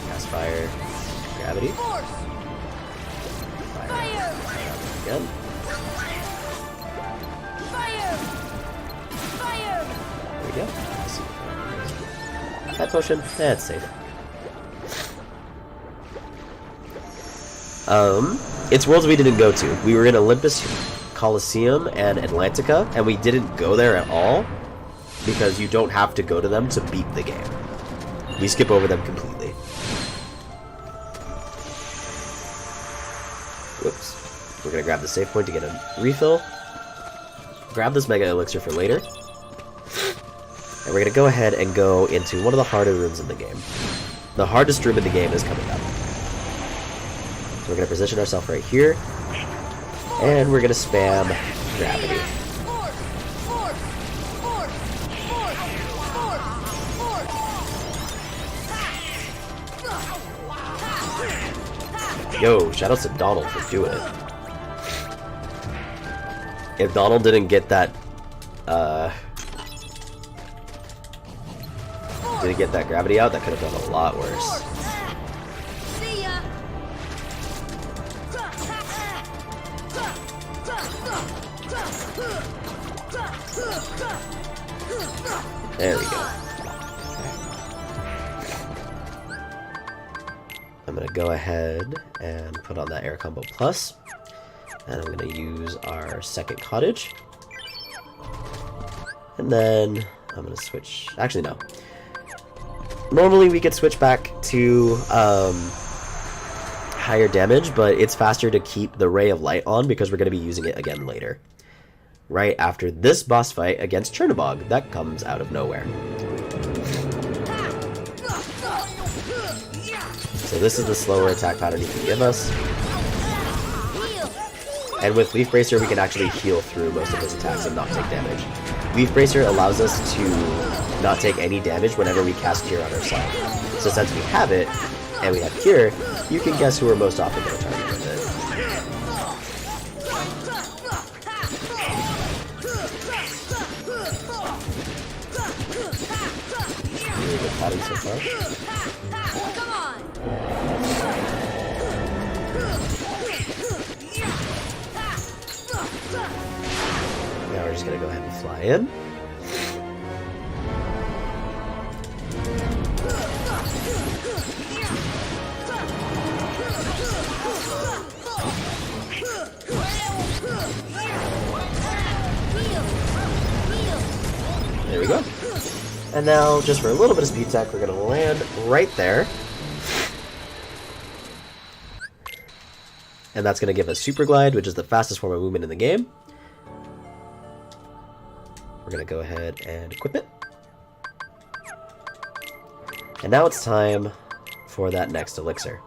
Cast fire. Gravity. Force. Fire. Again. Fire. Fire. There we go. That potion, that's safe. It's worlds we didn't go to. We were in Olympus, Coliseum, and Atlantica, and we didn't go there at all because you don't have to go to them to beat the game. We skip over them completely. Whoops. We're gonna grab the save point to get a refill. Grab this Mega Elixir for later. And we're gonna go ahead and go into one of the harder rooms in the game. The hardest room in the game is coming up. So we're going to position ourselves right here, and we're going to spam gravity. Yo, shoutouts to Donald for doing it. If Donald didn't get that, gravity out, that could have done a lot worse. There we go. I'm going to go ahead and put on that Air Combo Plus. And I'm going to use our second cottage. And then I'm going to switch... Actually, no. Normally we could switch back to higher damage, but it's faster to keep the Ray of Light on because we're going to be using it again later. Right after this boss fight against Chernobog that comes out of nowhere. So this is the slower attack pattern he can give us. And with Leaf Bracer we can actually heal through most of his attacks and not take damage. Leaf Bracer allows us to not take any damage whenever we cast Cure on ourselves. So since we have it, and we have Cure, you can guess who we're most often going to target with it. Really good pattern so far. Now we're just going to go ahead and fly in. There we go. And now, just for a little bit of speed tech, we're going to land right there. And that's going to give us Super Glide, which is the fastest form of movement in the game. We're going to go ahead and equip it. And now it's time for that next elixir.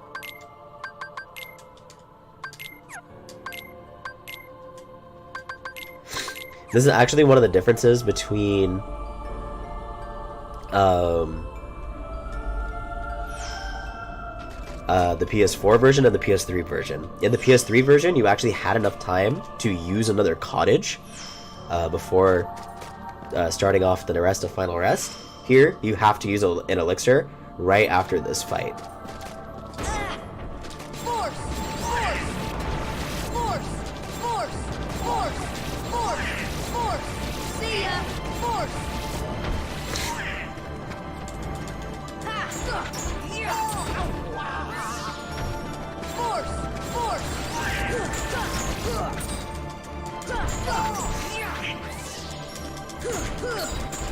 This is actually one of the differences between the PS4 version and the PS3 version. In the PS3 version, you actually had enough time to use another cottage before starting off the rest of Final Rest. Here, you have to use an elixir right after this fight.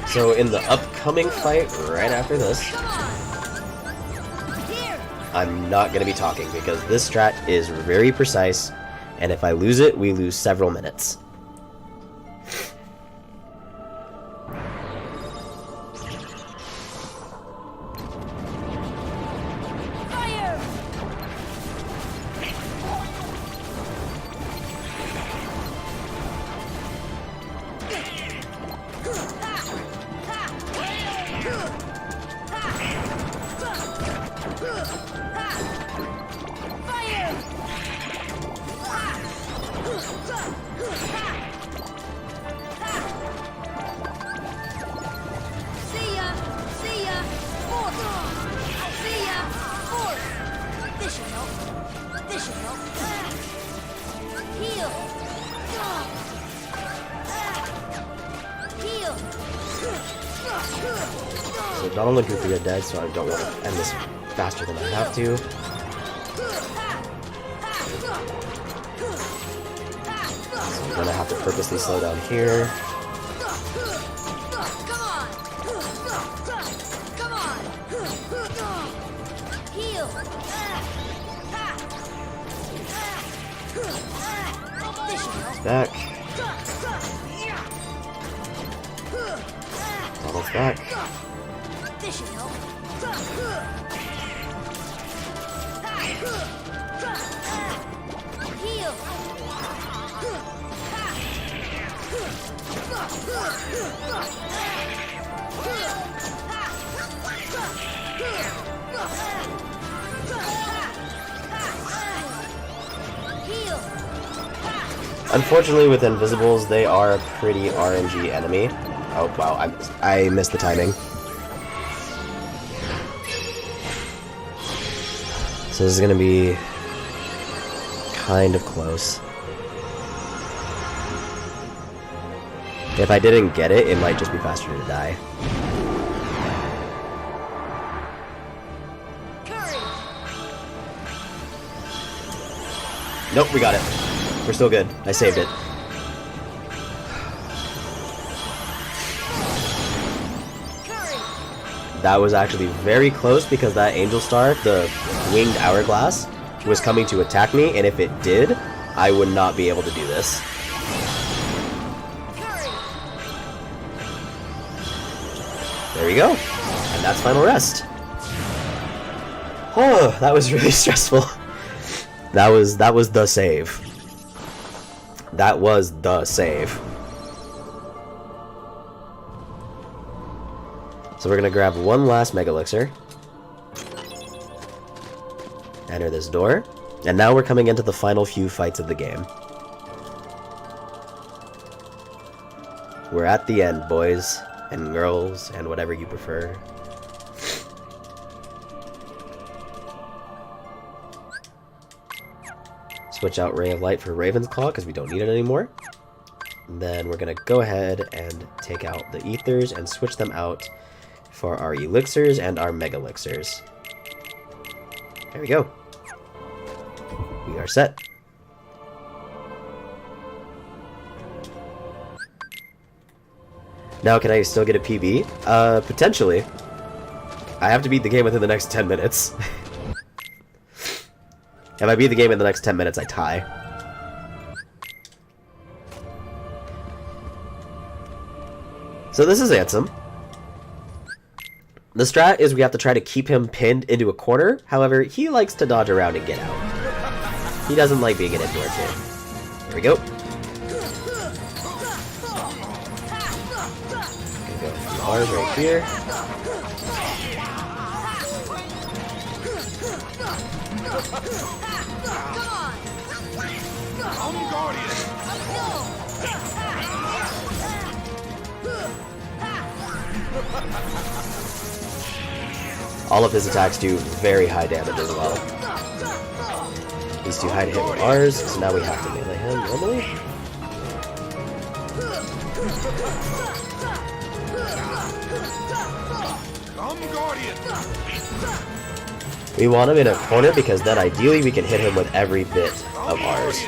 So in the upcoming fight right after this, I'm not going to be talking because this strat is very precise, and if I lose it, we lose several minutes. So Donald and Goofy are dead, so I don't want to end this faster than I have to. So I'm gonna have to purposely slow down here. Back. Donald's back. Unfortunately, with Invisibles, they are a pretty RNG enemy. Oh wow, I missed the timing. So this is gonna be kind of close. If I didn't get it, it might just be faster to die. Nope, we got it. We're still good. I saved it. That was actually very close because that Angel Star, the winged hourglass, was coming to attack me, and if it did, I would not be able to do this. There we go. And that's Final Rest. Oh, that was really stressful. That was the save. That was the save. So we're gonna grab one last Mega Elixir. Enter this door. And now we're coming into the final few fights of the game. We're at the end, boys and girls, and whatever you prefer. Switch out Ray of Light for Raven's Claw because we don't need it anymore. And then we're going to go ahead and take out the Ethers and switch them out for our Elixirs and our Mega Elixirs. There we go. We are set. Now, can I still get a PB? Potentially. I have to beat the game within the next 10 minutes. If I beat the game in the next 10 minutes, I tie. So this is Ansem. The strat is we have to try to keep him pinned into a corner. However, he likes to dodge around and get out. He doesn't like being an indoor kid. There we go. Gonna go a few R's right here. All of his attacks do very high damage as well. He's too high to hit with ours, so now we have to melee him normally. We want him in a corner because then ideally we can hit him with every bit of ours.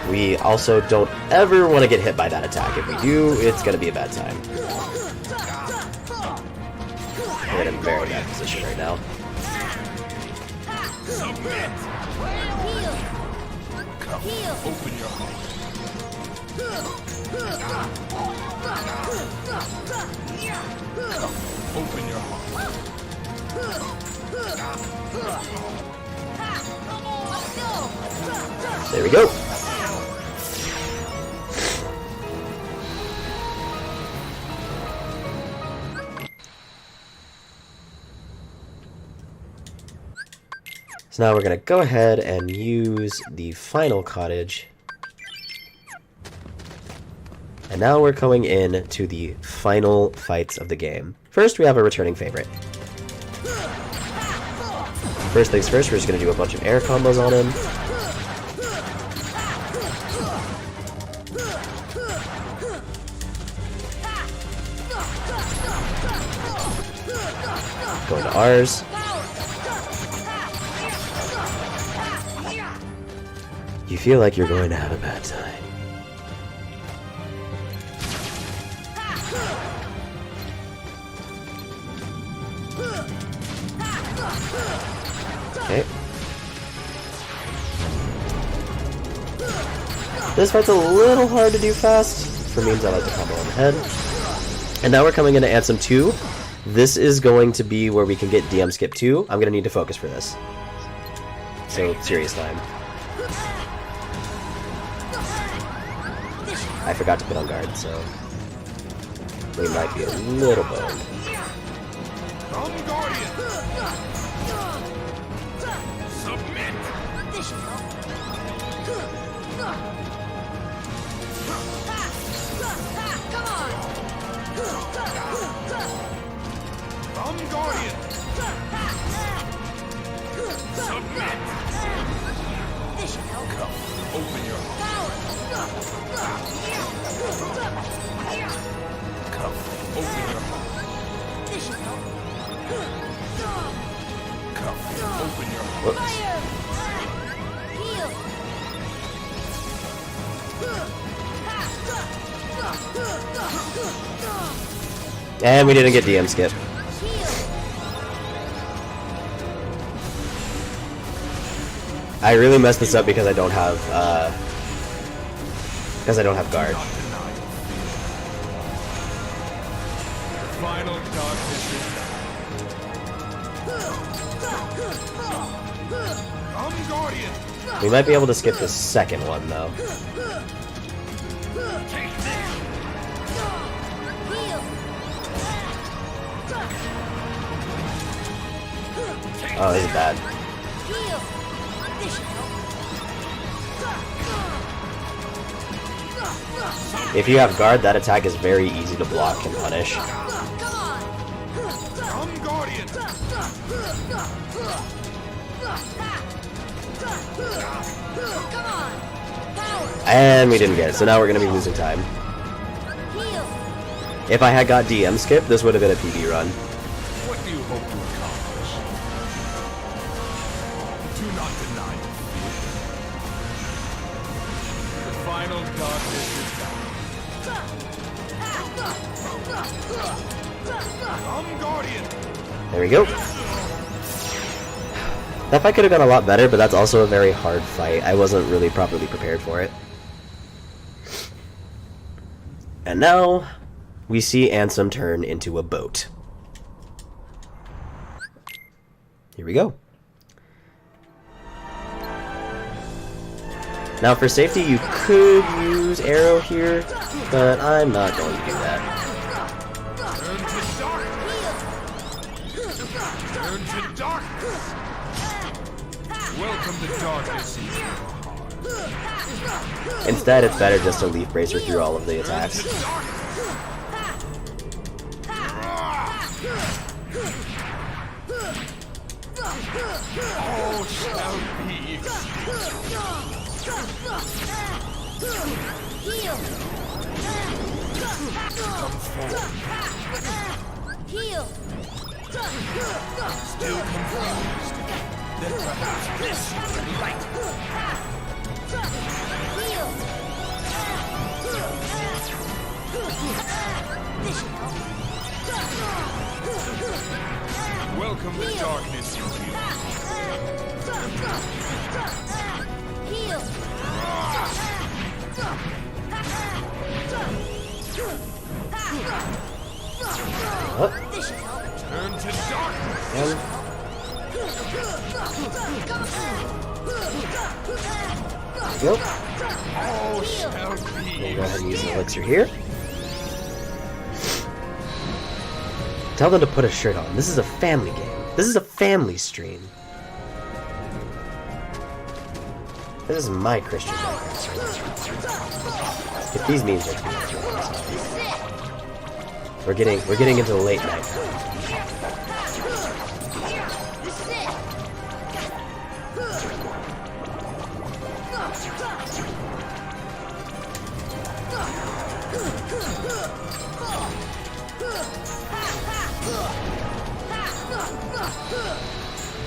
We also don't ever want to get hit by that attack. If we do, it's going to be a bad time. We're in a very bad position right now. Open your heart. Open your heart. There we go. So now we're going to go ahead and use the final cottage. And now we're going in to the final fights of the game. First, we have a returning favorite. First things first, we're just going to do a bunch of air combos on him. Going to R's. You feel like you're going to have a bad time. Okay. This fight's a little hard to do fast. For memes, I like to combo on the head. And now we're coming into Ansem 2. This is going to be where we can get DM skip 2. I'm going to need to focus for this. So, serious time. I forgot to put on guard, so we might be a little boned. Open your heart. Come, open your heart. Come, open your heart. Whoops. And we didn't get DM skip. I really messed this up because I don't have guard. Final darkness is come, Guardian. We might be able to skip the second one though. Oh, this is bad. If you have guard, that attack is very easy to block and punish. Come, Guardian. And we didn't get it, so now we're going to be losing time. If I had got DM skip, this would have been a PB run. What do you hope to accomplish? cannot deny defeat. The final darkness is down. Come, Guardian! There we go. That fight could have gone a lot better, but that's also a very hard fight. I wasn't really properly prepared for it. And now, we see Ansem turn into a boat. Here we go. Now for safety, you could use arrow here, but I'm not going to do that. Turn to darkness! Welcome to darkness in your heart. Instead, it's better just to leaf bracer through all of the attacks. All shall be Heal! come forward. Heal! Still confused? Then perhaps this is the light. Heal! Welcome to darkness in your Heal! Up. turn to darkness. And go. All shall We'll be. go ahead and use the elixir here. Tell them to put a shirt on. This is a family game. This is a family stream. This is my Christian background. If these memes are too much, we're getting into the late night time.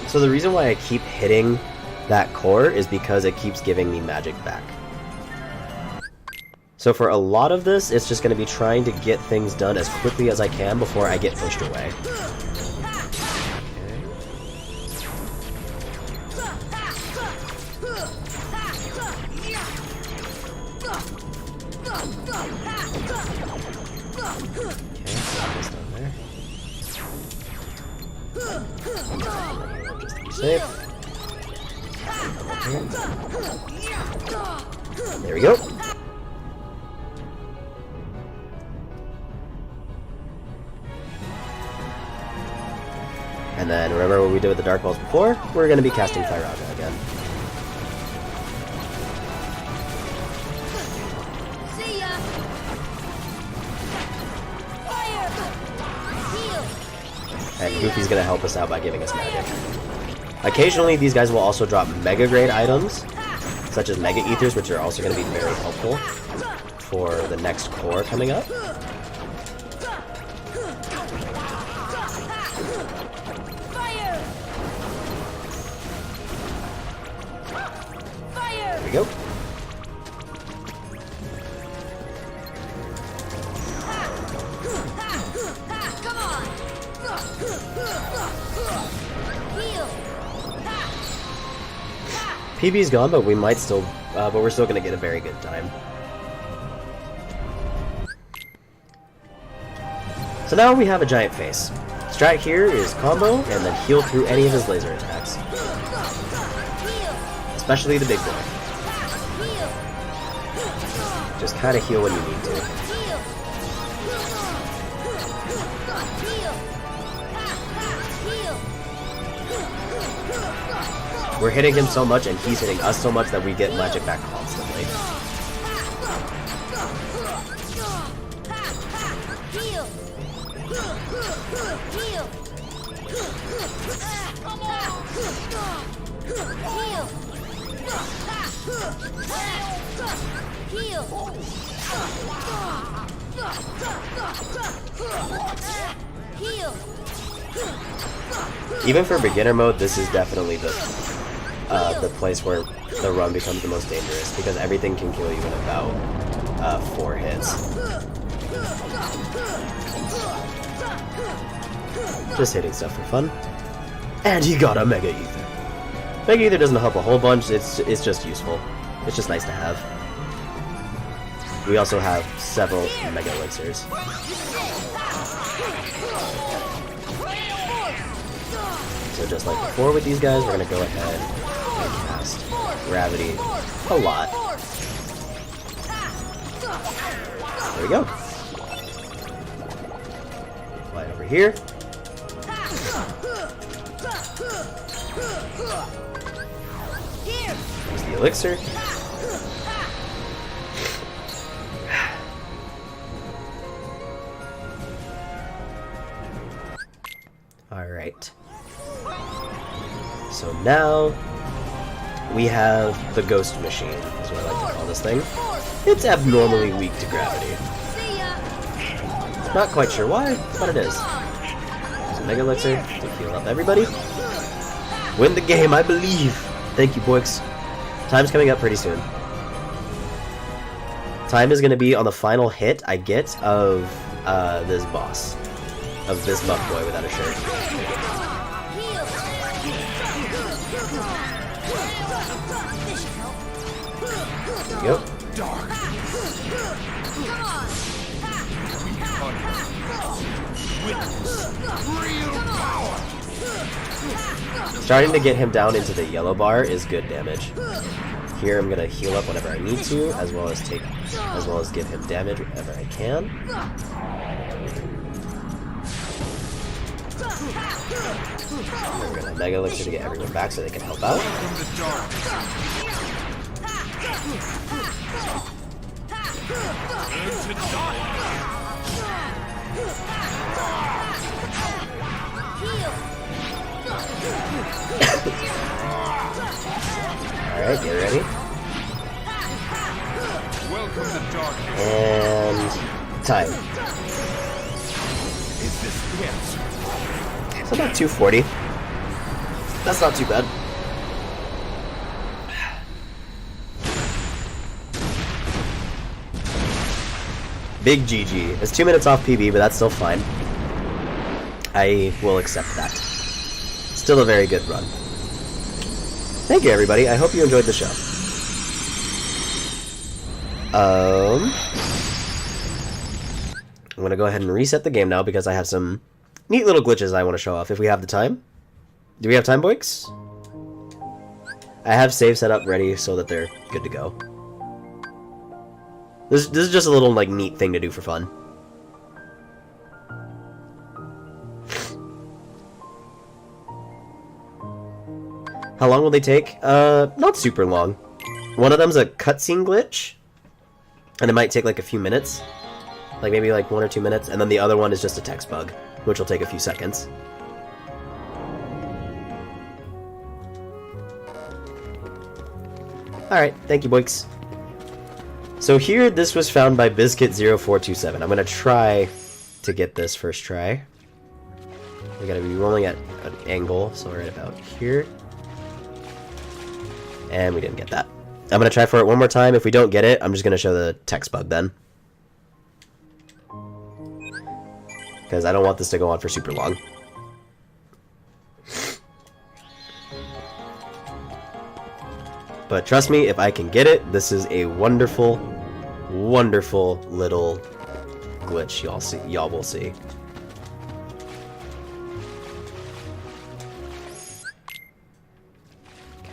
So the reason why I keep hitting that core is because it keeps giving me magic back. So for a lot of this, it's just going to be trying to get things done as quickly as I can before I get pushed away. Safe. There we go. And then remember what we did with the Dark Balls before? We're going to be casting Thyraga again. See ya! Fire! Heal! And Goofy's going to help us out by giving us magic. Occasionally, these guys will also drop Mega Grade items, such as Mega Ethers, which are also going to be very helpful for the next core coming up. Fire! Fire! There we go. Come on! Heal! PB's gone, but we might still, but we're still going to get a very good time. So now we have a giant face. Strat here is combo and then heal through any of his laser attacks, especially the big boy. Just kind of heal when you need to. We're hitting him so much and he's hitting us so much that we get magic back constantly. Heal! Heal! Come on! Heal! Heal! Heal! Even for beginner mode, this is definitely the place where the run becomes the most dangerous, because everything can kill you in about 4 hits. Just hitting stuff for fun. And he got a Mega Ether. Mega Ether doesn't help a whole bunch, it's just useful. It's just nice to have. We also have several Mega Elixirs. So just like before with these guys, we're gonna go ahead and cast Gravity a lot. There we go. Fly over here. There's the elixir. Alright. So now we have the Ghost Machine, is what I like to call this thing. It's abnormally weak to gravity. Not quite sure why, but it is. So Mega Elixir to heal up everybody. Win the game, I believe! Thank you, boys. Time's coming up pretty soon. Time is going to be on the final hit I get of this boss. Of this buff boy without a shirt. Yep. Starting to get him down into the yellow bar is good damage. Here I'm gonna heal up whenever I need to, as well as give him damage whenever I can. We're gonna Mega Elixir to get everyone back so they can help out. Alright, get ready. And time. It's about 240. That's not too bad. Big GG. It's 2 minutes off PB, but that's still fine. I will accept that. Still a very good run. Thank you, everybody. I hope you enjoyed the show. I'm gonna go ahead and reset the game now because I have some neat little glitches I want to show off if we have the time. Do we have time, boys? I have save set up ready so that they're good to go. This is just a little like neat thing to do for fun. How long will they take? Not super long. One of them's a cutscene glitch, and it might take like a few minutes. Like maybe like 1 or 2 minutes, and then the other one is just a text bug, which will take a few seconds. Alright, thank you, boys. So here, this was found by Biscuit0427. I'm gonna try to get this first try. We gotta be rolling at an angle, so right about here. And we didn't get that. I'm gonna try for it one more time. If we don't get it, I'm just gonna show the text bug then. Because I don't want this to go on for super long. But trust me, if I can get it, this is a wonderful, wonderful little glitch y'all will see.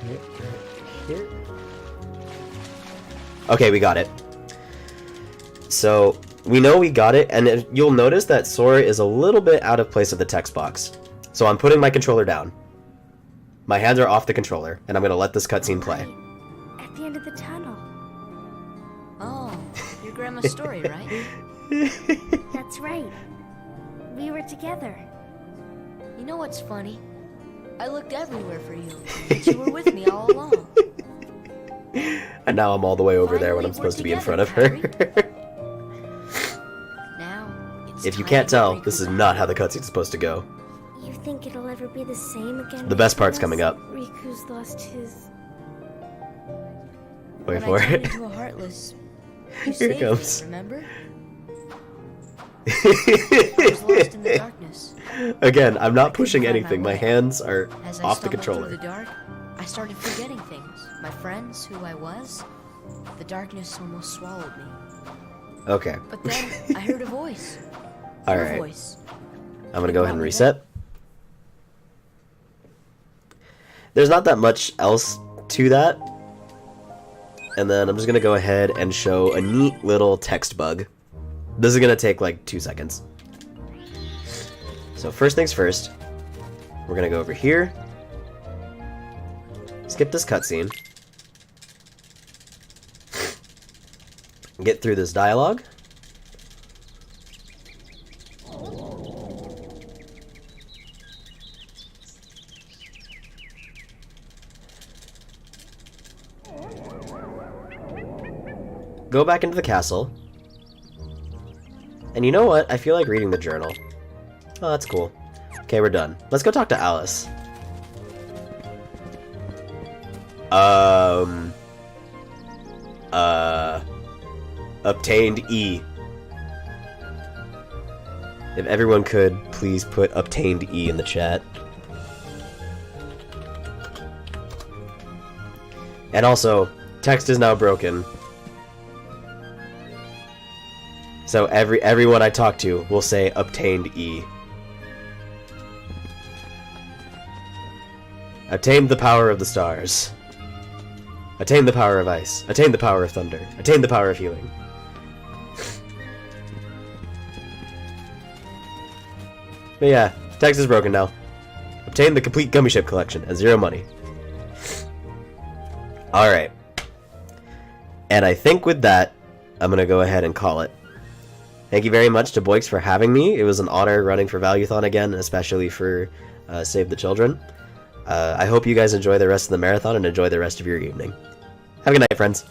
Okay, right here. Okay, we got it. So we know we got it, and you'll notice that Sora is a little bit out of place of the text box. So I'm putting my controller down. My hands are off the controller, and I'm gonna let this cutscene play. At the end of the tunnel. Oh, your grandma's story, right? That's right. We were together. You know what's funny? I looked everywhere for you, but you were with me all along. And now I'm all the way over there when I'm supposed to be in front of her. Now, it's If you time can't to tell, break this is apart. not how the cutscene's supposed to go. You think it'll ever be the same again? The best part's coming up. Riku's lost his... Wait When for I turned it. into a Heartless, you Here saved it comes. me, remember? I was lost in the darkness. Again, I'm not I couldn't pushing find my anything. My way. hands are As I off the stumbled through controller. the dark, I started forgetting things. My friends, who I was. The darkness almost swallowed me. Okay. But then I heard a voice. All Your right. voice. I'm gonna go ahead and reset. There's not that much else to that. And then I'm just gonna go ahead and show a neat little text bug. This is gonna take like 2 seconds. So first things first, we're gonna go over here. Skip this cutscene. Get through this dialogue. Go back into the castle. And you know what? I feel like reading the journal. Oh, that's cool. Okay, we're done. Let's go talk to Alice. Obtained E. If everyone could, please put obtained E in the chat. And also, text is now broken. So everyone I talk to will say obtained E. Attained the power of the stars. Attained the power of ice. Attained the power of thunder. Attained the power of healing. But yeah, text is broken now. Obtained the complete gummy ship collection at 0 money. Alright. And I think with that, I'm gonna go ahead and call it. Thank you very much to Boix for having me. It was an honor running for Valuethon again, especially for Save the Children. I hope you guys enjoy the rest of the marathon and enjoy the rest of your evening. Have a good night, friends.